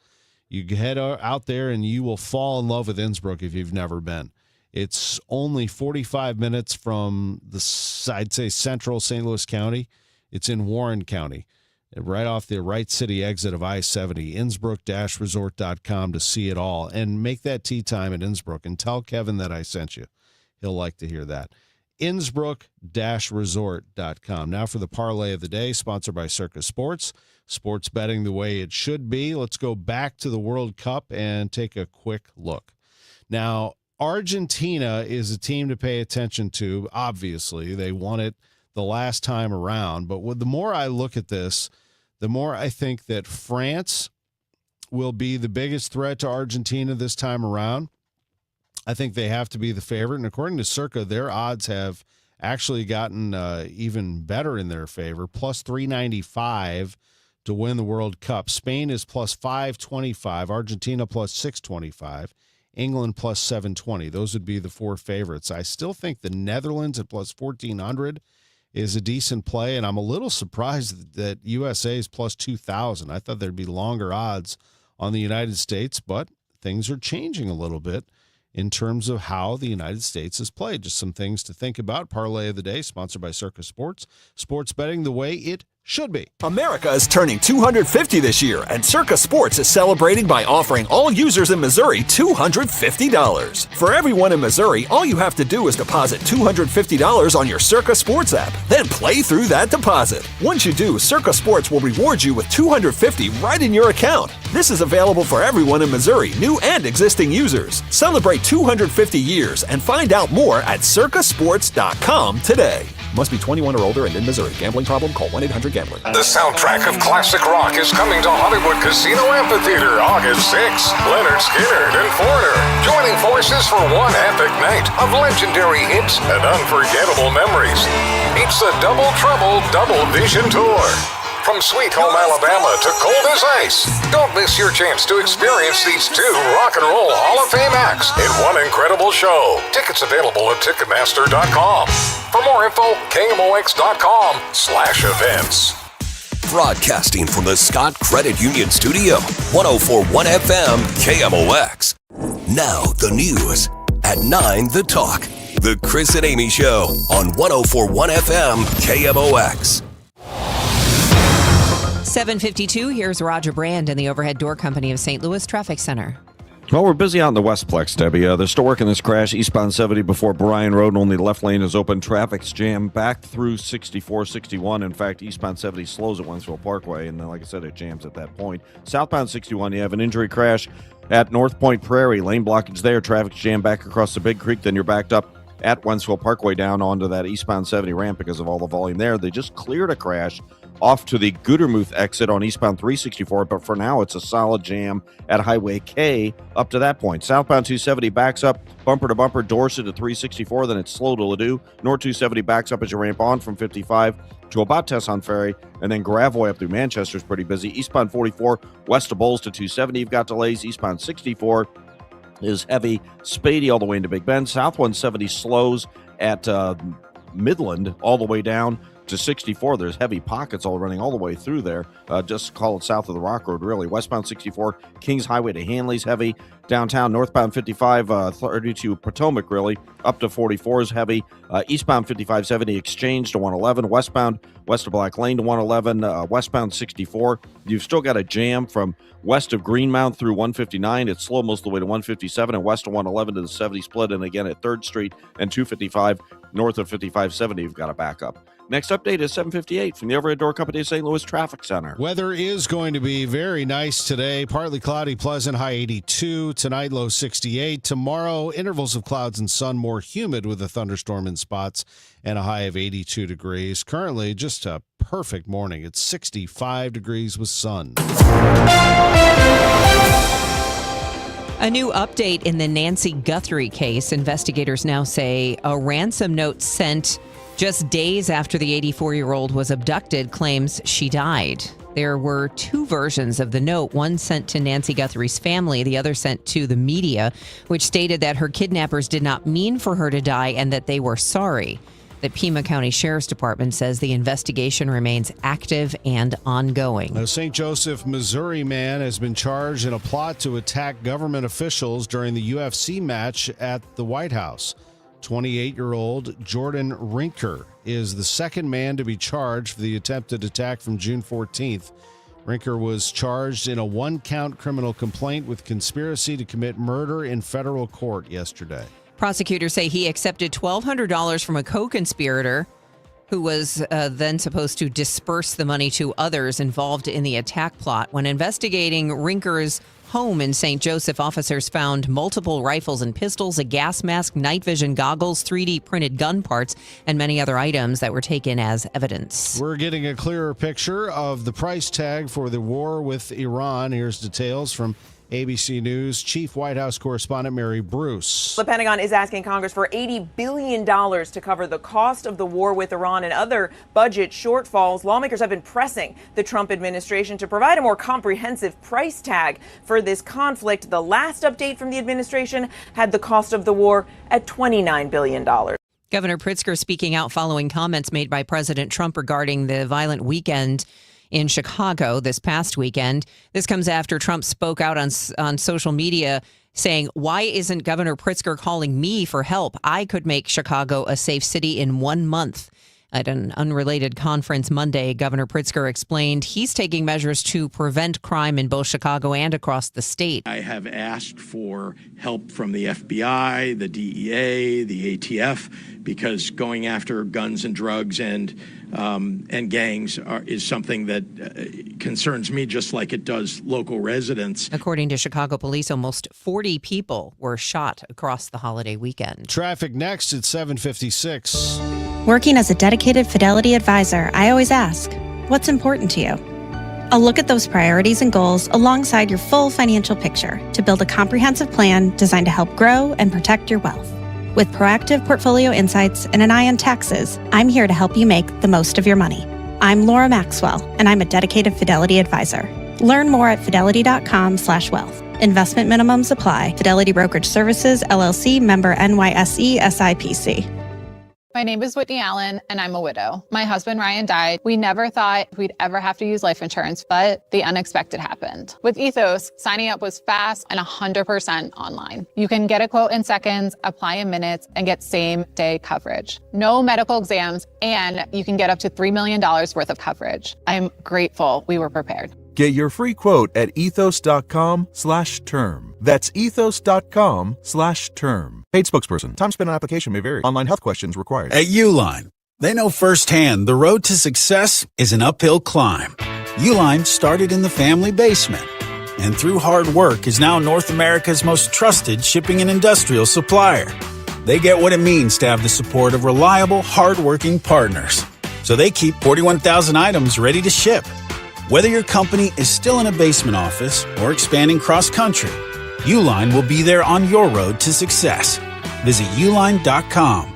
You head out there and you will fall in love with Innsbruck if you've never been. It's only 45 minutes from I'd say, central St. Louis County. It's in Warren County, right off the Wright City exit of I-70, Innsbruck-resort.com to see it all. And make that tee time at Innsbruck and tell Kevin that I sent you. He'll like to hear that. Innsbruck-resort.com. Now for the parlay of the day, sponsored by Circa Sports. Sports betting the way it should be. Let's go back to the World Cup and take a quick look. Now, Argentina is a team to pay attention to. Obviously, they won it the last time around. But the more I look at this, the more I think that France will be the biggest threat to Argentina this time around. I think they have to be the favorite. And according to Circa, their odds have actually gotten even better in their favor, plus 395 to win the World Cup. Spain is plus 525, Argentina plus 625, England plus 720. Those would be the four favorites. I still think the Netherlands at plus 1,400 is a decent play, and I'm a little surprised that USA is plus 2,000. I thought there'd be longer odds on the United States, but things are changing a little bit in terms of how the United States is played. Just some things to think about. Parlay of the day, sponsored by Circa Sports. Sports betting the way it should be. America is turning 250 this year, and Circa Sports is celebrating by offering all users in Missouri $250. For everyone in Missouri, all you have to do is deposit $250 on your Circa Sports app, then play through that deposit. Once you do, Circa Sports will reward you with $250 right in your account. This is available for everyone in Missouri, new and existing users. Celebrate 250 years and find out more at circasports.com today. Must be 21 or older and in Missouri. Gambling problem? Call 1-800-GAMBLER. The soundtrack of classic rock is coming to Hollywood Casino Amphitheater August 6th. Leonard Skinner and Foreigner joining forces for one epic night of legendary hits and unforgettable memories. It's the Double Trouble Double Vision Tour. From Sweet Home Alabama to Cold as Ice. Don't miss your chance to experience these two Rock and Roll Hall of Fame acts in one incredible show. Tickets available at Ticketmaster.com. For more info, KMOX.com/events. Broadcasting from the Scott Credit Union Studio, 104.1 FM KMOX. Now the news. At 9, The Talk. The Chris and Amy Show on 104.1 FM KMOX. 7:52, here's Roger Brand in the Overhead Door Company of St. Louis Traffic Center. Well, we're busy out in the Westplex, Debbie. They're still working this crash eastbound 70 before Bryan Road. Only the left lane is open. Traffic's jammed back through 64, 61. In fact, eastbound 70 slows at Wentzville Parkway, and then, like I said, it jams at that point. Southbound 61, you have an injury crash at North Point Prairie. Lane blockage there. Traffic's jammed back across the Big Creek. Then you're backed up at Wentzville Parkway down onto that eastbound 70 ramp because of all the volume there. They just cleared a crash off to the Goodermuth exit on eastbound 364, but for now it's a solid jam at Highway K up to that point. Southbound 270 backs up bumper to bumper, Dorset to 364, then it's slow to Ladue. North 270 backs up as you ramp on from 55 to about Tesson Ferry, and then Gravois up through Manchester is pretty busy. Eastbound 44 west of Bowles to 270, you've got delays. Eastbound 64 is heavy. Spady all the way into Big Bend. South 170 slows at Midland all the way down to 64. There's heavy pockets all running all the way through there. Just call it south of the Rock Road, really. Westbound 64, Kings Highway to Hanley's heavy. Downtown, northbound 55, 32 Potomac, really. Up to 44 is heavy. Eastbound 5570 Exchange to 111. Westbound, west of Black Lane to 111. Westbound 64. You've still got a jam from west of Greenmount through 159. It's slow most of the way to 157 and west of 111 to the 70 split. And again at 3rd Street and 255 north of 5570, you've got a backup. Next update is 7:58 from the Overhead Door Company of St. Louis Traffic Center. Weather is going to be very nice today. Partly cloudy, pleasant, high 82. Tonight, low 68. Tomorrow, intervals of clouds and sun, more humid with a thunderstorm in spots and a high of 82 degrees. Currently, just a perfect morning. It's 65 degrees with sun. A new update in the Nancy Guthrie case. Investigators now say a ransom note sent just days after the 84-year-old was abducted claims she died. There were two versions of the note, one sent to Nancy Guthrie's family, the other sent to the media, which stated that her kidnappers did not mean for her to die and that they were sorry. The Pima County Sheriff's Department says the investigation remains active and ongoing. A St. Joseph, Missouri man has been charged in a plot to attack government officials during the UFC match at the White House. 28-year-old Jordan Rinker is the second man to be charged for the attempted attack from June 14th. Rinker was charged in a one-count criminal complaint with conspiracy to commit murder in federal court yesterday. Prosecutors say he accepted $1,200 from a co-conspirator who was then supposed to disperse the money to others involved in the attack plot. When investigating Rinker's home in St. Joseph, officers found multiple rifles and pistols, a gas mask, night vision goggles, 3D printed gun parts, and many other items that were taken as evidence. We're getting a clearer picture of the price tag for the war with Iran. Here's details from ABC News Chief White House correspondent Mary Bruce. The Pentagon is asking Congress for $80 billion to cover the cost of the war with Iran and other budget shortfalls. Lawmakers have been pressing the Trump administration to provide a more comprehensive price tag for this conflict. The last update from the administration had the cost of the war at $29 billion. Governor Pritzker speaking out following comments made by President Trump regarding the violent weekend in Chicago this past weekend. This comes after Trump spoke out on social media saying, "Why isn't Governor Pritzker calling me for help? I could make Chicago a safe city in 1 month." At an unrelated conference Monday, Governor Pritzker explained he's taking measures to prevent crime in both Chicago and across the state. I have asked for help from the FBI, the DEA, the ATF, because going after guns and drugs and gangs is something that concerns me just like it does local residents. According to Chicago police, almost 40 people were shot across the holiday weekend. Traffic next at 7:56. Working as a dedicated Fidelity advisor, I always ask, what's important to you? I'll look at those priorities and goals alongside your full financial picture to build a comprehensive plan designed to help grow and protect your wealth. With proactive portfolio insights and an eye on taxes, I'm here to help you make the most of your money. I'm Laura Maxwell, and I'm a dedicated Fidelity advisor. Learn more at fidelity.com/wealth. Investment minimums apply. Fidelity Brokerage Services, LLC, member NYSE, SIPC. My name is Whitney Allen, and I'm a widow. My husband, Ryan, died. We never thought we'd ever have to use life insurance, but the unexpected happened. With Ethos, signing up was fast and 100% online. You can get a quote in seconds, apply in minutes, and get same-day coverage. No medical exams, and you can get up to $3 million worth of coverage. I'm grateful we were prepared. Get your free quote at ethos.com/term. That's ethos.com/term. Paid spokesperson. Time spent on application may vary. Online health questions required. At Uline, they know firsthand the road to success is an uphill climb. Uline started in the family basement and through hard work is now North America's most trusted shipping and industrial supplier. They get what it means to have the support of reliable, hardworking partners. So they keep 41,000 items ready to ship. Whether your company is still in a basement office or expanding cross-country, Uline will be there on your road to success. Visit uline.com.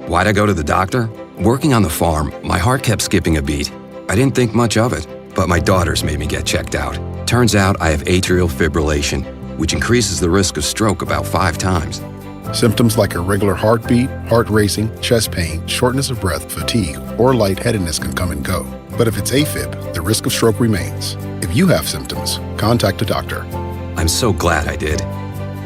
Why'd I go to the doctor? Working on the farm, my heart kept skipping a beat. I didn't think much of it, but my daughters made me get checked out. Turns out I have atrial fibrillation, which increases the risk of stroke about 5 times. Symptoms like irregular heartbeat, heart racing, chest pain, shortness of breath, fatigue, or lightheadedness can come and go. But if it's AFib, the risk of stroke remains. If you have symptoms, contact a doctor. I'm so glad I did.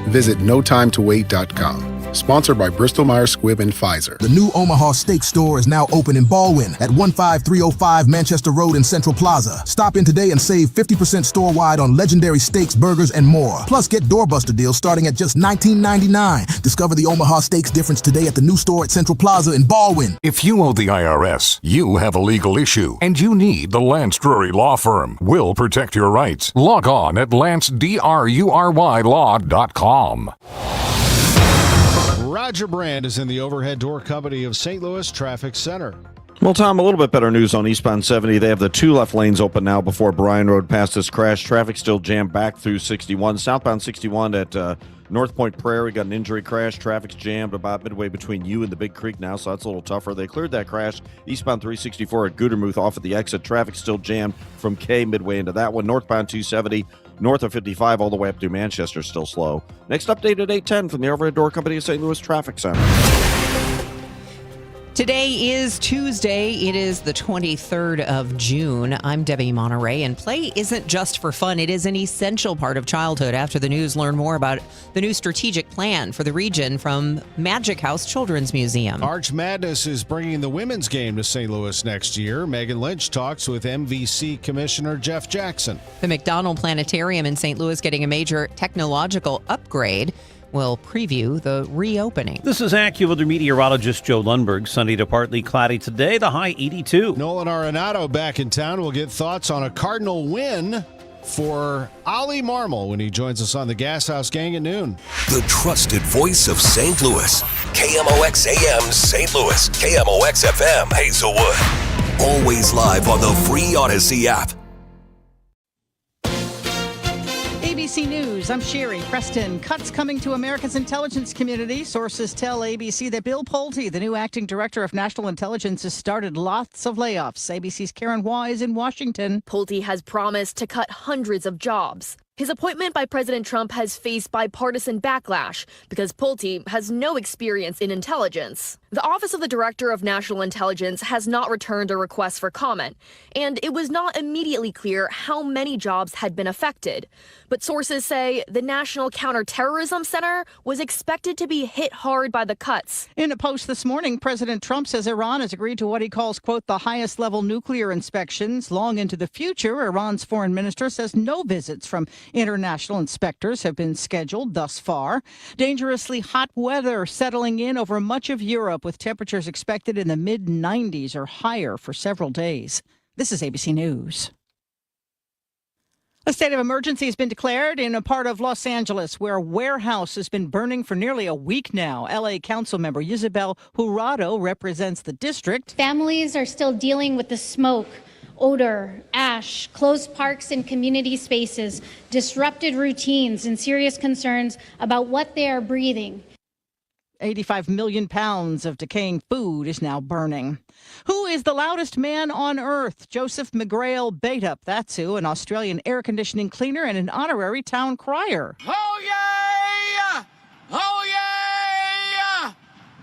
Visit notimetowait.com. Sponsored by Bristol-Myers Squibb and Pfizer. The new Omaha Steak Store is now open in Baldwin at 15305 Manchester Road in Central Plaza. Stop in today and save 50% store-wide on legendary steaks, burgers, and more. Plus, get doorbuster deals starting at just $19.99. Discover the Omaha Steaks difference today at the new store at Central Plaza in Baldwin. If you owe the IRS, you have a legal issue, and you need the Lance Drury Law Firm. We'll protect your rights. Log on at lancedrurylaw.com. Roger Brand is in the Overhead Door Company of St. Louis Traffic Center. Well, Tom, a little bit better news on eastbound 70. They have the 2 left lanes open now before Bryan Road past this crash. Traffic still jammed back through 61. Southbound 61 at North Point Prairie got an injury crash. Traffic's jammed about midway between you and the Big Creek now, so that's a little tougher. They cleared that crash. Eastbound 364 at Gudermuth off at the exit. Traffic still jammed from K midway into that one. Northbound 270 north of 55 all the way up to Manchester still slow. Next update at 8:10 from the Overhead Door Company of St. Louis Traffic Center. Today is Tuesday. It is the 23rd of June. I'm Debbie Monterey, and play isn't just for fun. It is an essential part of childhood. After the news, learn more about the new strategic plan for the region from Magic House Children's Museum. Arch Madness is bringing the women's game to St. Louis next year. Megan Lynch talks with MVC Commissioner Jeff Jackson. The McDonald Planetarium in St. Louis getting a major technological upgrade. Will preview the reopening. This is AccuWeather meteorologist Joe Lundberg. Sunny to partly cloudy today, the high 82. Nolan Arenado back in town. We'll get thoughts on a Cardinal win for Ollie Marmol when he joins us on the Gas House Gang at noon. The trusted voice of St. Louis. KMOX AM St. Louis. KMOX FM Hazelwood. Always live on the free Odyssey app. ABC News, I'm Sherry Preston. Cuts coming to America's intelligence community. Sources tell ABC that Bill Pulte, the new acting director of national intelligence, has started lots of layoffs. ABC's Karen Wise in Washington. Pulte has promised to cut hundreds of jobs. His appointment by President Trump has faced bipartisan backlash because Pulte has no experience in intelligence. The Office of the Director of National Intelligence has not returned a request for comment, and it was not immediately clear how many jobs had been affected. But sources say the National Counterterrorism Center was expected to be hit hard by the cuts. In a post this morning, President Trump says Iran has agreed to what he calls, quote, the highest level nuclear inspections. Long into the future, Iran's foreign minister says no visits from international inspectors have been scheduled thus far. Dangerously hot weather settling in over much of Europe, with temperatures expected in the mid-90s or higher for several days. This is ABC News. A state of emergency has been declared in a part of Los Angeles where a warehouse has been burning for nearly a week now. L.A. Council member Isabel Jurado represents the district. Families are still dealing with the smoke, odor, ash, closed parks and community spaces, disrupted routines, and serious concerns about what they are breathing. 85 million pounds of decaying food is now burning. Who is the loudest man on earth? Joseph McGrail Batup, that's who, an Australian air conditioning cleaner and an honorary town crier. Oh, yeah! Oh, yeah!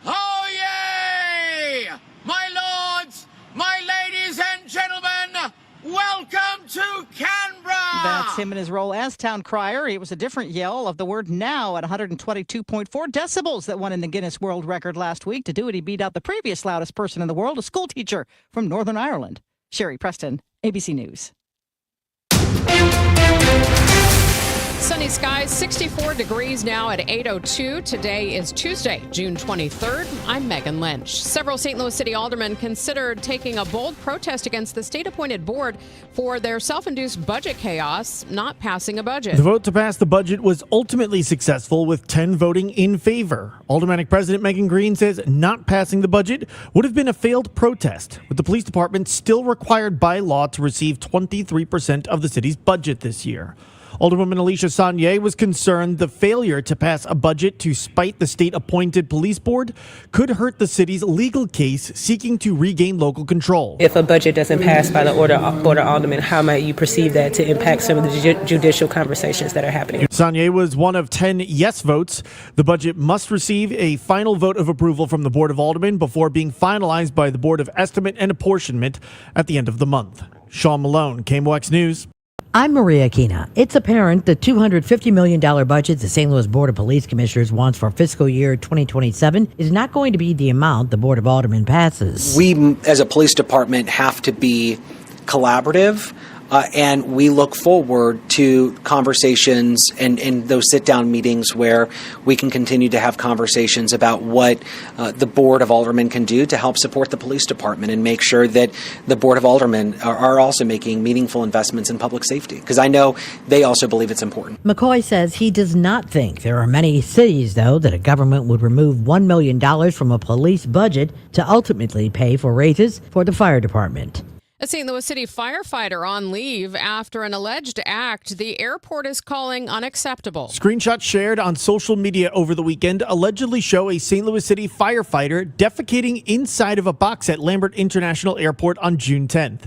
Oh, yeah! My lords, my ladies and gentlemen, welcome to Canberra! That's him in his role as town crier. It was a different yell of the word now at 122.4 decibels that won in the Guinness World Record last week. To do it, he beat out the previous loudest person in the world, a school teacher from Northern Ireland. Sherry Preston, ABC News. Sunny skies, 64 degrees now at 8:02. Today is Tuesday, June 23rd. I'm Megan Lynch. Several St. Louis City aldermen considered taking a bold protest against the state-appointed board for their self-induced budget chaos, not passing a budget. The vote to pass the budget was ultimately successful, with 10 voting in favor. Aldermanic President Megan Green says not passing the budget would have been a failed protest, with the police department still required by law to receive 23% of the city's budget this year. Alderwoman Alicia Saunier was concerned the failure to pass a budget to spite the state-appointed police board could hurt the city's legal case seeking to regain local control. If a budget doesn't pass by the Board of Aldermen, how might you perceive that to impact some of the judicial conversations that are happening? Saunier was one of 10 yes votes. The budget must receive a final vote of approval from the Board of Aldermen before being finalized by the Board of Estimate and Apportionment at the end of the month. Sean Malone, KMOX News. I'm Maria Aquina. It's apparent the $250 million budget the St. Louis Board of Police Commissioners wants for fiscal year 2027 is not going to be the amount the Board of Aldermen passes. We, as a police department, have to be collaborative. And we look forward to conversations and those sit-down meetings where we can continue to have conversations about what the Board of Aldermen can do to help support the police department and make sure that the Board of Aldermen are also making meaningful investments in public safety, because I know they also believe it's important. McCoy says he does not think there are many cities, though, that a government would remove $1 million from a police budget to ultimately pay for raises for the fire department. A St. Louis City firefighter on leave after an alleged act the airport is calling unacceptable. Screenshots shared on social media over the weekend allegedly show a St. Louis City firefighter defecating inside of a box at Lambert International Airport on June 10th.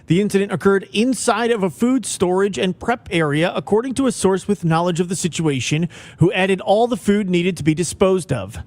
The incident occurred inside of a food storage and prep area, according to a source with knowledge of the situation, who added all the food needed to be disposed of.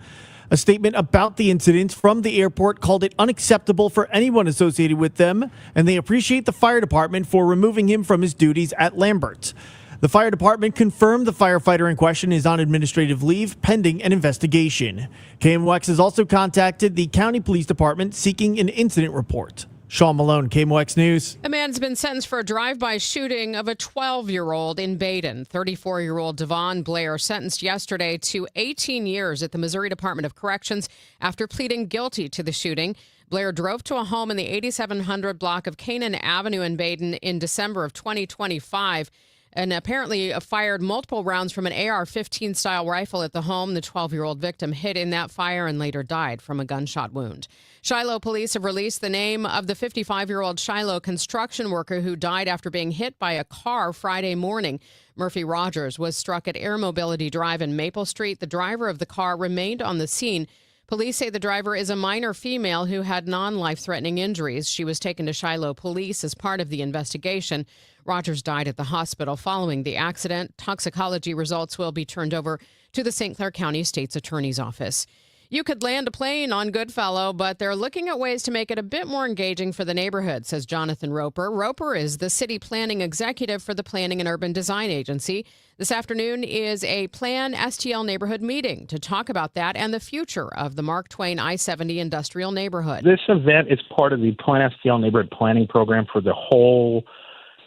A statement about the incident from the airport called it unacceptable for anyone associated with them, and they appreciate the fire department for removing him from his duties at Lambert. The fire department confirmed the firefighter in question is on administrative leave pending an investigation. KMOX has also contacted the county police department seeking an incident report. Sean Malone, KMOX News. A man's been sentenced for a drive-by shooting of a 12-year-old in Baden. 34-year-old Devon Blair sentenced yesterday to 18 years at the Missouri Department of Corrections after pleading guilty to the shooting. Blair drove to a home in the 8700 block of Canaan Avenue in Baden in December of 2025 and apparently fired multiple rounds from an AR-15 style rifle at the home. The 12-year-old victim hid in that fire and later died from a gunshot wound. Shiloh police have released the name of the 55-year-old Shiloh construction worker who died after being hit by a car Friday morning. Murphy Rogers was struck at Air Mobility Drive in Maple Street. The driver of the car remained on the scene. Police say the driver is a minor female who had non-life-threatening injuries. She was taken to Shiloh police as part of the investigation. Rogers died at the hospital following the accident. Toxicology results will be turned over to the St. Clair County State's Attorney's Office. You could land a plane on Goodfellow, but they're looking at ways to make it a bit more engaging for the neighborhood, says Jonathan Roper. Roper is the city planning executive for the Planning and Urban Design Agency. This afternoon is a Plan STL neighborhood meeting to talk about that and the future of the Mark Twain I-70 industrial neighborhood. This event is part of the Plan STL neighborhood planning program for the whole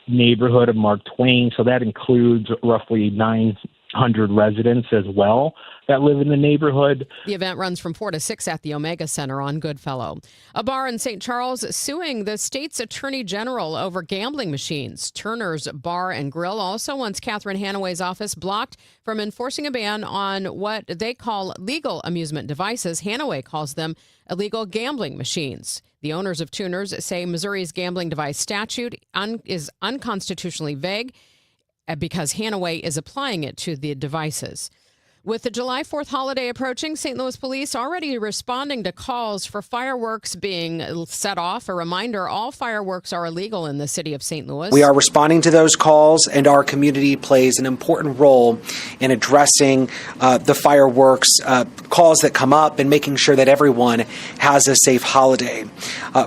neighborhood of Mark Twain. So that includes roughly 900 residents as well that live in the neighborhood. The event runs from 4 to 6 at the Omega Center on Goodfellow. A bar in St. Charles suing the state's attorney general over gambling machines. Turner's Bar and Grill also wants Catherine Hanaway's office blocked from enforcing a ban on what they call legal amusement devices. Hanaway calls them illegal gambling machines. The owners of Tuners say Missouri's gambling device statute is unconstitutionally vague because Hanaway is applying it to the devices. With the July 4th holiday approaching, St. Louis police already responding to calls for fireworks being set off. A reminder, all fireworks are illegal in the city of St. Louis. We are responding to those calls, and our community plays an important role in addressing the fireworks calls that come up and making sure that everyone has a safe holiday.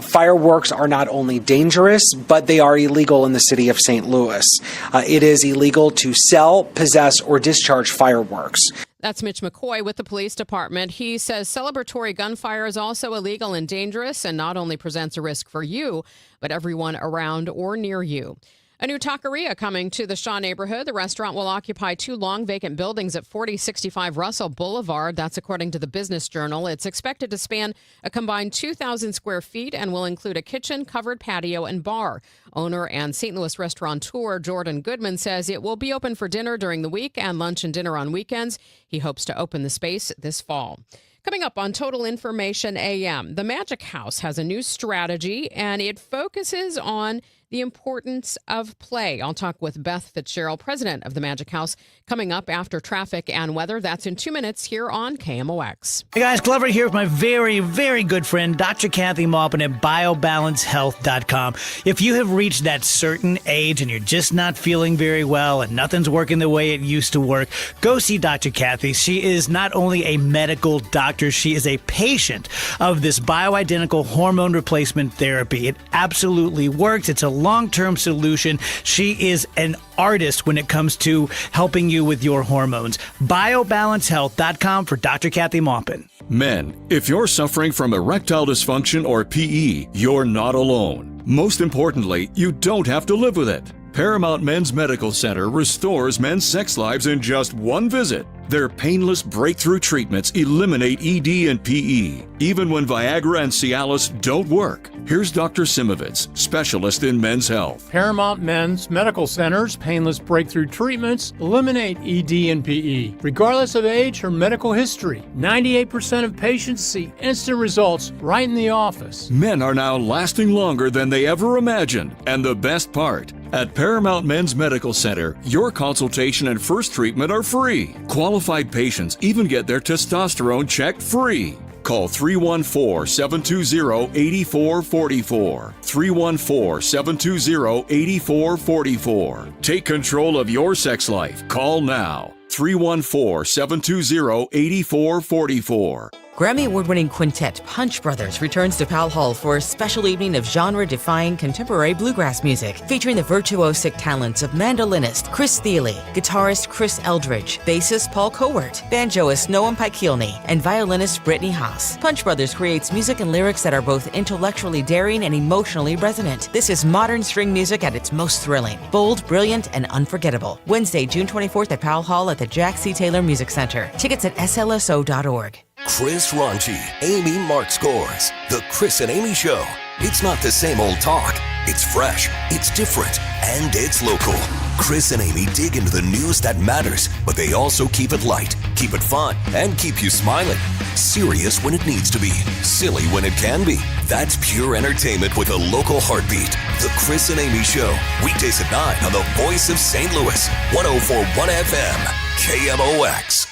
Fireworks are not only dangerous, but they are illegal in the city of St. Louis. It is illegal to sell, possess, or discharge fireworks. That's Mitch McCoy with the police department. He says celebratory gunfire is also illegal and dangerous and not only presents a risk for you, but everyone around or near you. A new taqueria coming to the Shaw neighborhood. The restaurant will occupy 2 long vacant buildings at 4065 Russell Boulevard. That's according to the Business Journal. It's expected to span a combined 2,000 square feet and will include a kitchen, covered patio, and bar. Owner and St. Louis restaurateur Jordan Goodman says it will be open for dinner during the week and lunch and dinner on weekends. He hopes to open the space this fall. Coming up on Total Information AM, the Magic House has a new strategy, and it focuses on the importance of play. I'll talk with Beth Fitzgerald, president of the Magic House, coming up after traffic and weather. That's in 2 minutes here on KMOX. Hey guys, Glover here with my very, very good friend, Dr. Kathy Maupin at BioBalanceHealth.com. If you have reached that certain age and you're just not feeling very well and nothing's working the way it used to work, go see Dr. Kathy. She is not only a medical doctor, she is a patient of this bioidentical hormone replacement therapy. It absolutely works. It's a long-term solution. She is an artist when it comes to helping you with your hormones. BioBalanceHealth.com for Dr. Kathy Maupin. Men, if you're suffering from erectile dysfunction or PE, you're not alone. Most importantly, you don't have to live with it. Paramount Men's Medical Center restores men's sex lives in just one visit. Their painless breakthrough treatments eliminate ED and PE, even when Viagra and Cialis don't work. Here's Dr. Simovitz, specialist in men's health. Paramount Men's Medical Center's painless breakthrough treatments eliminate ED and PE, regardless of age or medical history. 98% of patients see instant results right in the office. Men are now lasting longer than they ever imagined. And the best part, at Paramount Men's Medical Center, your consultation and first treatment are free. Qualified patients even get their testosterone checked free. Call 314-720-8444. 314-720-8444. Take control of your sex life. Call now. 314-720-8444. Grammy Award-winning quintet Punch Brothers returns to Powell Hall for a special evening of genre-defying contemporary bluegrass music, featuring the virtuosic talents of mandolinist Chris Thiele, guitarist Chris Eldridge, bassist Paul Cowart, banjoist Noam Pikelny, and violinist Brittany Haas. Punch Brothers creates music and lyrics that are both intellectually daring and emotionally resonant. This is modern string music at its most thrilling, bold, brilliant, and unforgettable. Wednesday, June 24th at Powell Hall at the Jack C. Taylor Music Center. Tickets at slso.org. Chris Ronchi, Amy Mark Scores. The Chris and Amy Show. It's not the same old talk. It's fresh, it's different, and it's local. Chris and Amy dig into the news that matters, but they also keep it light, keep it fun, and keep you smiling. Serious when it needs to be, silly when it can be. That's pure entertainment with a local heartbeat. The Chris and Amy Show. Weekdays at 9 on the Voice of St. Louis. 104.1 FM. KMOX.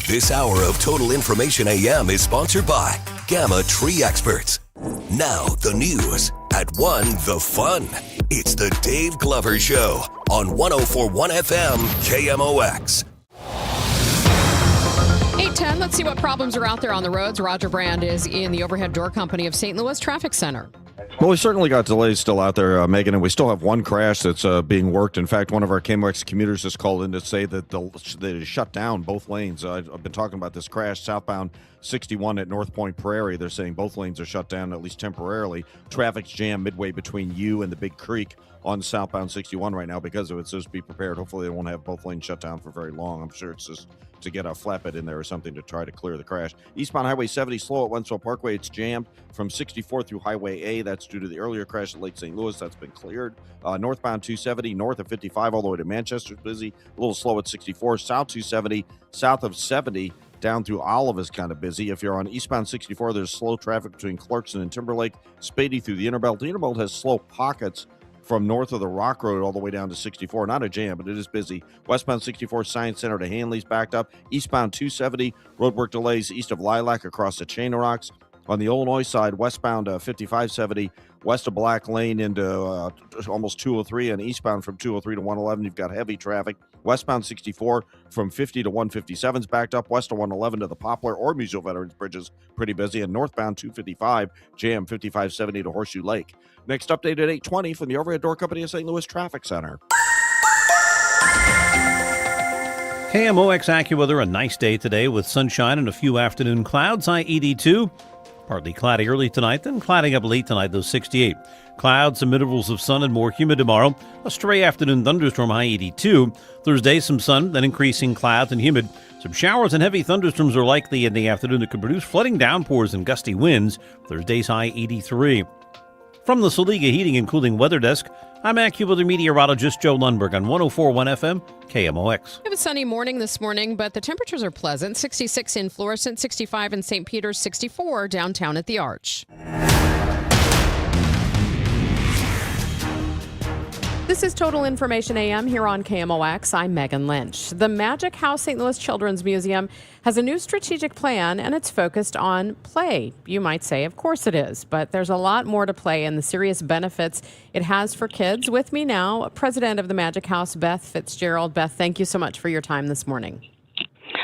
This hour of Total Information AM is sponsored by Gamma Tree Experts. Now the news. At 1, the fun. It's the Dave Glover Show on 104.1 FM KMOX. 8:10, let's see what problems are out there on the roads. Roger Brand is in the Overhead Door Company of St. Louis Traffic Center. Well, we certainly got delays still out there, Megan, and we still have one crash that's being worked. In fact, one of our KMOX commuters just called in to say that they shut down both lanes. I've been talking about this crash southbound 61 at North Point Prairie. They're saying both lanes are shut down, at least temporarily. Traffic's jammed midway between you and the Big Creek on southbound 61 right now because of it, so just be prepared. Hopefully they won't have both lanes shut down for very long. I'm sure it's just to get a flatbed in there or something to try to clear the crash. Eastbound Highway 70 slow at Wentzville Parkway. It's jammed from 64 through Highway A. That's due to the earlier crash at Lake St. Louis. That's been cleared. Northbound 270 north of 55 all the way to Manchester is busy. A little slow at 64. South 270 south of 70 down through Olive is kind of busy. If you're on eastbound 64, there's slow traffic between Clarkson and Timberlake. Spady through the Interbelt. The Interbelt has slow pockets from north of the Rock Road all the way down to 64. Not a jam, but it is busy. Westbound 64 Science Center to Hanley's backed up. Eastbound 270, roadwork delays east of Lilac across the Chain of Rocks. On the Illinois side, westbound 5570 west of Black Lane into almost 203, and eastbound from 203 to 111, you've got heavy traffic. Westbound 64 from 50 to 157 is backed up. West of 111 to the Poplar or Musil Veterans Bridge is pretty busy. And northbound 255, jam 5570 to Horseshoe Lake. Next update at 8:20 from the Overhead Door Company of St. Louis Traffic Center. KMOX AccuWeather, a nice day today with sunshine and a few afternoon clouds. High 82. Partly cloudy early tonight, then clouding up late tonight, though 68. Clouds, some intervals of sun, and more humid tomorrow. A stray afternoon thunderstorm, high 82. Thursday, some sun, then increasing clouds and humid. Some showers and heavy thunderstorms are likely in the afternoon that could produce flooding downpours and gusty winds. Thursday's high 83. From the Saliga Heating and Cooling Weather Desk, I'm AccuWeather meteorologist Joe Lundberg on 104.1 FM KMOX. We have a sunny morning this morning, but the temperatures are pleasant. 66 in Florissant, 65 in St. Peter's, 64 downtown at the Arch. This is Total Information AM here on KMOX. I'm Megan Lynch. The Magic House St. Louis Children's Museum has a new strategic plan, and it's focused on play. You might say, of course it is, but there's a lot more to play and the serious benefits it has for kids. With me now, President of the Magic House, Beth Fitzgerald. Beth, thank you so much for your time this morning.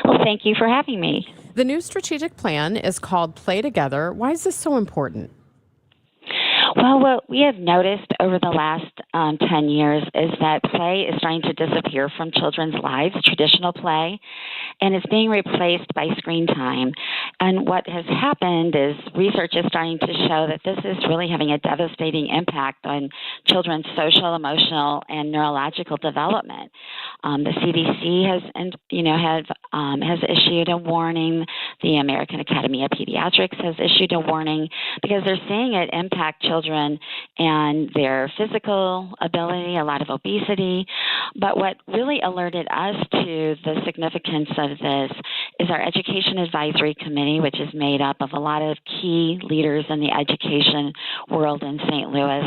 Well, thank you for having me. The new strategic plan is called Play Together. Why is this so important? Well, what we have noticed over the last 10 years is that play is starting to disappear from children's lives, traditional play, and it's being replaced by screen time. And what has happened is research is starting to show that this is really having a devastating impact on children's social, emotional, and neurological development. The CDC has issued a warning. The American Academy of Pediatrics has issued a warning because they're seeing it impact children and their physical ability, a lot of obesity. But what really alerted us to the significance of this is our Education Advisory Committee, which is made up of a lot of key leaders in the education world in St. Louis,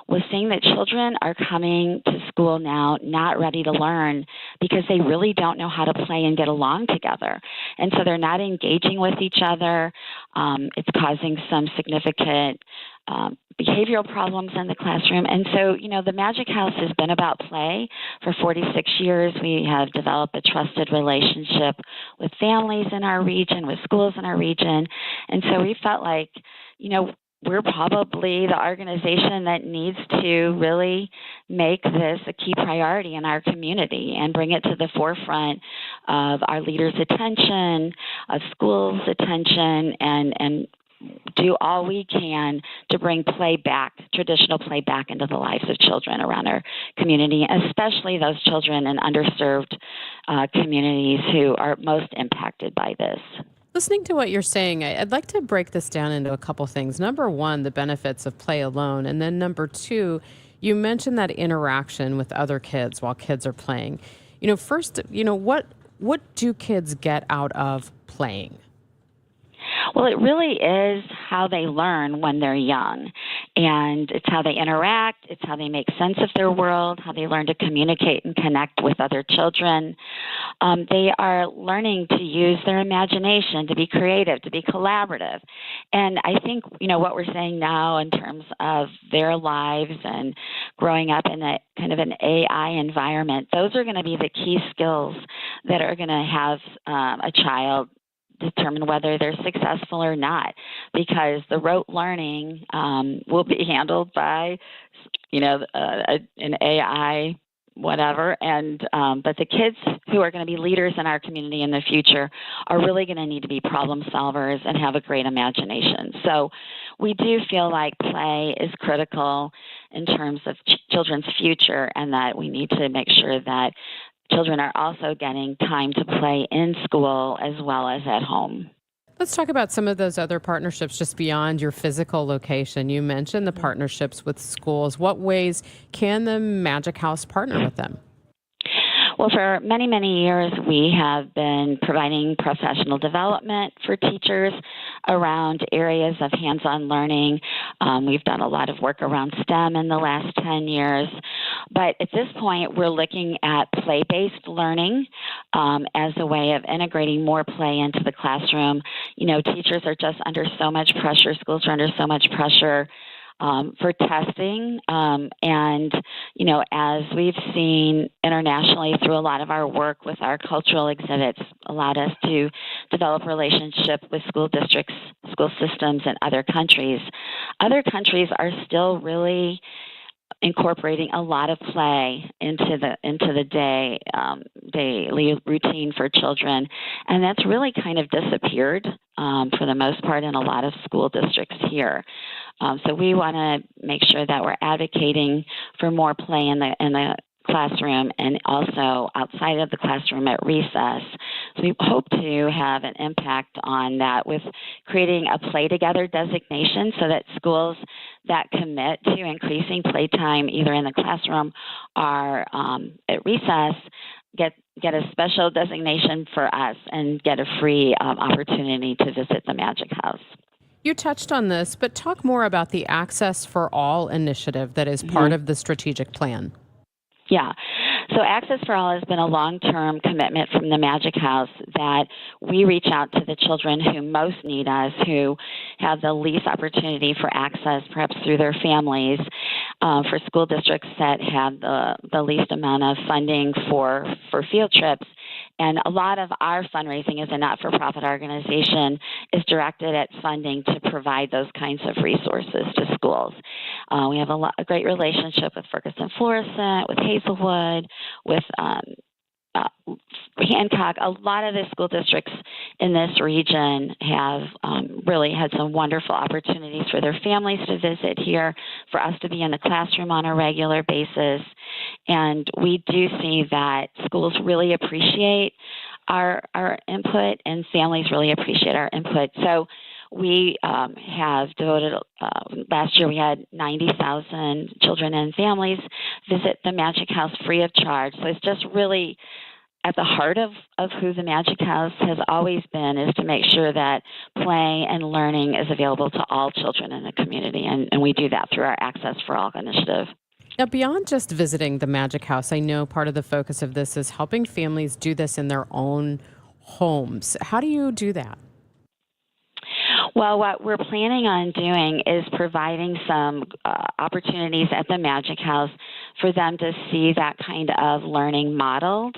was saying that children are coming to school now not ready to learn because they really don't know how to play and get along together. And so they're not engaging with each other. It's causing some significant behavioral problems in the classroom. And so, the Magic House has been about play for 46 years. We have developed a trusted relationship with families in our region, with schools in our region. And so we felt like, we're probably the organization that needs to really make this a key priority in our community and bring it to the forefront of our leaders' attention, of schools' attention, and do all we can to bring play back, traditional play back into the lives of children around our community, especially those children in underserved communities who are most impacted by this. Listening to what you're saying, I'd like to break this down into a couple things. Number one, the benefits of play alone. And then number two, you mentioned that interaction with other kids while kids are playing. First, what do kids get out of playing? Well, it really is how they learn when they're young. And it's how they interact. It's how they make sense of their world, how they learn to communicate and connect with other children. They are learning to use their imagination, to be creative, to be collaborative. And I think, what we're saying now in terms of their lives and growing up in a kind of an AI environment, those are going to be the key skills that are going to have a child determine whether they're successful or not, because the rote learning will be handled by, an AI, whatever. And but the kids who are going to be leaders in our community in the future are really going to need to be problem solvers and have a great imagination. So we do feel like play is critical in terms of children's future, and that we need to make sure that children are also getting time to play in school as well as at home. Let's talk about some of those other partnerships just beyond your physical location. You mentioned the partnerships with schools. What ways can the Magic House partner with them? Well, for many, many years, we have been providing professional development for teachers around areas of hands-on learning. We've done a lot of work around STEM in the last 10 years. But at this point, we're looking at play-based learning as a way of integrating more play into the classroom. Teachers are just under so much pressure. Schools are under so much pressure for testing. As we've seen internationally through a lot of our work with our cultural exhibits, allowed us to develop relationship with school districts, school systems in other countries. Other countries are still really incorporating a lot of play into the daily routine for children, and that's really kind of disappeared for the most part in a lot of school districts here. So we want to make sure that we're advocating for more play in the classroom and also outside of the classroom at recess. So we hope to have an impact on that with creating a Play Together designation so that schools that commit to increasing playtime either in the classroom or at recess get a special designation for us and get a free opportunity to visit the Magic House. You touched on this, but talk more about the Access for All initiative that is part of the strategic plan. Yeah. So Access for All has been a long-term commitment from the Magic House that we reach out to the children who most need us, who have the least opportunity for access, perhaps through their families, for school districts that have the least amount of funding for field trips. And a lot of our fundraising as a not-for-profit organization is directed at funding to provide those kinds of resources to schools. We have a great relationship with Ferguson Florissant, with Hazelwood, with Hancock. A lot of the school districts in this region have really had some wonderful opportunities for their families to visit here, for us to be in the classroom on a regular basis. And we do see that schools really appreciate our input, and families really appreciate our input. So we have devoted, last year we had 90,000 children and families visit the Magic House free of charge. So it's just really at the heart of who the Magic House has always been, is to make sure that play and learning is available to all children in the community. And we do that through our Access for All initiative. Now, beyond just visiting the Magic House, I know part of the focus of this is helping families do this in their own homes. How do you do that? Well, what we're planning on doing is providing some opportunities at the Magic House for them to see that kind of learning modeled,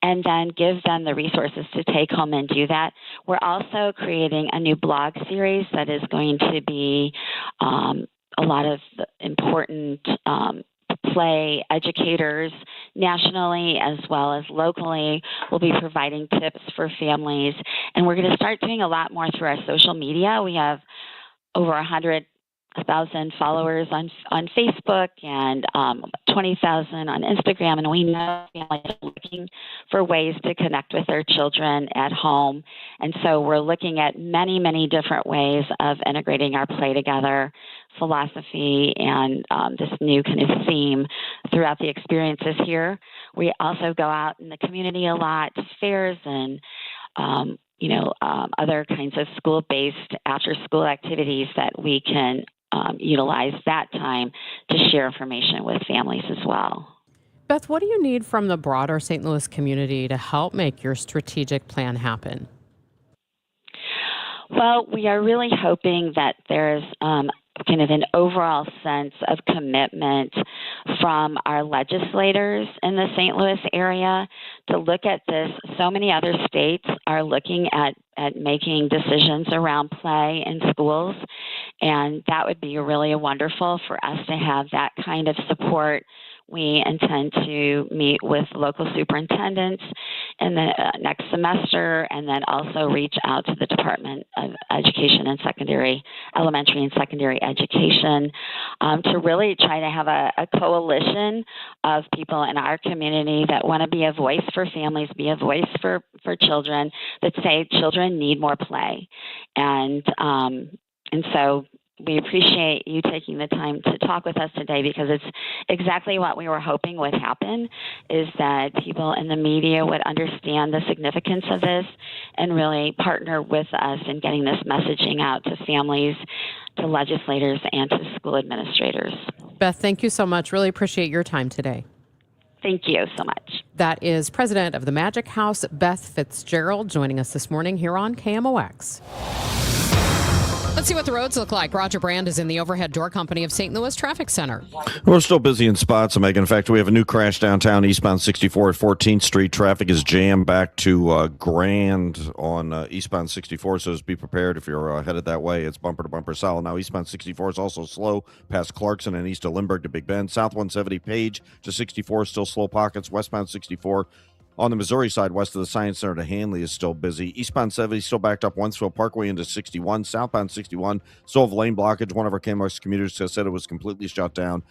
and then give them the resources to take home and do that. We're also creating a new blog series that is going to be a lot of important play educators nationally as well as locally will be providing tips for families. And we're going to start doing a lot more through our social media. We have over 100,000 followers on Facebook and 20,000 on Instagram. And we know families are looking for ways to connect with their children at home. And so we're looking at many, many different ways of integrating our play together philosophy and this new kind of theme throughout the experiences here. We also go out in the community a lot to fairs and other kinds of school-based after-school activities that we can utilize that time to share information with families as well. Beth, what do you need from the broader St. Louis community to help make your strategic plan happen? Well, we are really hoping that there's kind of an overall sense of commitment from our legislators in the St. Louis area to look at this. So many other states are looking at making decisions around play in schools, and that would be really wonderful for us to have that kind of support. We intend to meet with local superintendents in the next semester, and then also reach out to the Department of Education and Elementary and Secondary Education to really try to have a coalition of people in our community that want to be a voice for families, be a voice for children, that say children need more play. And so we appreciate you taking the time to talk with us today, because it's exactly what we were hoping would happen, is that people in the media would understand the significance of this and really partner with us in getting this messaging out to families, to legislators, and to school administrators. Beth, thank you so much. Really appreciate your time today. Thank you so much. That is President of the Magic House, Beth Fitzgerald, joining us this morning here on KMOX. Let's see what the roads look like. Roger Brand is in the Overhead Door Company of St. Louis Traffic Center. We're still busy in spots, Megan. In fact, we have a new crash downtown, eastbound 64 at 14th Street. Traffic is jammed back to Grand on eastbound 64, so just be prepared if you're headed that way. It's bumper to bumper solid. Now, eastbound 64 is also slow past Clarkson and east of Lindbergh to Big Bend. South 170 Page to 64, still slow pockets. Westbound 64 on the Missouri side, west of the Science Center to Hanley is still busy. Eastbound 70 still backed up Wentzville Parkway into 61. Southbound 61 still have lane blockage. One of our KMOX commuters said it was completely shut down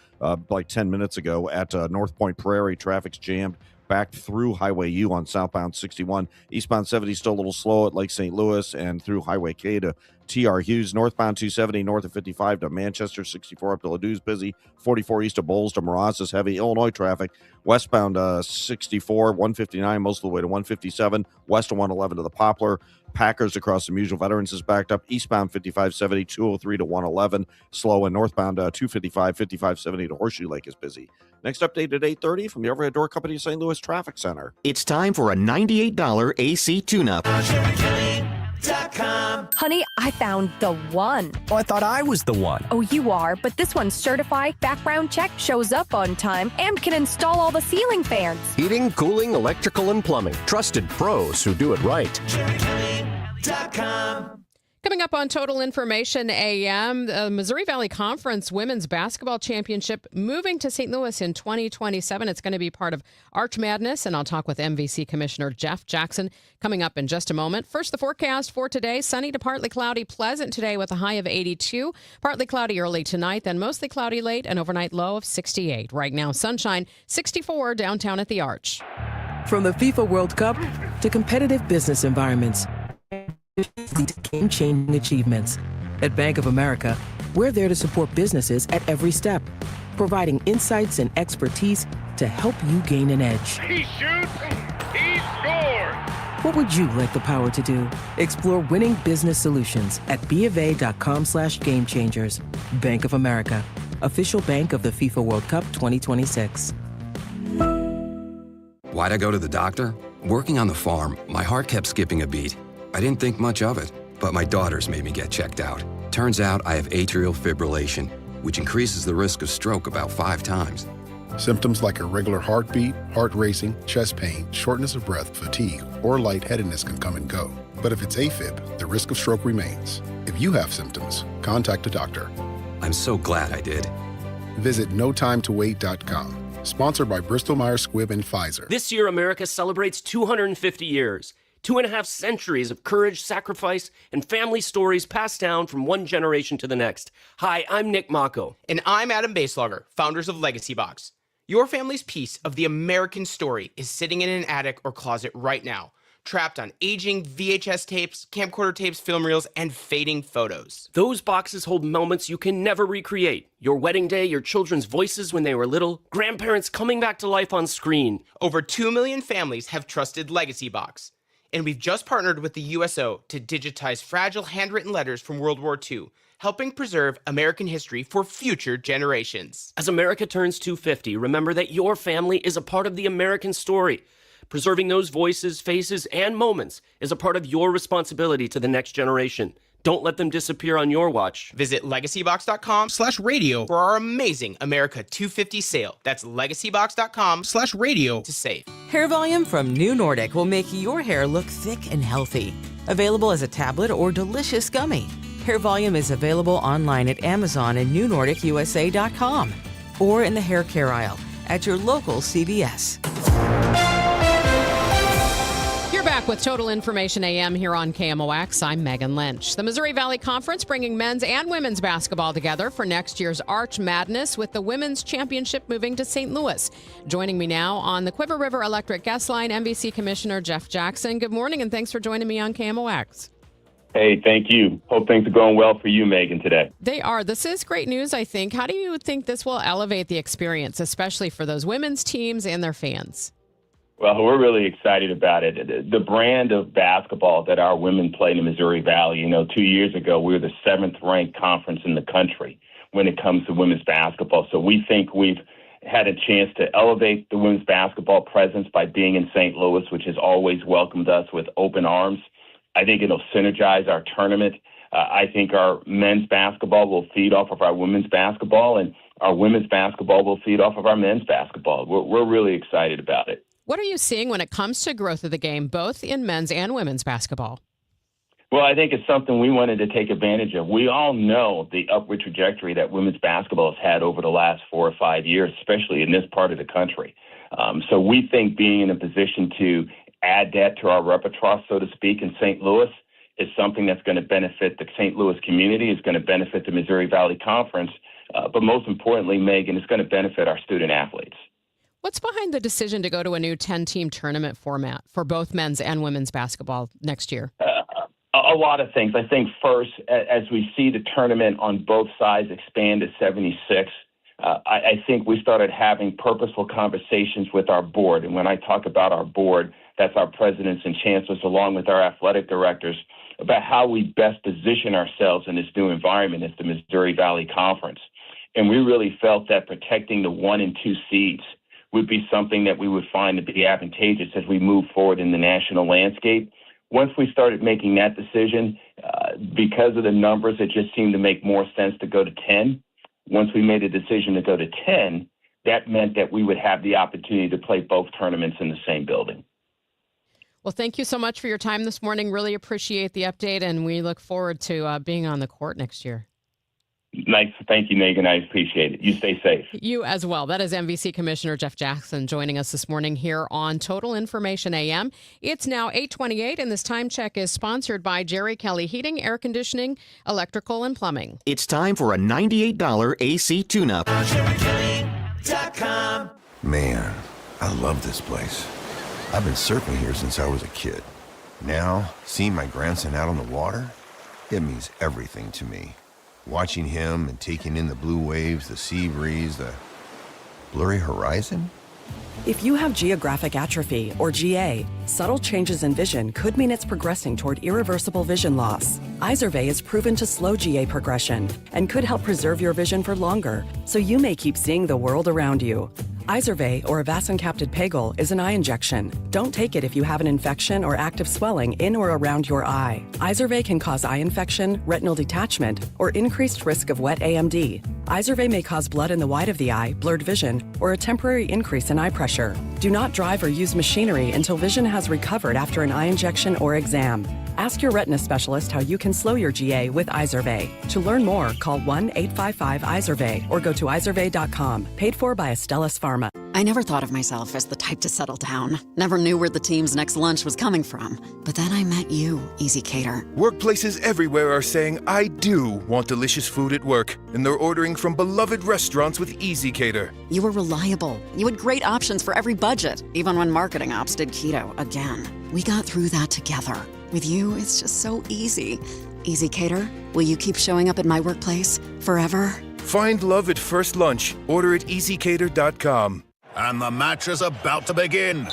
like 10 minutes ago at North Point Prairie. Traffic's jammed back through Highway U on southbound 61. Eastbound 70 still a little slow at Lake St. Louis and through Highway K to T.R. Hughes, northbound 270 north of 55 to Manchester, 64 up to Ladou's busy, 44 east of Bowles to Marasas, heavy Illinois traffic, westbound 64, 159 most of the way to 157, west of 111 to the Poplar, Packers across the Musial Veterans is backed up, eastbound 5570, 203 to 111, slow, and northbound 255, 5570 to Horseshoe Lake is busy. Next update at 8:30 from the Overhead Door Company St. Louis Traffic Center. It's time for a $98 AC tune-up. Honey, I found the one. Oh, I thought I was the one. Oh, you are, but this one's certified, background check, shows up on time, and can install all the ceiling fans. Heating, cooling, electrical, and plumbing. Trusted pros who do it right. Coming up on Total Information AM, the Missouri Valley Conference Women's Basketball Championship moving to St. Louis in 2027. It's going to be part of Arch Madness, and I'll talk with MVC Commissioner Jeff Jackson coming up in just a moment. First, the forecast for today, sunny to partly cloudy, pleasant today with a high of 82. Partly cloudy early tonight, then mostly cloudy late, and overnight low of 68. Right now, sunshine, 64 downtown at the Arch. From the FIFA World Cup to competitive business environments, game-changing achievements. At Bank of America, we're there to support businesses at every step, providing insights and expertise to help you gain an edge. He shoots, he scores! What would you like the power to do? Explore winning business solutions at BofA.com/gamechangers. Bank of America, official bank of the FIFA World Cup 2026. Why'd I go to the doctor? Working on the farm, my heart kept skipping a beat. I didn't think much of it, but my daughters made me get checked out. Turns out I have atrial fibrillation, which increases the risk of stroke about 5 times. Symptoms like irregular heartbeat, heart racing, chest pain, shortness of breath, fatigue, or lightheadedness can come and go. But if it's AFib, the risk of stroke remains. If you have symptoms, contact a doctor. I'm so glad I did. Visit notimetowait.com. Sponsored by Bristol-Myers Squibb and Pfizer. This year, America celebrates 250 years. 2.5 centuries of courage, sacrifice, and family stories passed down from one generation to the next. Hi, I'm Nick Mako. And I'm Adam Baselogger, founders of Legacy Box. Your family's piece of the American story is sitting in an attic or closet right now, trapped on aging VHS tapes, camcorder tapes, film reels, and fading photos. Those boxes hold moments you can never recreate. Your wedding day, your children's voices when they were little, grandparents coming back to life on screen. Over 2 million families have trusted Legacy Box. And we've just partnered with the USO to digitize fragile handwritten letters from World War II, helping preserve American history for future generations. As America turns 250, remember that your family is a part of the American story. Preserving those voices, faces, and moments is a part of your responsibility to the next generation. Don't let them disappear on your watch. Visit legacybox.com/radio for our amazing America 250 sale. That's legacybox.com/radio to save. Hair Volume from New Nordic will make your hair look thick and healthy. Available as a tablet or delicious gummy. Hair Volume is available online at Amazon and NewNordicUSA.com or in the hair care aisle at your local CVS. Back with Total Information AM here on KMOX. I'm Megan Lynch. The Missouri Valley Conference bringing men's and women's basketball together for next year's Arch Madness, with the women's championship moving to St. Louis. Joining me now on the Quiver River Electric Guest Line, MVC Commissioner Jeff Jackson. Good morning, and thanks for joining me on KMOX. Hey, thank you. Hope things are going well for you, Megan, today. They are. This is great news, I think. How do you think this will elevate the experience, especially for those women's teams and their fans? Well, we're really excited about it. The brand of basketball that our women play in the Missouri Valley, 2 years ago, we were the 7th ranked conference in the country when it comes to women's basketball. So we think we've had a chance to elevate the women's basketball presence by being in St. Louis, which has always welcomed us with open arms. I think it'll synergize our tournament. I think our men's basketball will feed off of our women's basketball, and our women's basketball will feed off of our men's basketball. We're really excited about it. What are you seeing when it comes to growth of the game, both in men's and women's basketball? Well, I think it's something we wanted to take advantage of. We all know the upward trajectory that women's basketball has had over the last 4 or 5 years, especially in this part of the country. So we think being in a position to add that to our repertoire, so to speak, in St. Louis is something that's going to benefit the St. Louis community, is going to benefit the Missouri Valley Conference, but most importantly, Megan, it's going to benefit our student athletes. What's behind the decision to go to a new 10-team tournament format for both men's and women's basketball next year? A A lot of things. I think first, as we see the tournament on both sides expand to 76, I think we started having purposeful conversations with our board. And when I talk about our board, that's our presidents and chancellors, along with our athletic directors, about how we best position ourselves in this new environment as the Missouri Valley Conference. And we really felt that protecting the 1 and 2 seeds would be something that we would find to be advantageous as we move forward in the national landscape. Once we started making that decision, because of the numbers, it just seemed to make more sense to go to 10. Once we made a decision to go to 10, that meant that we would have the opportunity to play both tournaments in the same building. Well, thank you so much for your time this morning. Really appreciate the update, and we look forward to being on the court next year. Nice. Thank you, Megan. I appreciate it. You stay safe. You as well. That is MVC Commissioner Jeff Jackson joining us this morning here on Total Information AM. It's now 8:28, and this time check is sponsored by Jerry Kelly Heating, Air Conditioning, Electrical, and Plumbing. It's time for a $98 AC tune-up. Man, I love this place. I've been surfing here since I was a kid. Now, seeing my grandson out on the water, it means everything to me. Watching him and taking in the blue waves, the sea breeze, the blurry horizon. If you have geographic atrophy, or GA, subtle changes in vision could mean it's progressing toward irreversible vision loss. Izervay is proven to slow GA progression and could help preserve your vision for longer, so you may keep seeing the world around you. Izervay, or avacincaptad pegol, is an eye injection. Don't take it if you have an infection or active swelling in or around your eye. Izervay can cause eye infection, retinal detachment, or increased risk of wet AMD. Izervay may cause blood in the white of the eye, blurred vision, or a temporary increase in eye pressure. Do not drive or use machinery until vision has recovered after an eye injection or exam. Ask your retina specialist how you can slow your GA with Izervay. To learn more, call 1-855-IZERVAY or go to izervay.com. Paid for by Astellas Pharma. I never thought of myself as the type to settle down. Never knew where the team's next lunch was coming from. But then I met you, Easy Cater. Workplaces everywhere are saying, I do want delicious food at work. And they're ordering from beloved restaurants with Easy Cater. You were reliable. You had great options for every budget, even when marketing ops did keto again. We got through that together. With you, it's just so easy. Easy Cater, will you keep showing up at my workplace forever? Find love at first lunch. Order at easycater.com. And the match is about to begin.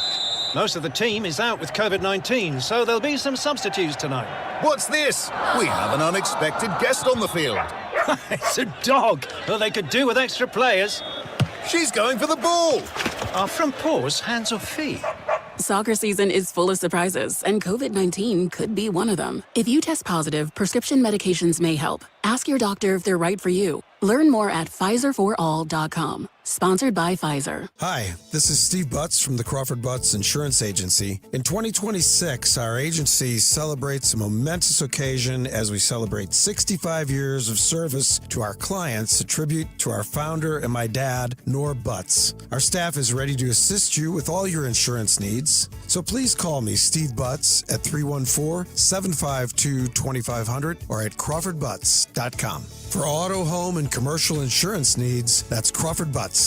Most of the team is out with COVID-19, so there'll be some substitutes tonight. What's this? We have an unexpected guest on the field. It's a dog. Well, they could do with extra players. She's going for the ball. Are front paws hands or feet? Soccer season is full of surprises, and COVID-19 could be one of them. If you test positive, prescription medications may help. Ask your doctor if they're right for you. Learn more at PfizerForAll.com. Sponsored by Pfizer. Hi, this is Steve Butts from the Crawford Butts Insurance Agency. In 2026, our agency celebrates a momentous occasion as we celebrate 65 years of service to our clients, a tribute to our founder and my dad, Nor Butts. Our staff is ready to assist you with all your insurance needs. So please call me, Steve Butts, at 314-752-2500 or at CrawfordButts.com. For auto, home, and commercial insurance needs, that's CrawfordButts.com.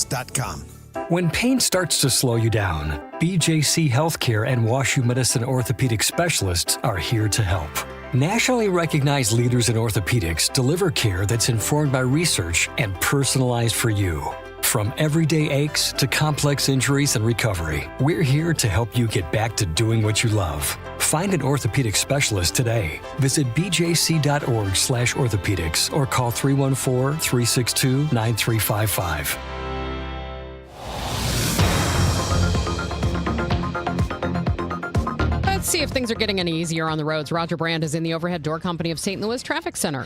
When pain starts to slow you down, BJC Healthcare and WashU Medicine orthopedic specialists are here to help. Nationally recognized leaders in orthopedics deliver care that's informed by research and personalized for you. From everyday aches to complex injuries and recovery, we're here to help you get back to doing what you love. Find an orthopedic specialist today. Visit bjc.org/orthopedics or call 314-362-9355. Let's see if things are getting any easier on the roads. Roger Brand is in the Overhead Door Company of St. Louis Traffic Center.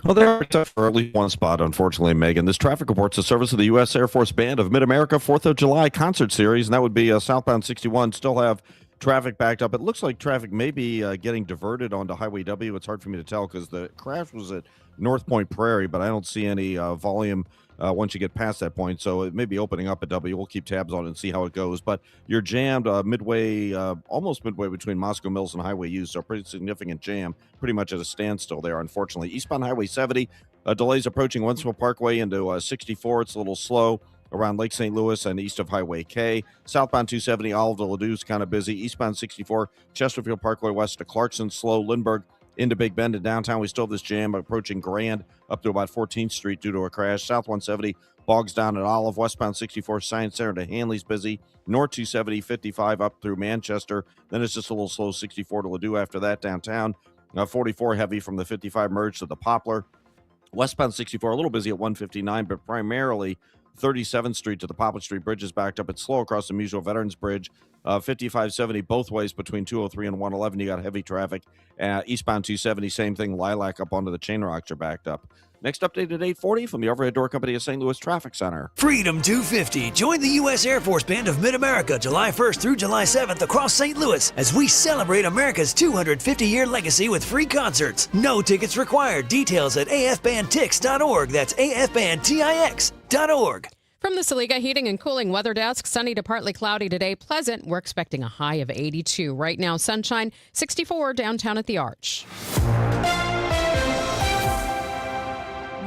Well, they're tough for at least one spot, unfortunately, Megan. This traffic report's a service of the U.S. Air Force Band of Mid-America 4th of July concert series, and that would be southbound 61. Still have traffic backed up. It looks like traffic may be getting diverted onto Highway W. It's hard for me to tell because the crash was at North Point Prairie, but I don't see any volume once you get past that point. So it may be opening up at W. We'll keep tabs on it and see how it goes. But you're jammed midway, almost midway between Moscow Mills and Highway U. So a pretty significant jam, pretty much at a standstill there, unfortunately. Eastbound Highway 70, delays approaching Wentzville Parkway into 64. It's a little slow around Lake St. Louis and east of Highway K. Southbound 270, Olive to Ladue is kind of busy. Eastbound 64, Chesterfield Parkway west to Clarkson, slow. Lindbergh into Big Bend and downtown. We still have this jam approaching Grand up to about 14th Street due to a crash. South 170 bogs down at Olive. Westbound 64 Science Center to Hanley's busy. North 270, 55 up through Manchester. Then it's just a little slow, 64 to Ladue after that downtown. 44 heavy from the 55 merge to the Poplar. Westbound 64 a little busy at 159, but primarily 37th Street to the Poplar Street Bridge is backed up. It's slow across the Musial Veterans Bridge. 5570 both ways between 203 and 111. You got heavy traffic. Eastbound 270, same thing. Lilac up onto the Chain Rocks are backed up. Next update at 8:40 from the Overhead Door Company of St. Louis Traffic Center. Freedom 250. Join the U.S. Air Force Band of Mid-America July 1st through July 7th across St. Louis as we celebrate America's 250-year legacy with free concerts. No tickets required. Details at afbandtix.org. That's afbandtix.org. From the Saliga Heating and Cooling Weather Desk, sunny to partly cloudy today, pleasant. We're expecting a high of 82. Right now, sunshine, 64 downtown at the Arch.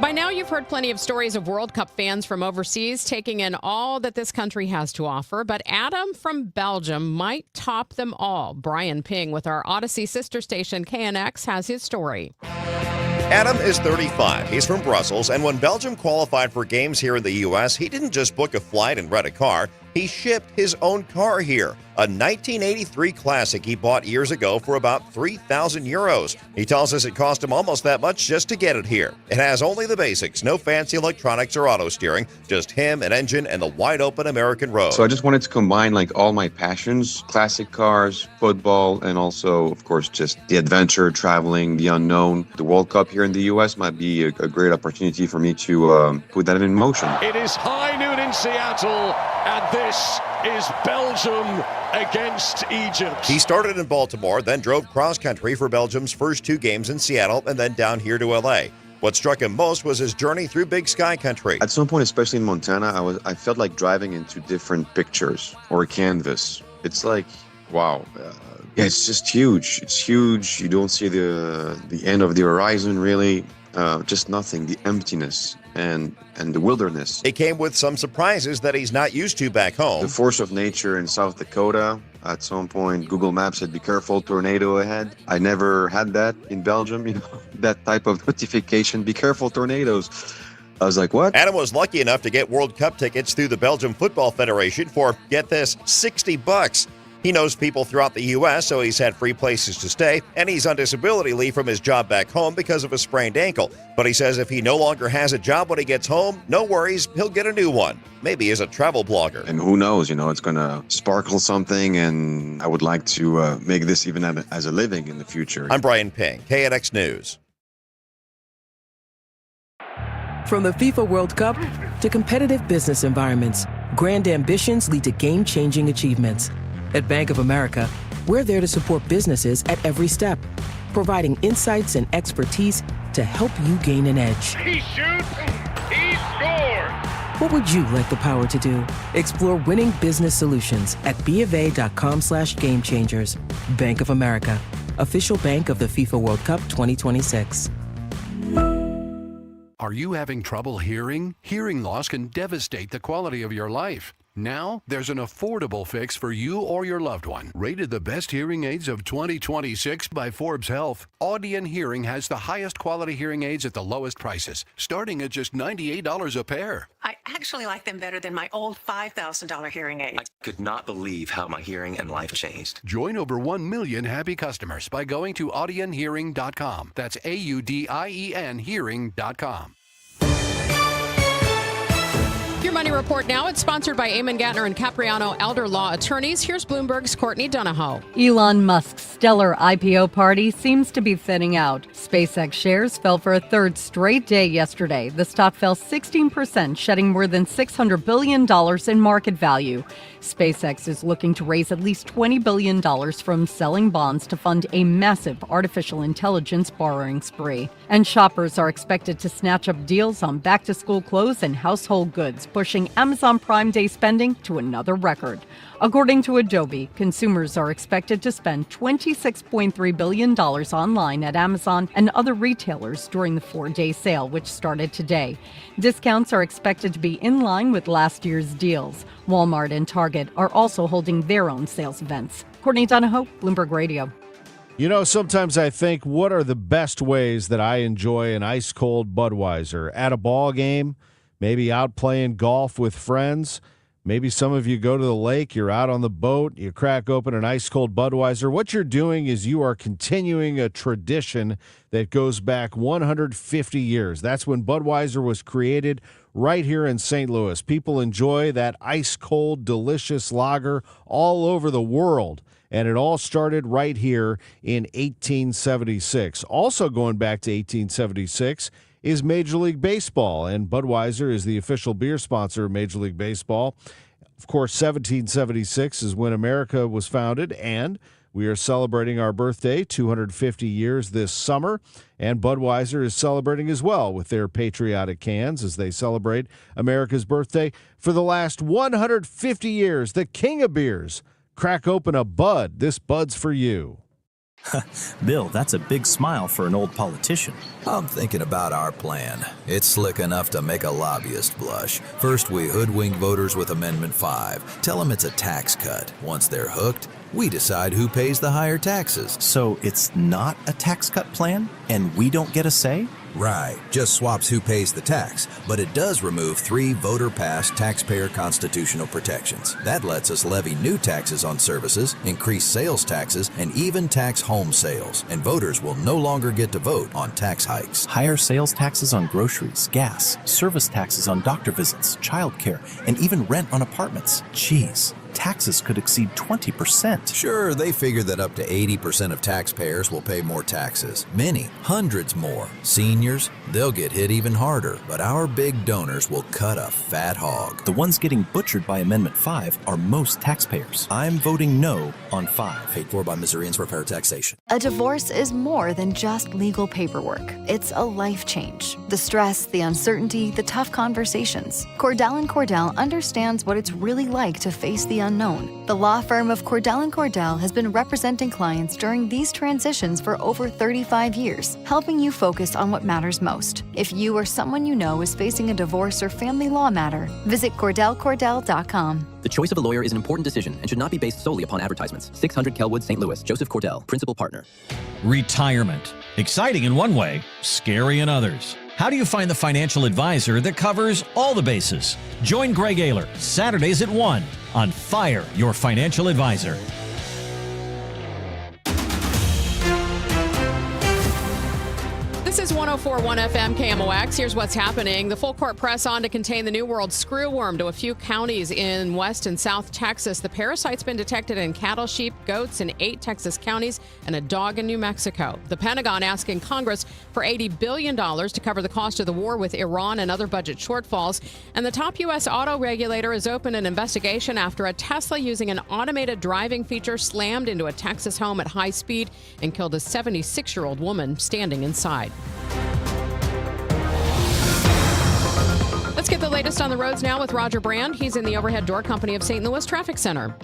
By now, you've heard plenty of stories of World Cup fans from overseas taking in all that this country has to offer, but Adam from Belgium might top them all. Brian Ping with our Odyssey sister station KNX has his story. Adam is 35. He's from Brussels, and when Belgium qualified for games here in the U.S., he didn't just book a flight and rent a car. He shipped his own car here, a 1983 Classic he bought years ago for about 3,000 euros. He tells us it cost him almost that much just to get it here. It has only the basics, no fancy electronics or auto steering, just him, an engine, and the wide-open American road. So I just wanted to combine like all my passions, classic cars, football, and also, of course, just the adventure, traveling, the unknown. The World Cup here in the U.S. might be a great opportunity for me to put that in motion. It is high noon in Seattle, and this is Belgium against Egypt. He started in Baltimore, then drove cross-country for Belgium's first two games in Seattle, and then down here to L.A. What struck him most was his journey through Big Sky Country. At some point, especially in Montana, I felt like driving into different pictures or a canvas. It's like, wow. Yeah, it's just huge. It's huge. You don't see the end of the horizon, really. Just nothing, the emptiness and the wilderness. It came with some surprises that he's not used to back home. The force of nature in South Dakota. At some point, Google Maps said, be careful, tornado ahead. I never had that in Belgium, that type of notification, be careful, tornadoes. I was like, what? Adam was lucky enough to get World Cup tickets through the Belgium Football Federation for, get this, $60. He knows people throughout the U.S., so he's had free places to stay, and he's on disability leave from his job back home because of a sprained ankle. But he says if he no longer has a job when he gets home, no worries, he'll get a new one. Maybe as a travel blogger. And who knows, it's going to sparkle something, and I would like to make this even as a living in the future. I'm Brian Ping, KNX News. From the FIFA World Cup to competitive business environments, grand ambitions lead to game-changing achievements. At Bank of America, we're there to support businesses at every step, providing insights and expertise to help you gain an edge. He shoots, he scores! What would you like the power to do? Explore winning business solutions at BofA.com/gamechangers. Bank of America, official bank of the FIFA World Cup 2026. Are you having trouble hearing? Hearing loss can devastate the quality of your life. Now, there's an affordable fix for you or your loved one. Rated the best hearing aids of 2026 by Forbes Health, Audion Hearing has the highest quality hearing aids at the lowest prices, starting at just $98 a pair. I actually like them better than my old $5,000 hearing aids. I could not believe how my hearing and life changed. Join over 1 million happy customers by going to audionhearing.com. That's AUDIEN hearing.com. Your Money Report now. It's sponsored by Eamon Gattner and Capriano Elder Law Attorneys. Here's Bloomberg's Courtney Donahoe. Elon Musk's stellar IPO party seems to be thinning out. SpaceX shares fell for a third straight day yesterday. The stock fell 16%, shedding more than $600 billion in market value. SpaceX is looking to raise at least $20 billion from selling bonds to fund a massive artificial intelligence borrowing spree. And shoppers are expected to snatch up deals on back-to-school clothes and household goods, pushing Amazon Prime Day spending to another record. According to Adobe, consumers are expected to spend $26.3 billion online at Amazon and other retailers during the 4-day sale, which started today. Discounts are expected to be in line with last year's deals. Walmart and Target are also holding their own sales events. Courtney Donahoe, Bloomberg Radio. You know, sometimes I think, what are the best ways that I enjoy an ice-cold Budweiser? At a ball game, maybe out playing golf with friends. Maybe some of you go to the lake, you're out on the boat, you crack open an ice-cold Budweiser. What you're doing is you are continuing a tradition that goes back 150 years. That's when Budweiser was created right here in St. Louis. People enjoy that ice-cold, delicious lager all over the world. And it all started right here in 1876. Also going back to 1876 is Major League Baseball, and Budweiser is the official beer sponsor of Major League Baseball. Of course, 1776 is when America was founded, and we are celebrating our birthday, 250 years this summer, and Budweiser is celebrating as well with their patriotic cans as they celebrate America's birthday. For the last 150 years, the king of beers. Crack open a Bud. This Bud's for you. Bill, that's a big smile for an old politician. I'm thinking about our plan. It's slick enough to make a lobbyist blush. First, we hoodwink voters with Amendment 5. Tell them it's a tax cut. Once they're hooked, we decide who pays the higher taxes. So it's not a tax cut plan, and we don't get a say? Right, just swaps who pays the tax, but it does remove 3 voter-passed taxpayer constitutional protections. That lets us levy new taxes on services, increase sales taxes, and even tax home sales. And voters will no longer get to vote on tax hikes. Higher sales taxes on groceries, gas, service taxes on doctor visits, childcare, and even rent on apartments. Jeez. Taxes could exceed 20%. Sure, they figure that up to 80% of taxpayers will pay more taxes. Many, hundreds more. Seniors, they'll get hit even harder, but our big donors will cut a fat hog. The ones getting butchered by Amendment 5 are most taxpayers. I'm voting no on 5. Paid for by Missourians for fair taxation. A divorce is more than just legal paperwork. It's a life change. The stress, the uncertainty, the tough conversations. Cordell & Cordell understands what it's really like to face the unknown. The law firm of Cordell & Cordell has been representing clients during these transitions for over 35 years, helping you focus on what matters most. If you or someone you know is facing a divorce or family law matter, visit CordellCordell.com. The choice of a lawyer is an important decision and should not be based solely upon advertisements. 600 Kelwood, St. Louis. Joseph Cordell, Principal Partner. Retirement. Exciting in one way, scary in others. How do you find the financial advisor that covers all the bases? Join Greg Ayler Saturdays at 1 on Fire Your Financial Advisor. This is 104.1 FM KMOX. Here's what's happening. The full court press on to contain the New World screwworm to a few counties in West and South Texas. The parasite's been detected in cattle, sheep, goats in 8 Texas counties and a dog in New Mexico. The Pentagon asking Congress for $80 billion to cover the cost of the war with Iran and other budget shortfalls. And the top U.S. auto regulator has opened an investigation after a Tesla using an automated driving feature slammed into a Texas home at high speed and killed a 76-year-old woman standing inside. Let's get the latest on the roads now with Roger Brand. He's in the Overhead Door Company of St. Louis Traffic Center.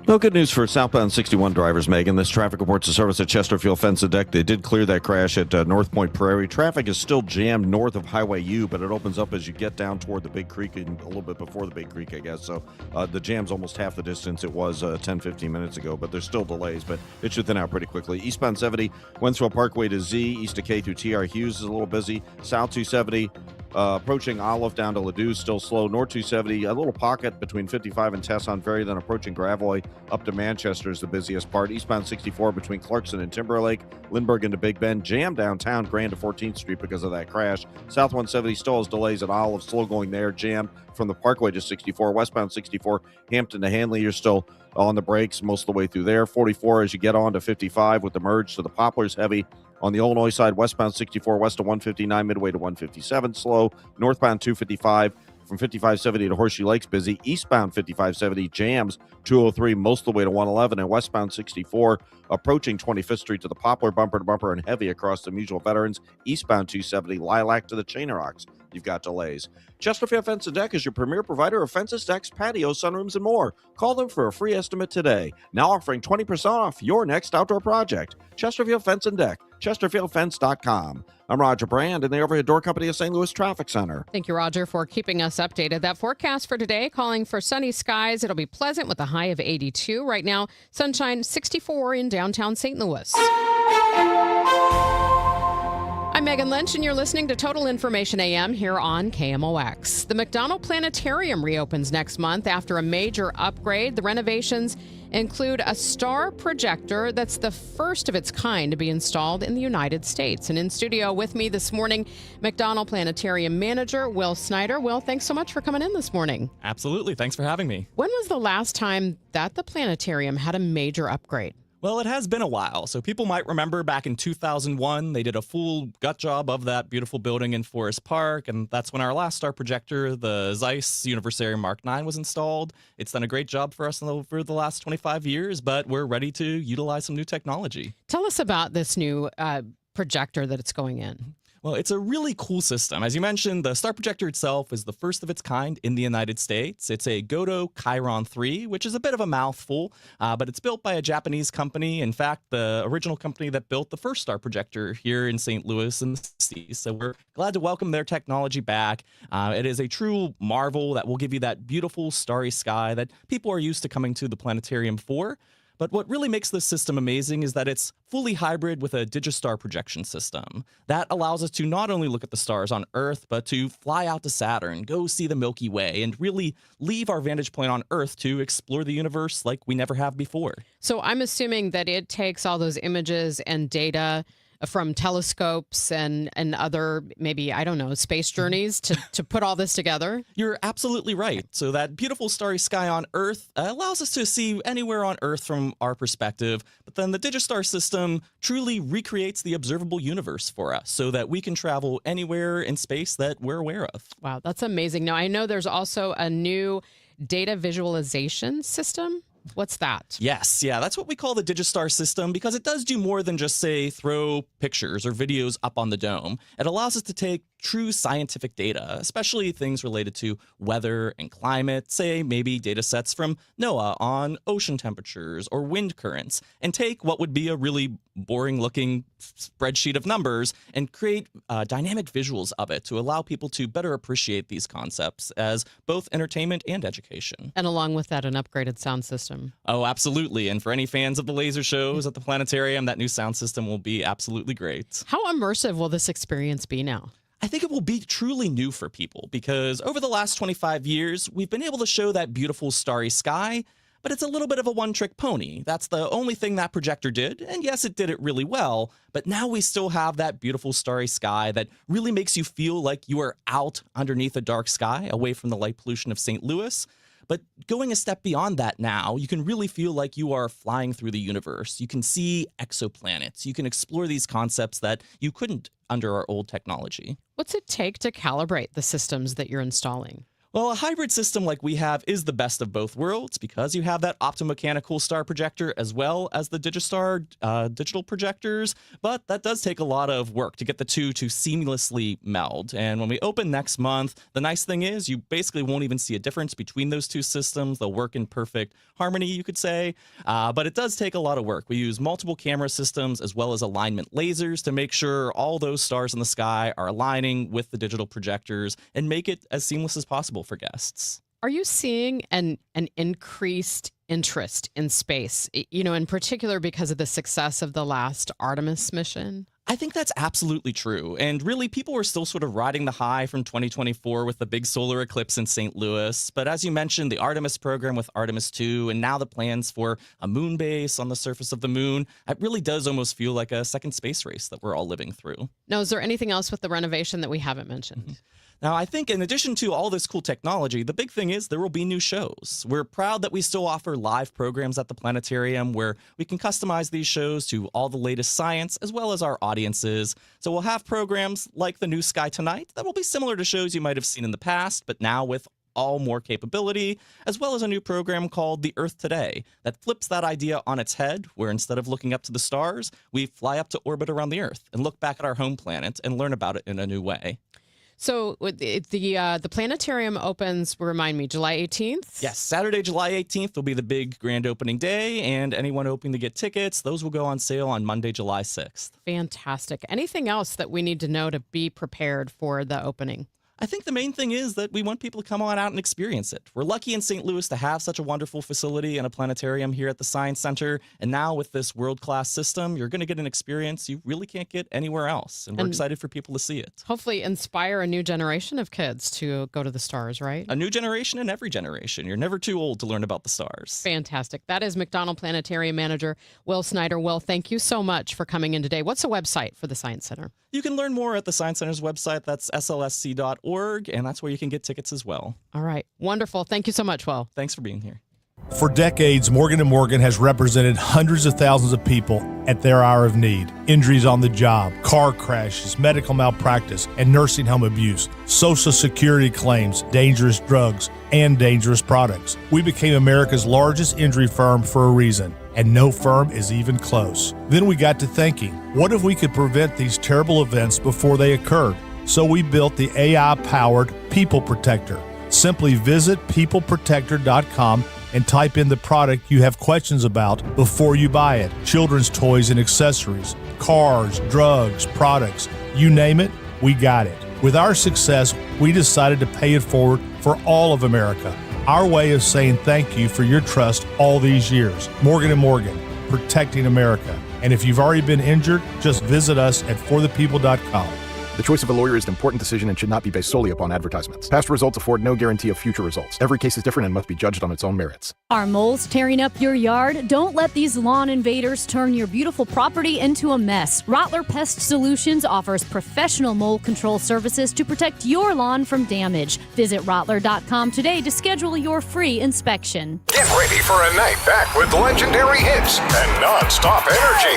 Well, good news for southbound 61 drivers, Megan. This traffic reports a service at Chesterfield Fence and Deck. They did clear that crash at North Point Prairie. Traffic is still jammed north of Highway U, but it opens up as you get down toward the Big Creek and a little bit before the Big Creek, I guess. So the jam's almost half the distance it was 10, 15 minutes ago, but there's still delays, but it should thin out pretty quickly. Eastbound 70, Wentzville Parkway to Z, east of K through TR Hughes is a little busy. South 270, approaching Olive down to Ladue, still slow. North 270, a little pocket between 55 and Tesson Ferry, then approaching Gravois up to Manchester is the busiest part. Eastbound 64 between Clarkson and Timberlake, Lindbergh into Big Bend, jam downtown Grand to 14th Street because of that crash. South 170 still has delays at Olive, slow going there, jammed from the Parkway to 64. Westbound 64, Hampton to Hanley, you're still on the brakes most of the way through there. 44 as you get on to 55 with the merge to the Poplars, heavy. On the Illinois side, westbound 64 west to 159, midway to 157, slow. Northbound 255 from 5570 to Horseshoe Lakes, busy. Eastbound 5570 jams 203 most of the way to 111, and westbound 64 approaching 25th Street to the Poplar, bumper to bumper and heavy across the Mutual Veterans. Eastbound 270, Lilac to the Chain Rocks. You've got delays. Chesterfield Fence and Deck is your premier provider of fences, decks, patios, sunrooms, and more. Call them for a free estimate today. Now offering 20% off your next outdoor project. Chesterfield Fence and Deck, ChesterfieldFence.com. I'm Roger Brand in the Overhead Door Company of St. Louis Traffic Center. Thank you, Roger, for keeping us updated. That forecast for today calling for sunny skies. It'll be pleasant with a high of 82. Right now, sunshine 64 in downtown St. Louis. I'm Megan Lynch, and you're listening to Total Information AM here on KMOX. The McDonald Planetarium reopens next month after a major upgrade. The renovations include a star projector that's the first of its kind to be installed in the United States. And in studio with me this morning, McDonald Planetarium manager Will Snyder. Will, thanks so much for coming in this morning. Absolutely. Thanks for having me. When was the last time that the planetarium had a major upgrade? Well, it has been a while, so people might remember back in 2001, they did a full gut job of that beautiful building in Forest Park, and that's when our last star projector, the Zeiss Universarium Mark 9, was installed. It's done a great job for us over the last 25 years, but we're ready to utilize some new technology. Tell us about this new projector that it's going in. Well, it's a really cool system. As you mentioned, the star projector itself is the first of its kind in the United States. It's a Goto Chiron 3, which is a bit of a mouthful, but it's built by a Japanese company. In fact, the original company that built the first star projector here in St. Louis in the 60s. So we're glad to welcome their technology back. It is a true marvel that will give you that beautiful starry sky that people are used to coming to the planetarium for. But what really makes this system amazing is that it's fully hybrid with a Digistar projection system. That allows us to not only look at the stars on Earth, but to fly out to Saturn, go see the Milky Way, and really leave our vantage point on Earth to explore the universe like we never have before. So I'm assuming that it takes all those images and data from telescopes and other, maybe, I don't know, space journeys to put all this together? You're absolutely right. So that beautiful starry sky on Earth allows us to see anywhere on Earth from our perspective, but then the Digistar system truly recreates the observable universe for us so that we can travel anywhere in space that we're aware of. Wow, that's amazing. Now, I know there's also a new data visualization system. What's that? Yes, yeah, that's what we call the Digistar system because it does do more than just, say, throw pictures or videos up on the dome. It allows us to take true scientific data, especially things related to weather and climate, say maybe data sets from NOAA on ocean temperatures or wind currents, and take what would be a really boring-looking spreadsheet of numbers and create dynamic visuals of it to allow people to better appreciate these concepts as both entertainment and education. And along with that, an upgraded sound system. Oh, absolutely. And for any fans of the laser shows at the planetarium, that new sound system will be absolutely great. How immersive will this experience be now? I think it will be truly new for people because over the last 25 years, we've been able to show that beautiful starry sky, but it's a little bit of a one-trick pony. That's the only thing that projector did, and yes, it did it really well, but now we still have that beautiful starry sky that really makes you feel like you are out underneath a dark sky, away from the light pollution of St. Louis. But going a step beyond that now, you can really feel like you are flying through the universe. You can see exoplanets. You can explore these concepts that you couldn't under our old technology. What's it take to calibrate the systems that you're installing? Well, a hybrid system like we have is the best of both worlds because you have that optomechanical star projector as well as the Digistar digital projectors, but that does take a lot of work to get the two to seamlessly meld. And when we open next month, the nice thing is you basically won't even see a difference between those two systems. They'll work in perfect harmony, you could say, but it does take a lot of work. We use multiple camera systems as well as alignment lasers to make sure all those stars in the sky are aligning with the digital projectors and make it as seamless as possible for guests. Are you seeing an increased interest in space, you know, in particular because of the success of the last Artemis mission? I think that's absolutely true. And really, people were still sort of riding the high from 2024 with the big solar eclipse in St. Louis. But as you mentioned, the Artemis program with Artemis 2, and now the plans for a moon base on the surface of the moon, it really does almost feel like a second space race that we're all living through. Now, is there anything else with the renovation that we haven't mentioned? Now, I think in addition to all this cool technology, the big thing is there will be new shows. We're proud that we still offer live programs at the planetarium where we can customize these shows to all the latest science as well as our audiences. So we'll have programs like The New Sky Tonight that will be similar to shows you might have seen in the past, but now with all more capability, as well as a new program called The Earth Today that flips that idea on its head, where instead of looking up to the stars, we fly up to orbit around the Earth and look back at our home planet and learn about it in a new way. So the planetarium opens, remind me, July 18th? Yes, Saturday, July 18th will be the big grand opening day, and anyone hoping to get tickets, those will go on sale on Monday, July 6th. Fantastic. Anything else that we need to know to be prepared for the opening? I think the main thing is that we want people to come on out and experience it. We're lucky in St. Louis to have such a wonderful facility and a planetarium here at the Science Center. And now with this world-class system, you're going to get an experience you really can't get anywhere else. And we're excited for people to see it. Hopefully inspire a new generation of kids to go to the stars, right? A new generation and every generation. You're never too old to learn about the stars. Fantastic. That is McDonald Planetarium Manager Will Snyder. Will, thank you so much for coming in today. What's the website for the Science Center? You can learn more at the Science Center's website. That's slsc.org, and that's where you can get tickets as well. All right. Wonderful. Thank you so much, Will. Thanks for being here. For decades, Morgan & Morgan has represented hundreds of thousands of people at their hour of need. Injuries on the job, car crashes, medical malpractice, and nursing home abuse, Social Security claims, dangerous drugs, and dangerous products. We became America's largest injury firm for a reason, and no firm is even close. Then we got to thinking, what if we could prevent these terrible events before they occurred? So we built the AI-powered People Protector. Simply visit peopleprotector.com and type in the product you have questions about before you buy it. Children's toys and accessories, cars, drugs, products, you name it, we got it. With our success, we decided to pay it forward for all of America. Our way of saying thank you for your trust all these years. Morgan & Morgan, protecting America. And if you've already been injured, just visit us at forthepeople.com. The choice of a lawyer is an important decision and should not be based solely upon advertisements. Past results afford no guarantee of future results. Every case is different and must be judged on its own merits. Are moles tearing up your yard? Don't let these lawn invaders turn your beautiful property into a mess. Rottler Pest Solutions offers professional mole control services to protect your lawn from damage. Visit Rottler.com today to schedule your free inspection. Get ready for a night back with legendary hits and non-stop energy.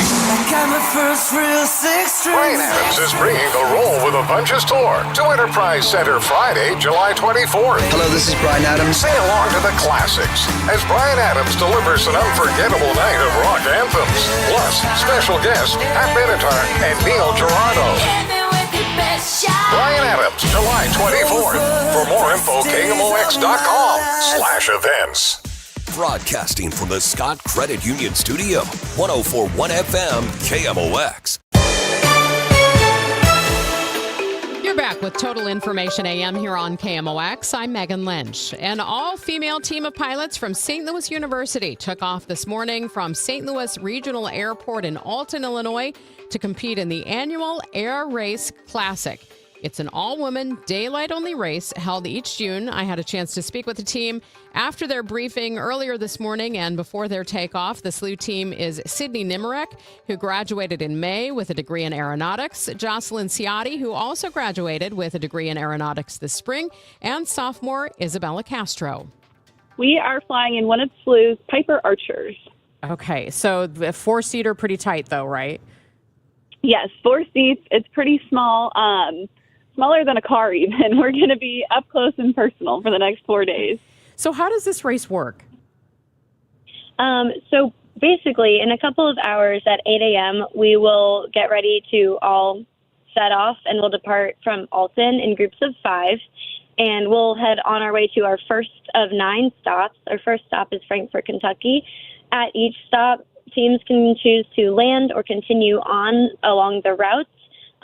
Bryan Adams is bringing the Roll with a Bunches tour to Enterprise Center Friday, July 24th. Hello, this is Bryan Adams. Sing along to the classics as Bryan Adams delivers an unforgettable night of rock anthems. Plus, special guests Pat Benatar and Neil Giraldo. Bryan Adams, July 24th. For more info, KMOX.com/events. Broadcasting from the Scott Credit Union Studio, 104.1 FM, KMOX. You're back with Total Information AM here on KMOX. I'm Megan Lynch. An all-female team of pilots from St. Louis University took off this morning from St. Louis Regional Airport in Alton, Illinois, to compete in the annual Air Race Classic. It's an all-woman, daylight-only race held each June. I had a chance to speak with the team after their briefing earlier this morning and before their takeoff. The SLU team is Sydney Nimerek, who graduated in May with a degree in aeronautics, Jocelyn Ciotti, who also graduated with a degree in aeronautics this spring, and sophomore Isabella Castro. We are flying in one of SLU's Piper Archers. Okay, so the four-seater, pretty tight though, right? Yes, 4 seats. It's pretty small. Smaller than a car even. We're going to be up close and personal for the next 4 days. So how does this race work? So basically, in a couple of hours at 8 a.m., we will get ready to all set off, and we'll depart from Alton in groups of 5, and we'll head on our way to our first of 9 stops. Our first stop is Frankfort, Kentucky. At each stop, teams can choose to land or continue on along the routes.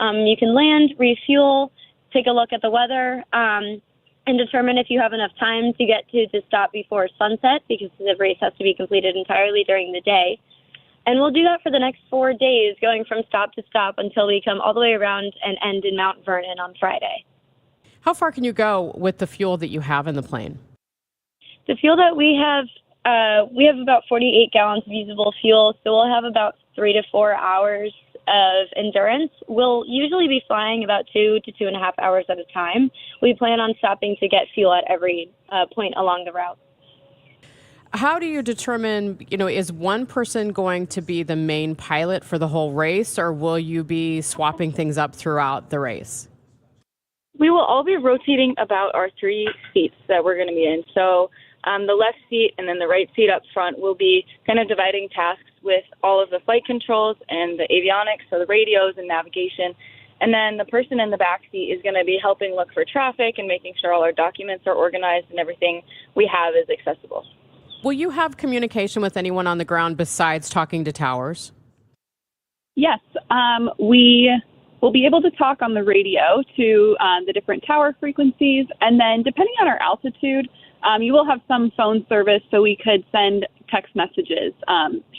You can land, refuel, take a look at the weather, and determine if you have enough time to get to the stop before sunset, because the race has to be completed entirely during the day. And we'll do that for the next 4 days, going from stop to stop until we come all the way around and end in Mount Vernon on Friday. How far can you go with the fuel that you have in the plane? The fuel that we have about 48 gallons of usable fuel, so we'll have about 3 to 4 hours of endurance. We'll usually be flying about 2 to 2.5 hours at a time. We plan on stopping to get fuel at every point along the route. How do you determine, is one person going to be the main pilot for the whole race, or will you be swapping things up throughout the race? We will all be rotating about our 3 seats that we're going to be in. So the left seat and then the right seat up front will be kind of dividing tasks with all of the flight controls and the avionics, so the radios and navigation. And then the person in the back seat is going to be helping look for traffic and making sure all our documents are organized and everything we have is accessible. Will you have communication with anyone on the ground besides talking to towers? Yes, we will be able to talk on the radio to the different tower frequencies. And then depending on our altitude, you will have some phone service, so we could send text messages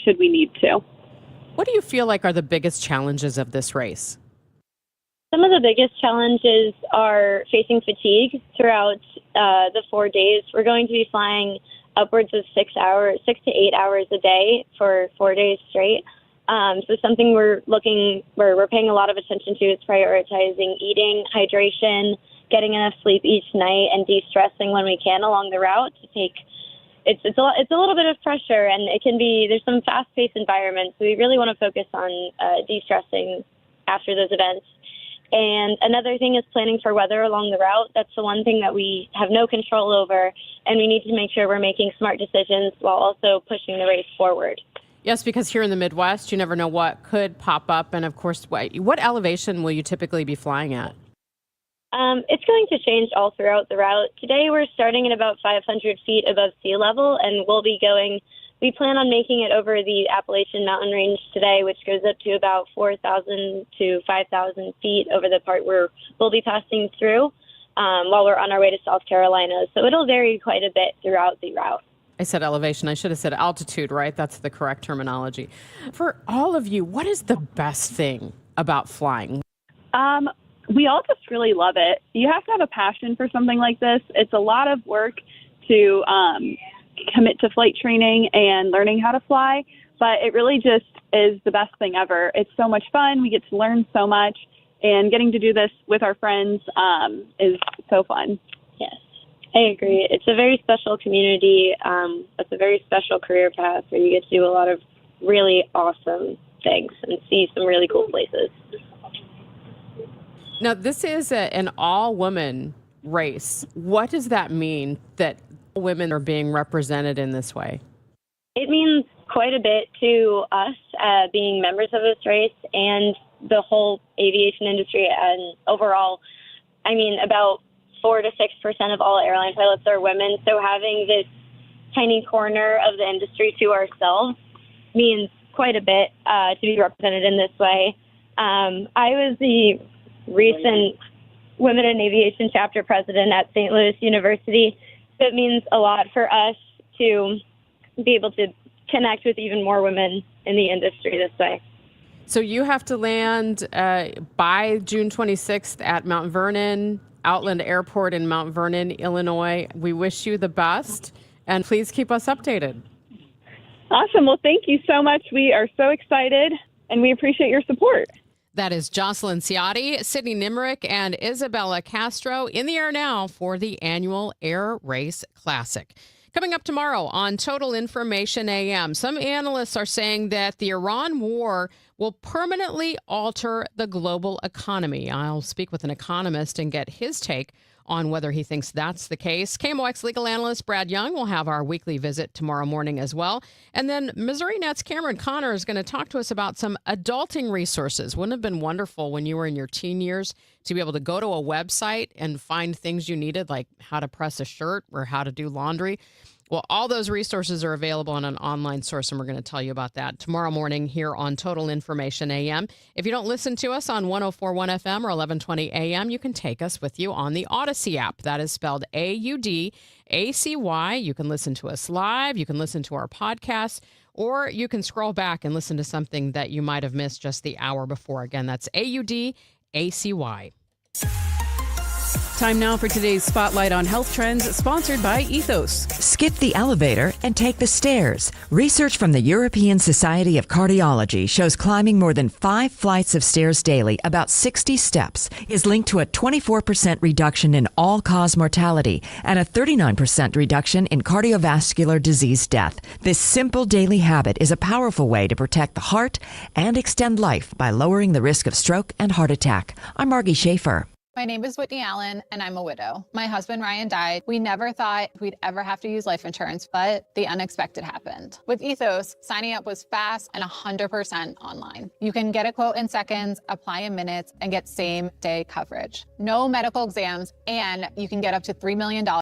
should we need to. What do you feel like are the biggest challenges of this race? Some of the biggest challenges are facing fatigue throughout the 4 days. We're going to be flying upwards of 6 to 8 hours a day for 4 days straight. So something we're paying a lot of attention to is prioritizing eating, hydration, getting enough sleep each night, and de-stressing when we can along the route. It's a little bit of pressure, and there's some fast-paced environments. So we really want to focus on de-stressing after those events. And another thing is planning for weather along the route. That's the one thing that we have no control over, and we need to make sure we're making smart decisions while also pushing the race forward. Yes, because here in the Midwest, you never know what could pop up. And of course, what elevation will you typically be flying at? It's going to change all throughout the route. Today, we're starting at about 500 feet above sea level, and we plan on making it over the Appalachian Mountain Range today, which goes up to about 4,000 to 5,000 feet over the part where we'll be passing through while we're on our way to South Carolina. So it'll vary quite a bit throughout the route. I said elevation. I should have said altitude, right? That's the correct terminology. For all of you, what is the best thing about flying? We all just really love it. You have to have a passion for something like this. It's a lot of work to commit to flight training and learning how to fly, but it really just is the best thing ever. It's so much fun. We get to learn so much, and getting to do this with our friends is so fun. Yes, I agree. It's a very special community. It's a very special career path where you get to do a lot of really awesome things and see some really cool places. Now, this is an all-woman race. What does that mean that women are being represented in this way? It means quite a bit to us being members of this race and the whole aviation industry and overall. I mean, about 4 to 6% of all airline pilots are women, so having this tiny corner of the industry to ourselves means quite a bit to be represented in this way. I was the recent Women in Aviation chapter president at St. Louis University. So it means a lot for us to be able to connect with even more women in the industry this way. So you have to land by June 26th at Mount Vernon, Outland Airport in Mount Vernon, Illinois. We wish you the best, and please keep us updated. Awesome. Well, thank you so much. We are so excited, and we appreciate your support. That is Jocelyn Ciotti, Sydney Nimerick, and Isabella Castro in the air now for the annual Air Race Classic. Coming up tomorrow on Total Information AM, some analysts are saying that the Iran war will permanently alter the global economy. I'll speak with an economist and get his take on whether he thinks that's the case. KMOX legal analyst Brad Young will have our weekly visit tomorrow morning as well. And then Missouri Net's Cameron Connor is going to talk to us about some adulting resources. Wouldn't it have been wonderful when you were in your teen years to be able to go to a website and find things you needed, like how to press a shirt or how to do laundry? Well, all those resources are available on an online source, and we're going to tell you about that tomorrow morning here on Total Information AM. If you don't listen to us on 104.1 FM or 1120 AM, you can take us with you on the Odyssey app. That is spelled AUDACY. You can listen to us live. You can listen to our podcast, or you can scroll back and listen to something that you might have missed just the hour before. Again, that's AUDACY. Time now for today's Spotlight on Health Trends, sponsored by Ethos. Skip the elevator and take the stairs. Research from the European Society of Cardiology shows climbing more than 5 flights of stairs daily, about 60 steps, is linked to a 24% reduction in all-cause mortality and a 39% reduction in cardiovascular disease death. This simple daily habit is a powerful way to protect the heart and extend life by lowering the risk of stroke and heart attack. I'm Margie Schaefer. My name is Whitney Allen, and I'm a widow. My husband, Ryan, died. We never thought we'd ever have to use life insurance, but the unexpected happened. With Ethos, signing up was fast and 100% online. You can get a quote in seconds, apply in minutes, and get same-day coverage. No medical exams, and you can get up to $3 million